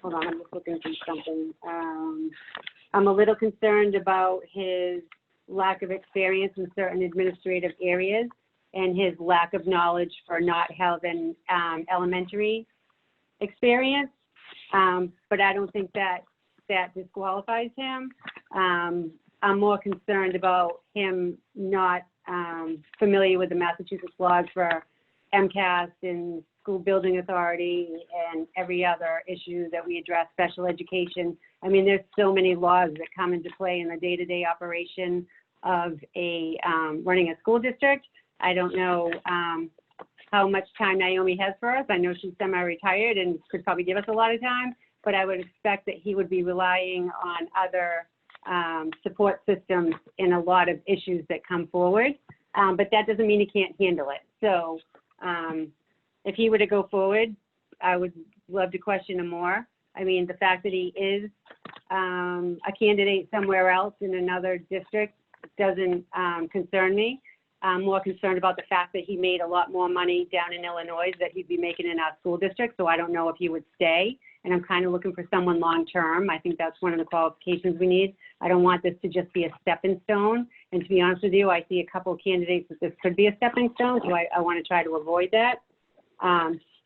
Hold on, I'm just looking through something. I'm a little concerned about his lack of experience in certain administrative areas and his lack of knowledge for not having elementary experience. But I don't think that disqualifies him. I'm more concerned about him not familiar with the Massachusetts laws for MCAS and school building authority and every other issue that we address, special education. I mean, there's so many laws that come into play in the day-to-day operation of running a school district. I don't know how much time Naomi has for us. I know she's semi-retired and could probably give us a lot of time, but I would expect that he would be relying on other support systems in a lot of issues that come forward. But that doesn't mean he can't handle it. So if he were to go forward, I would love to question him more. I mean, the fact that he is a candidate somewhere else in another district doesn't concern me. I'm more concerned about the fact that he made a lot more money down in Illinois that he'd be making in our school district. So I don't know if he would stay. And I'm kind of looking for someone long-term. I think that's one of the qualifications we need. I don't want this to just be a stepping stone. And to be honest with you, I see a couple of candidates that this could be a stepping stone. So I want to try to avoid that.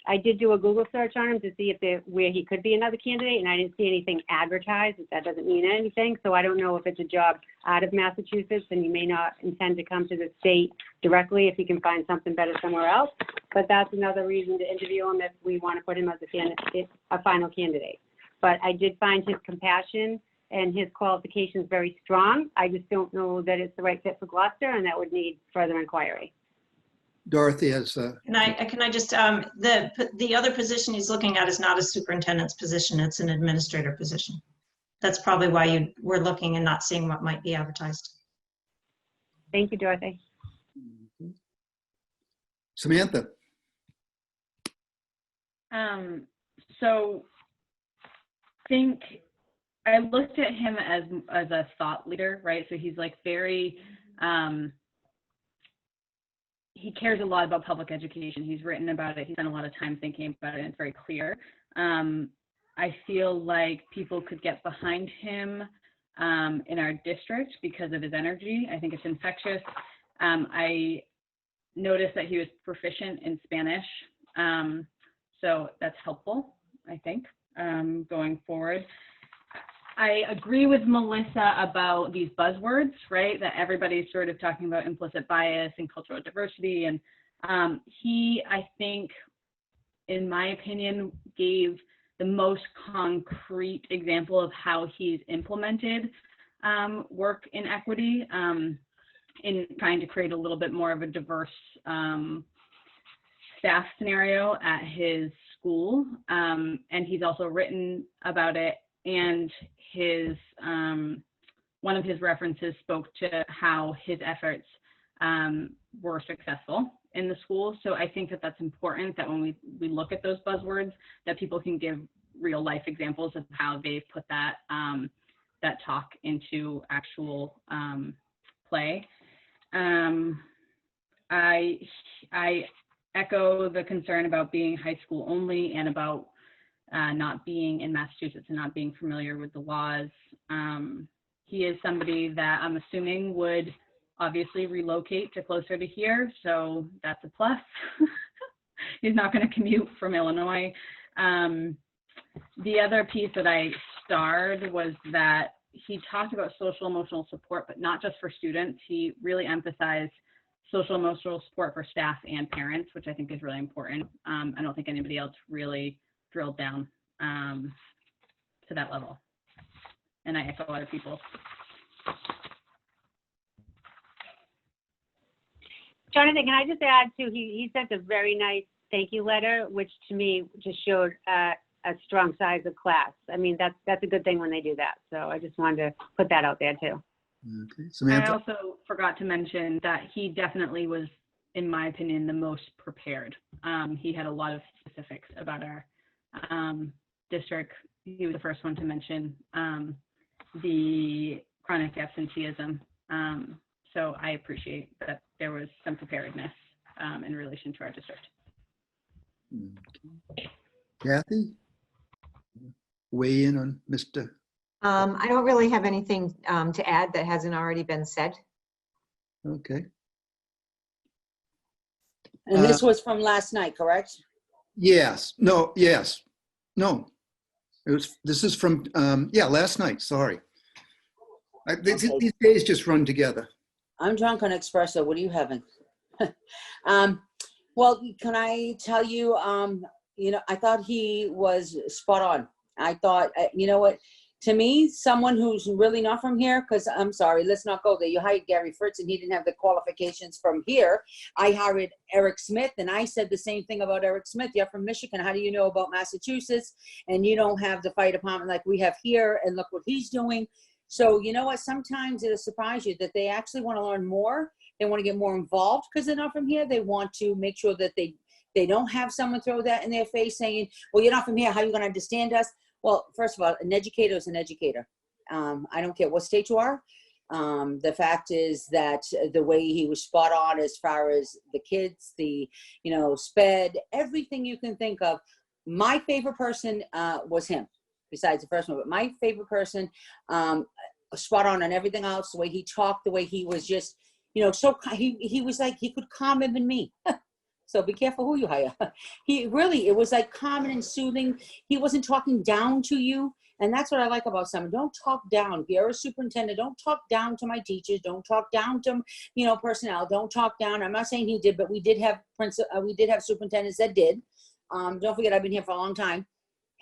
I did do a Google search on him to see where he could be another candidate, and I didn't see anything advertised. That doesn't mean anything. So I don't know if it's a job out of Massachusetts, and he may not intend to come to the state directly if he can find something better somewhere else. But that's another reason to interview him if we want to put him as a final candidate. But I did find his compassion and his qualifications very strong. I just don't know that it's the right fit for Gloucester, and that would need further inquiry. Dorothy has, Can I just, the other position he's looking at is not a superintendent's position, it's an administrator position. That's probably why you were looking and not seeing what might be advertised. Thank you, Dorothy. Samantha. So I looked at him as a thought leader, right? So he's like very, he cares a lot about public education. He's written about it. He spent a lot of time thinking about it, and it's very clear. I feel like people could get behind him in our district because of his energy. I think it's infectious. I noticed that he was proficient in Spanish. So that's helpful, I think, going forward. I agree with Melissa about these buzzwords, right? That everybody's sort of talking about implicit bias and cultural diversity. And he, I think, in my opinion, gave the most concrete example of how he's implemented work in equity in trying to create a little bit more of a diverse staff scenario at his school. And he's also written about it, and his one of his references spoke to how his efforts were successful in the school. So I think that that's important, that when we look at those buzzwords, that people can give real life examples of how they've put that that talk into actual play. I echo the concern about being high school only and about not being in Massachusetts and not being familiar with the laws. He is somebody that I'm assuming would obviously relocate to closer to here, so that's a plus. He's not going to commute from Illinois. The other piece that I starred was that he talked about social emotional support, but not just for students. He really emphasized social emotional support for staff and parents, which I think is really important. I don't think anybody else really drilled down to that level. And I echo other people. Jonathan, can I just add too, he sent a very nice thank you letter, which to me just showed a strong size of class. I mean, that's a good thing when they do that. So I just wanted to put that out there too. Okay. Samantha. I also forgot to mention that he definitely was, in my opinion, the most prepared. He had a lot of specifics about our district. He was the first one to mention the chronic absenteeism. So I appreciate that there was some preparedness in relation to our district. Okay. Kathy, weigh in on Mr. I don't really have anything to add that hasn't already been said. Okay. And this was from last night, correct? Yes. No. Yes. No. This is from yeah, last night. Sorry. Okay. These days just run together. I'm drunk on espresso. What are you having? Well, can I tell you, I thought he was spot on. I thought, you know what, to me, someone who's really not from here, because I'm sorry, let's not go there. You hired Gary Fritz and he didn't have the qualifications from here. I hired Eric Smith and I said the same thing about Eric Smith. You're from Michigan. How do you know about Massachusetts? And you don't have the fire department like we have here, and look what he's doing. So you know what, sometimes it'll surprise you that they actually want to learn more. They want to get more involved because they're not from here. They want to make sure that they don't have someone throw that in their face saying, well, you're not from here. How are you going to understand us? Well, first of all, an educator is an educator. I don't care what state you are. The fact is that the way he was spot on as far as the kids, the, SPED, everything you can think of. My favorite person was him, besides the first one. But my favorite person, spot on everything else, the way he talked, the way he was just, so he was like, he could calm even me. So be careful who you hire. It was like calm and soothing. He wasn't talking down to you. And that's what I like about someone. Don't talk down. If you're a superintendent, don't talk down to my teachers. Don't talk down to, personnel. Don't talk down. I'm not saying he did, but we did have superintendents that did. Don't forget, I've been here for a long time.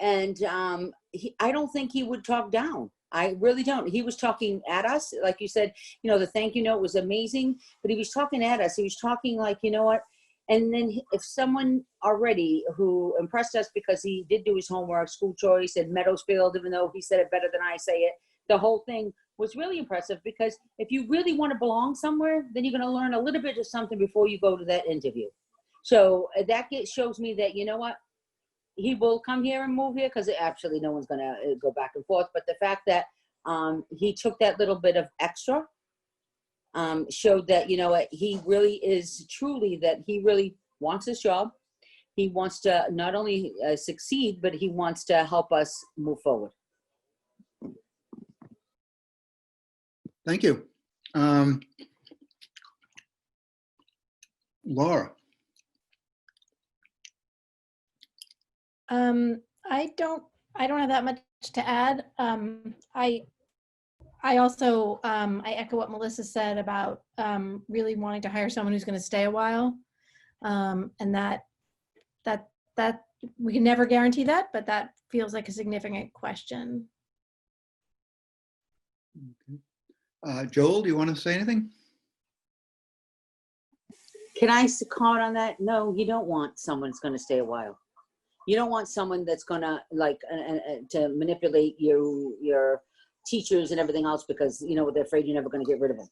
And I don't think he would talk down. I really don't. He was talking at us. Like you said, the thank you note was amazing, but he was talking at us. He was talking like, you know what? And then if someone already who impressed us because he did do his homework, school choice at Meadowsfield, even though he said it better than I say it, the whole thing was really impressive, because if you really want to belong somewhere, then you're going to learn a little bit of something before you go to that interview. So that shows me that, you know what? He will come here and move here, because actually no one's going to go back and forth. But the fact that he took that little bit of extra showed that, he really is truly, that he really wants his job. He wants to not only succeed, but he wants to help us move forward. Thank you. Laura. I don't have that much to add. I also, I echo what Melissa said about really wanting to hire someone who's going to stay a while. And that we can never guarantee that, but that feels like a significant question. Okay. Joel, do you want to say anything? Can I comment on that? No, you don't want someone who's going to stay a while. You don't want someone that's going to to manipulate your teachers and everything else, because they're afraid you're never going to get rid of them.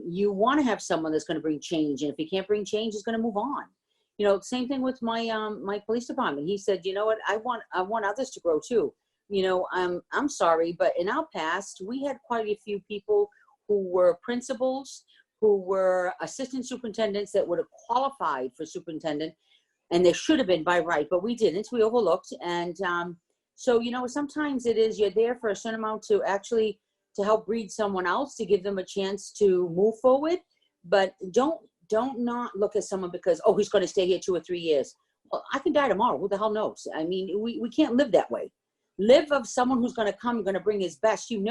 You want to have someone that's going to bring change, and if he can't bring change, he's going to move on. Same thing with my my police department. He said, you know what, I want others to grow too. I'm sorry, but in our past, we had quite a few people who were principals, who were assistant superintendents that would have qualified for superintendent, and they should have been by right, but we didn't. We overlooked. And so, sometimes it is, you're there for a certain amount to actually to help breed someone else, to give them a chance to move forward. But don't not look at someone because, oh, he's going to stay here 2 or 3 years. Well, I can die tomorrow. Who the hell knows? I mean, we can't live that way. Live of someone who's going to come, going to bring his best. That you're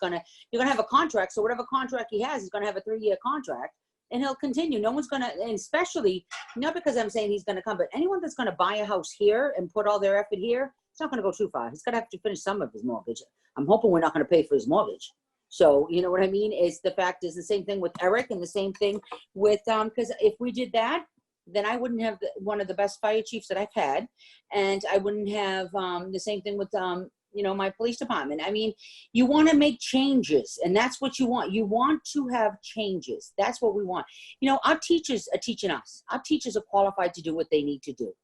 going to have a contract. So whatever contract he has, he's going to have a 3-year contract. And he'll continue. No one's going to, and especially, not because I'm saying he's going to come, but anyone that's going to buy a house here and put all their effort here, it's not going to go too far. He's going to have to finish some of his mortgage. I'm hoping we're not going to pay for his mortgage. So, you know what I mean? Is the fact is the same thing with Eric, and the same thing with, because if we did that, then I wouldn't have one of the best fire chiefs that I've had. And I wouldn't have the same thing with, my police department. I mean, you want to make changes, and that's what you want. You want to have changes. That's what we want. Our teachers are teaching us. Our teachers are qualified to do what they need to do.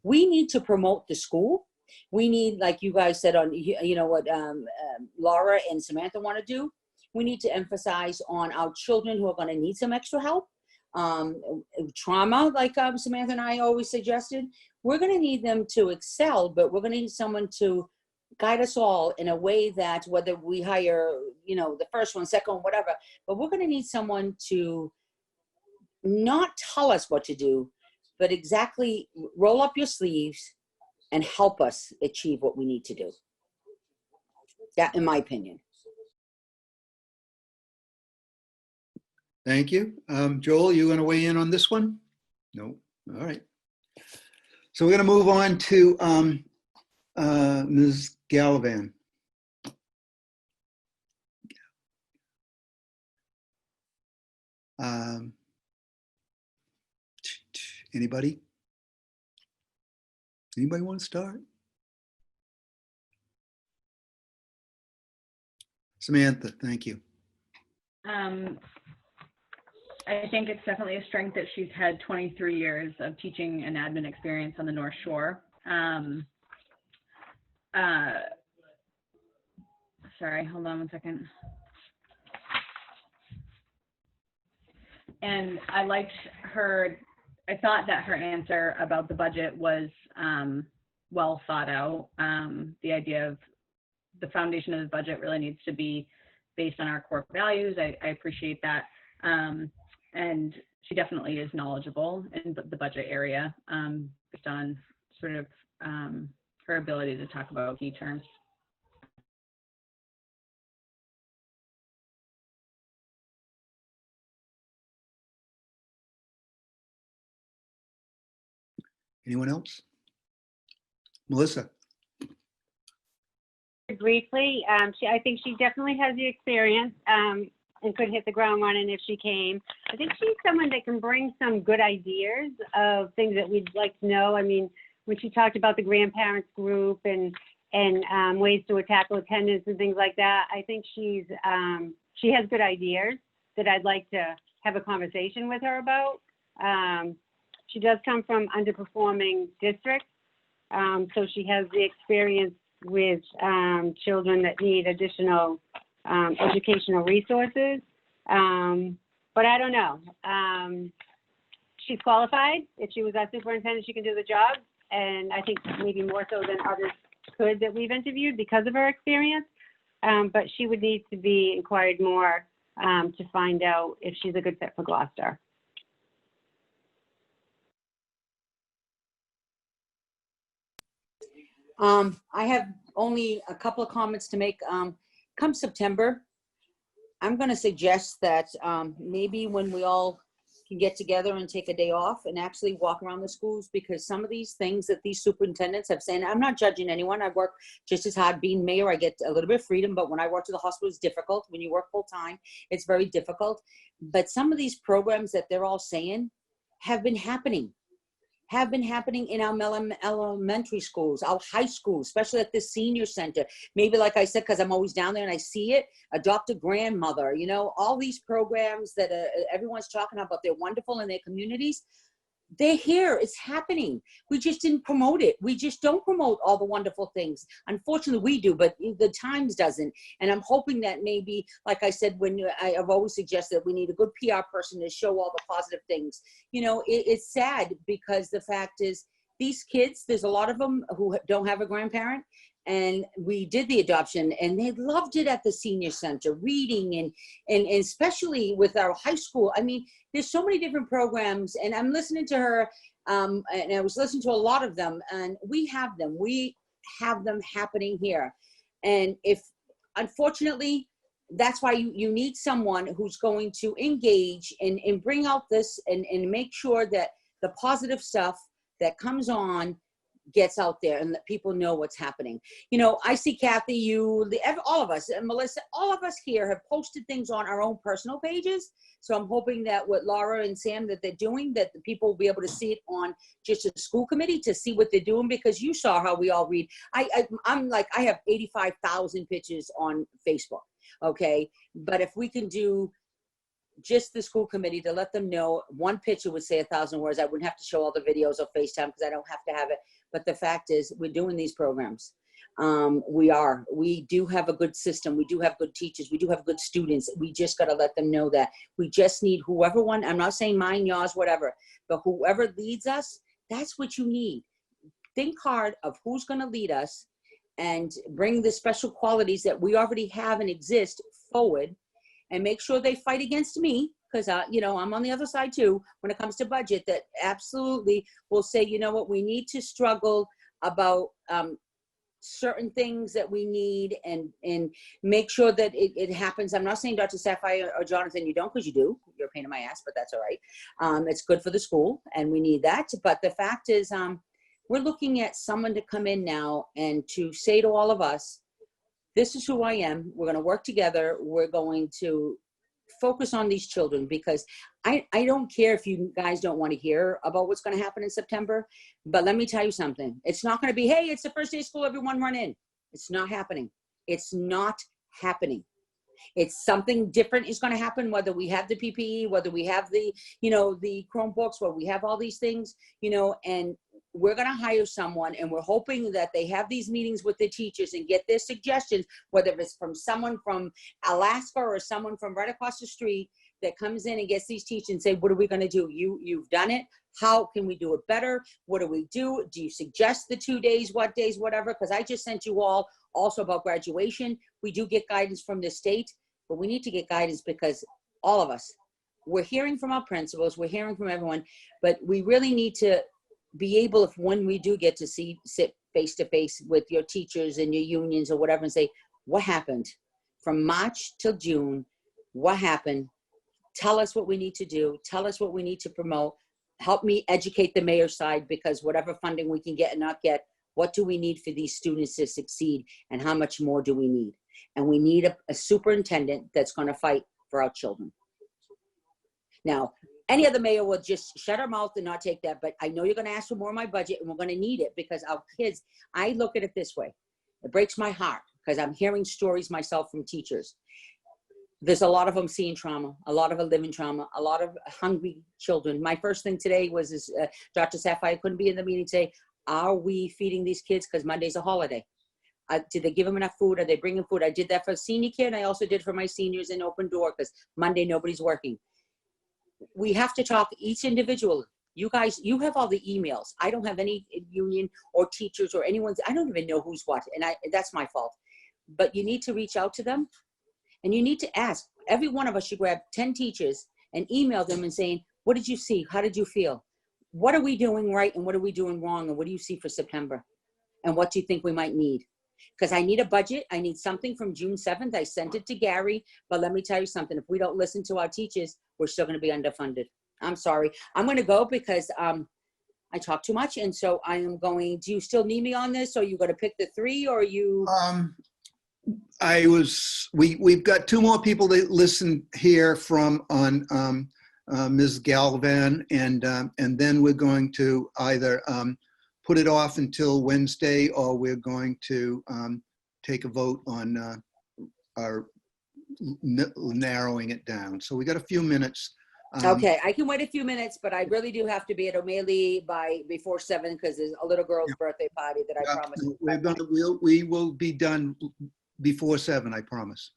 We need to promote the school. We need, like you guys said on, what Laura and Samantha want to do. We need to emphasize on our children who are going to need some extra help. Trauma, like Samantha and I always suggested. We're going to need them to excel, but we're going to need someone to guide us all in a way that, whether we hire, the first one, second one, whatever, but we're going to need someone to not tell us what to do, but exactly roll up your sleeves and help us achieve what we need to do. That, in my opinion. Thank you. Joel, you going to weigh in on this one? No. All right. So we're going to move on to Ms. Gallivan. Anybody? Anybody want to start? Samantha, thank you. I think it's definitely a strength that she's had 23 years of teaching and admin experience on the North Shore. Sorry, hold on one second. And I liked her, I thought that her answer about the budget was well thought out. The idea of the foundation of the budget really needs to be based on our core values. I appreciate that. And she definitely is knowledgeable in the budget area based on sort of her ability to talk about key terms. Anyone else? Melissa? Briefly, I think she definitely has the experience and could hit the ground running if she came. I think she's someone that can bring some good ideas of things that we'd like to know. I mean, when she talked about the grandparents group and ways to tackle attendance and things like that, I think she has good ideas that I'd like to have a conversation with her about. She does come from underperforming districts, so she has the experience with children that need additional educational resources. But I don't know. She's qualified. If she was our superintendent, she can do the job. And I think maybe more so than others could that we've interviewed because of her experience. But she would need to be inquired more to find out if she's a good fit for Gloucester. I have only a couple of comments to make. Come September, I'm going to suggest that maybe when we all can get together and take a day off and actually walk around the schools, because some of these things that these superintendents have said, I'm not judging anyone. I work just as hard being mayor. I get a little bit of freedom, but when I work at the hospital, it's difficult. When you work full time, it's very difficult. But some of these programs that they're all saying have been happening in our elementary schools, our high schools, especially at the senior center. Maybe, like I said, because I'm always down there and I see it, adopt a grandmother, you know, all these programs that everyone's talking about, they're wonderful in their communities. They're here, it's happening. We just didn't promote it. We just don't promote all the wonderful things. Unfortunately, we do, but the Times doesn't. And I'm hoping that maybe, like I said, when I've always suggested we need a good PR person to show all the positive things. You know, it's sad because the fact is these kids, there's a lot of them who don't have a grandparent. And we did the adoption and they loved it at the senior center, reading and especially with our high school. I mean, there's so many different programs and I'm listening to her and I was listening to a lot of them and we have them happening here. And if, unfortunately, that's why you need someone who's going to engage and bring out this and make sure that the positive stuff that comes on gets out there and that people know what's happening. You know, I see Kathy, you, all of us, and Melissa, all of us here have posted things on our own personal pages. So I'm hoping that what Laura and Sam that they're doing, that the people will be able to see it on just a school committee to see what they're doing, because you saw how we all read. I'm like, I have 85,000 pictures on Facebook. Okay. But if we can do just the school committee to let them know, one picture would say 1,000 words. I wouldn't have to show all the videos or FaceTime because I don't have to have it. But the fact is, we're doing these programs. We do have a good system. We do have good teachers. We do have good students. We just got to let them know that we just need whoever one, I'm not saying mine, yours, whatever, but whoever leads us, that's what you need. Think hard of who's going to lead us and bring the special qualities that we already have and exist forward. And make sure they fight against me, because you know, I'm on the other side too when it comes to budget, that absolutely will say, you know what, we need to struggle about certain things that we need and make sure that it happens. I'm not saying Dr. Sapphire or Jonathan, you don't, because you do. You're a pain in my ass, but that's all right. It's good for the school and we need that. But the fact is, we're looking at someone to come in now and to say to all of us, this is who I am. We're going to work together. We're going to focus on these children, because I don't care if you guys don't want to hear about what's going to happen in September, but let me tell you something. It's not going to be, hey, it's the first day of school, everyone run in. It's not happening. It's not happening. It's something different is going to happen, whether we have the PPE, whether we have the, the Chromebooks, whether we have all these things, and we're going to hire someone, and we're hoping that they have these meetings with the teachers and get their suggestions, whether it's from someone from Alaska or someone from right across the street that comes in and gets these teachers and say, what are we going to do? You've done it. How can we do it better? What do we do? Do you suggest the 2 days, what days, whatever? Because I just sent you all also about graduation. We do get guidance from the state, but we need to get guidance because all of us, we're hearing from our principals, we're hearing from everyone, but we really need to be able, if when we do get to sit face to face with your teachers and your unions or whatever, and say, what happened from March till June? What happened? Tell us what we need to do. Tell us what we need to promote. Help me educate the mayor's side, because whatever funding we can get and not get, what do we need for these students to succeed, and how much more do we need? And we need a superintendent that's going to fight for our children. Now, any other mayor will just shut her mouth and not take that, but I know you're going to ask for more of my budget, and we're going to need it, because our kids, I look at it this way. It breaks my heart because I'm hearing stories myself from teachers. There's a lot of them seeing trauma, a lot of them living trauma, a lot of hungry children. My first thing today was Dr. Sapphire couldn't be in the meeting today. Are we feeding these kids? Because Monday's a holiday. Did they give them enough food? Are they bringing food? I did that for senior care, and I also did for my seniors in Open Door, because Monday nobody's working. We have to talk each individual. You guys, you have all the emails. I don't have any union or teachers or anyone's. I don't even know who's what, and that's my fault. But you need to reach out to them, and you need to ask. Every one of us should grab 10 teachers and email them and saying, what did you see? How did you feel? What are we doing right and what are we doing wrong? And what do you see for September? And what do you think we might need? Because I need a budget. I need something from June 7th. I sent it to Gary, but let me tell you something. If we don't listen to our teachers, we're still going to be underfunded. I'm sorry. I'm going to go because I talk too much. And so I am going, do you still need me on this? Or are you going to pick the 3 or you? We've got 2 more people that listen here from on Ms. Galvan, and then we're going to either put it off until Wednesday, or we're going to take a vote on our narrowing it down. So we got a few minutes. Okay, I can wait a few minutes, but I really do have to be at O'Malley before 7 because there's a little girl's birthday party that I promised. We will be done before 7, I promise.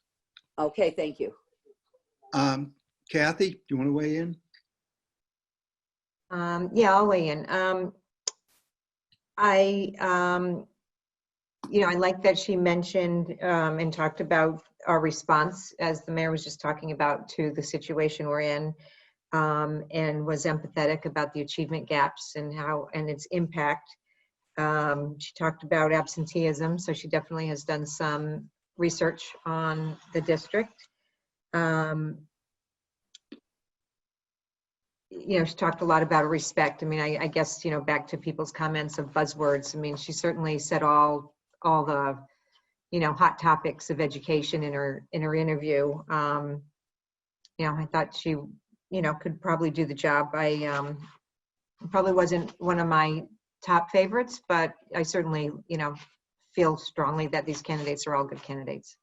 Okay, thank you. Kathy, do you want to weigh in? Yeah, I'll weigh in. I like that she mentioned and talked about our response, as the mayor was just talking about, to the situation we're in, and was empathetic about the achievement gaps and its impact. She talked about absenteeism, so she definitely has done some research on the district. She talked a lot about respect. I mean, I guess, back to people's comments of buzzwords. I mean, she certainly said all the, hot topics of education in her interview. I thought she, could probably do the job. I probably wasn't one of my top favorites, but I certainly, feel strongly that these candidates are all good candidates.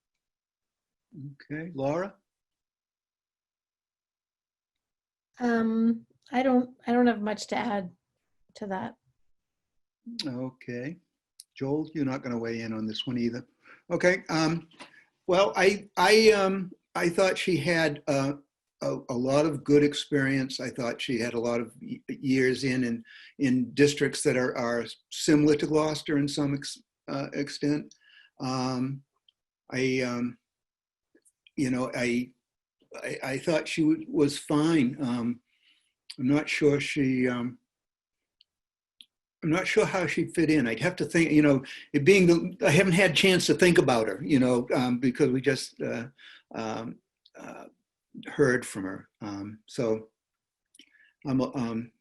Okay, Laura? I don't have much to add to that. Okay. Joel, you're not going to weigh in on this one either. Okay. Well, I thought she had a lot of good experience. I thought she had a lot of years in districts that are similar to Gloucester in some extent. I thought she was fine. I'm not sure she I'm not sure how she'd fit in. I'd have to think, it being I haven't had a chance to think about her, because we just heard from her. So I'm,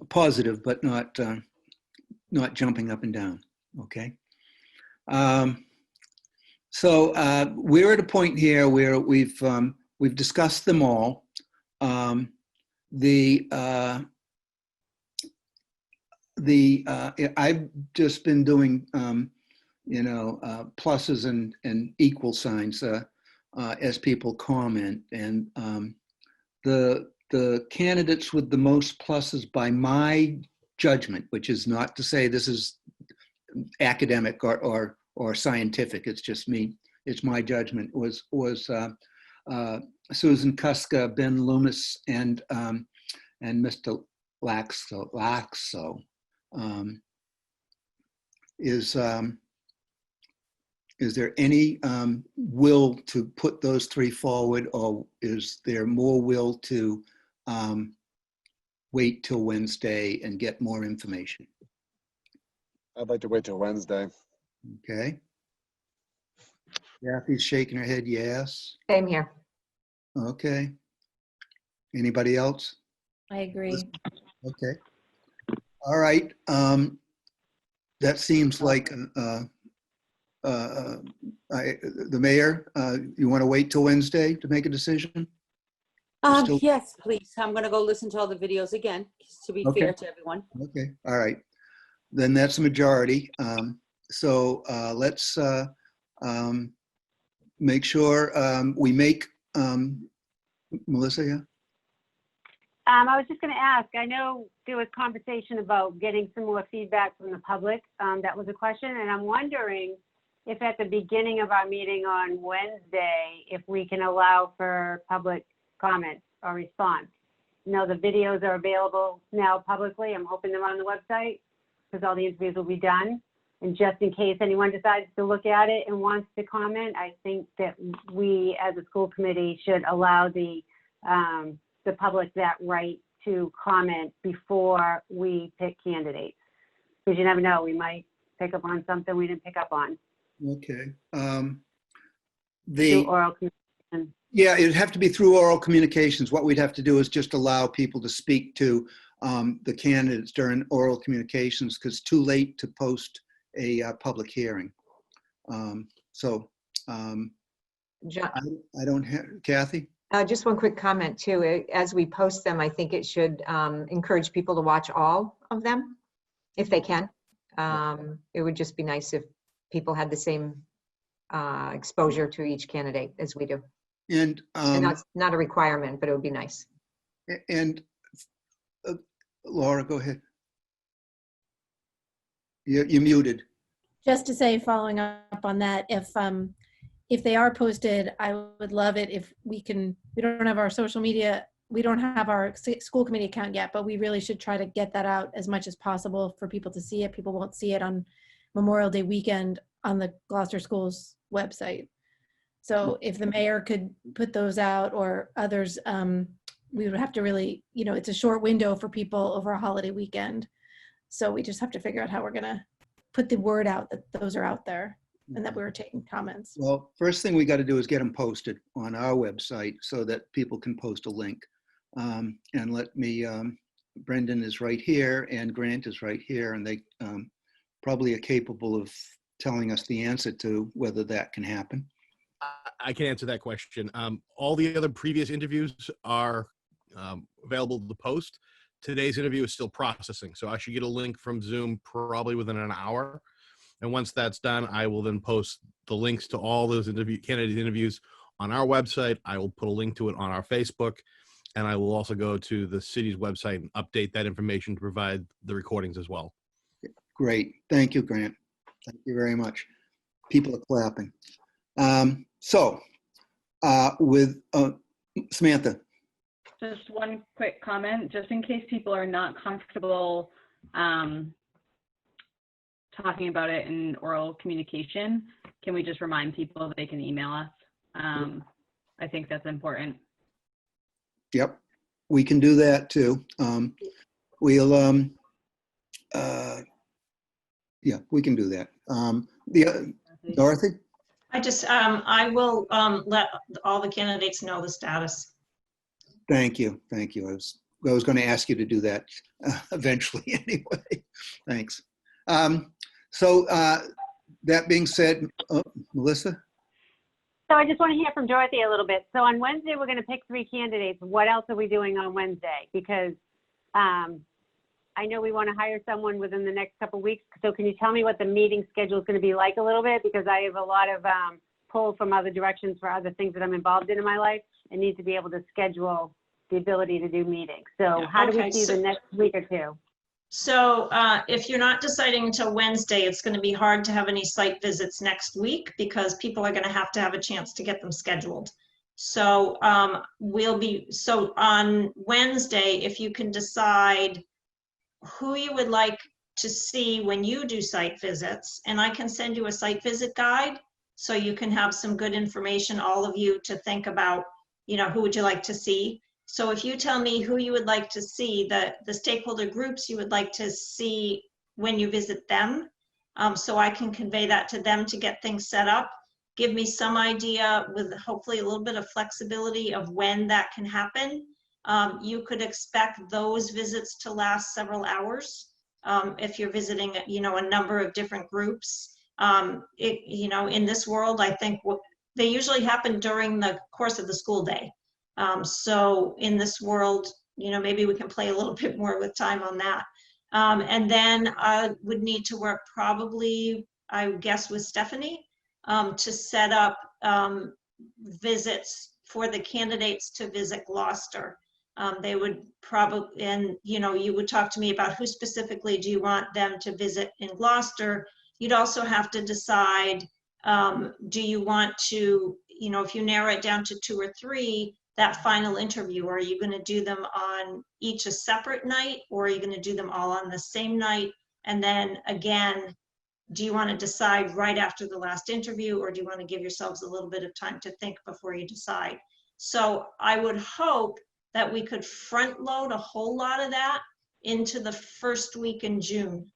positive, but not jumping up and down. Okay. So we're at a point here where we've discussed them all. I've just been doing pluses and equal signs as people comment, and the candidates with the most pluses by my judgment, which is not to say this is academic or scientific, it's just me, it's my judgment, was Susan Kuska, Ben Loomis, and Mr. Laxo. Is there any will to put those three forward, or is there more will to wait till Wednesday and get more information? I'd like to wait till Wednesday. Okay. Kathy's shaking her head yes. Same here. Okay. Anybody else? I agree. Okay. All right. That seems like the mayor, you want to wait till Wednesday to make a decision? Still- Yes, please. I'm going to go listen to all the videos again, to be Okay. fair to everyone. Okay. All right. Then that's a majority. So let's make sure we make, Melissa, yeah? I was just going to ask, I know there was conversation about getting some more feedback from the public. That was a question. And I'm wondering if at the beginning of our meeting on Wednesday, if we can allow for public comments or response. The videos are available now publicly. I'm hoping they're on the website because all the interviews will be done. And just in case anyone decides to look at it and wants to comment, I think that we as a school committee should allow the public that right to comment before we pick candidates. Because you never know, we might pick up on something we didn't pick up on. Okay. Through oral communication. Yeah, it'd have to be through oral communications. What we'd have to do is just allow people to speak to the candidates during oral communications, because it's too late to post a public hearing. John, I don't have, Kathy? just one quick comment too. As we post them, I think it should encourage people to watch all of them if they can. It would just be nice if people had the same exposure to each candidate as we do. And that's not a requirement, but it would be nice. And Laura, go ahead. You're muted. Just to say, following up on that, if they are posted, I would love it if we don't have our social media, we don't have our school committee account yet, but we really should try to get that out as much as possible for people to see it. People won't see it on Memorial Day weekend on the Gloucester Schools website. So if the mayor could put those out, or others, we would have to really, it's a short window for people over a holiday weekend. So we just have to figure out how we're gonna put the word out that those are out there and that we were taking comments. Well, first thing we got to do is get them posted on our website so that people can post a link. And let me, Brendan is right here and Grant is right here, and they probably are capable of telling us the answer to whether that can happen. I can answer that question. All the other previous interviews are available to post. Today's interview is still processing, so I should get a link from Zoom probably within an hour. And once that's done, I will then post the links to all those candidate interviews on our website. I will put a link to it on our Facebook, and I will also go to the city's website and update that information to provide the recordings as well. Great. Thank you, Grant. Thank you very much. People are clapping. With Samantha. Just one quick comment, just in case people are not comfortable talking about it in oral communication, can we just remind people that they can email us? I think that's important. Yep, we can do that too. we'll, yeah, we can do that. Dorothy? I will let all the candidates know the status. Thank you. Thank you. I was going to ask you to do that eventually anyway. Thanks. So that being said, Melissa? So I just want to hear from Dorothy a little bit. So on Wednesday, we're going to pick 3 candidates. What else are we doing on Wednesday? Because I know we want to hire someone within the next couple of weeks. So can you tell me what the meeting schedule is going to be like a little bit? Because I have a lot of pull from other directions for other things that I'm involved in my life and need to be able to schedule the ability to do meetings. So Yeah, how do we okay, see so- the next week or two? So if you're not deciding until Wednesday, it's going to be hard to have any site visits next week because people are going to have a chance to get them scheduled. So so on Wednesday, if you can decide who you would like to see when you do site visits, and I can send you a site visit guide so you can have some good information, all of you, to think about, who would you like to see. So if you tell me who you would like to see, the stakeholder groups you would like to see when you visit them, so I can convey that to them to get things set up. Give me some idea with hopefully a little bit of flexibility of when that can happen. You could expect those visits to last several hours if you're visiting, a number of different groups. In this world, I think they usually happen during the course of the school day. So in this world, maybe we can play a little bit more with time on that. And then I would need to work probably, I guess, with Stephanie to set up visits for the candidates to visit Gloucester. They would probably, and you would talk to me about who specifically do you want them to visit in Gloucester. You'd also have to decide, do you want to, if you narrow it down to 2 or 3, that final interview, are you going to do them on each a separate night, or are you going to do them all on the same night? And then again, do you want to decide right after the last interview, or do you want to give yourselves a little bit of time to think before you decide? So I would hope that we could front load a whole lot of that into the first week in June,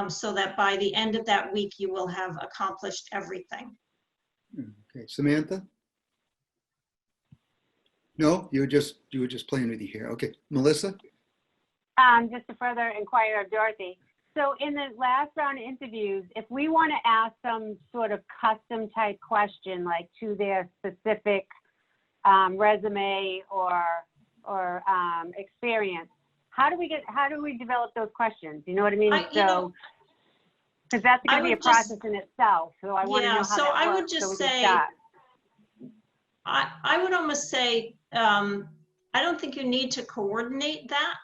so that by the end of that week, you will have accomplished everything. Okay, Samantha? No, you were just playing with you here. Okay, Melissa? Just to further inquire of Dorothy. So in the last round of interviews, if we want to ask some sort of custom type question, like to their specific resume or experience, how do we develop those questions? You know what I mean? Because that's going to be a process in itself. So I want to know how so that I works. would just so we can say, start. I would almost say, I don't think you need to coordinate that.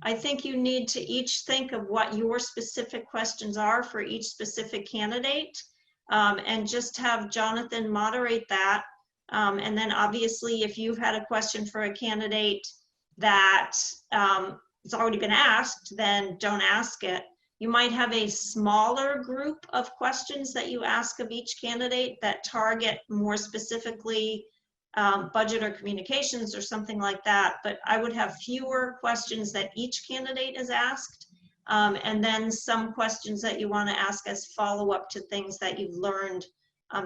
I think you need to each think of what your specific questions are for each specific candidate, and just have Jonathan moderate that. And then obviously, if you've had a question for a candidate that it's already been asked, then don't ask it. You might have a smaller group of questions that you ask of each candidate that target more specifically budget or communications or something like that. But I would have fewer questions that each candidate is asked, and then some questions that you want to ask as follow-up to things that you've learned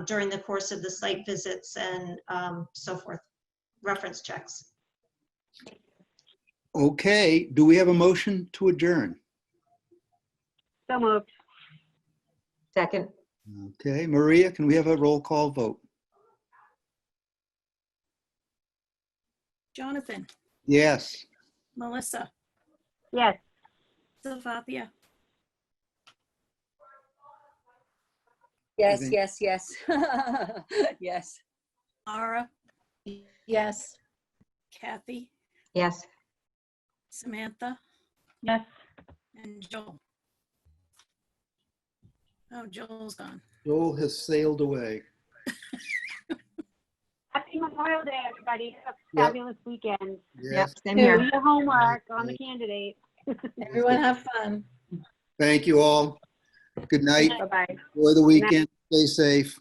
during the course of the site visits and so forth, reference checks. Okay, do we have a motion to adjourn? So moved. Second. Okay, Maria, can we have a roll call vote? Jonathan, Yes. Melissa, Yes. Savathia, Yes, think- yes, yes. Yes. Laura, Yes. Kathy, Yes. Samantha, Yes. and Joel. Oh, Joel's gone. Joel has sailed away. Happy Memorial Day, everybody. Have a Yep. fabulous weekend. Yep. Yes. Same Do here. your homework on the candidate. Everyone have fun. Thank you all. Good night. Bye-bye. Enjoy the weekend. Stay safe.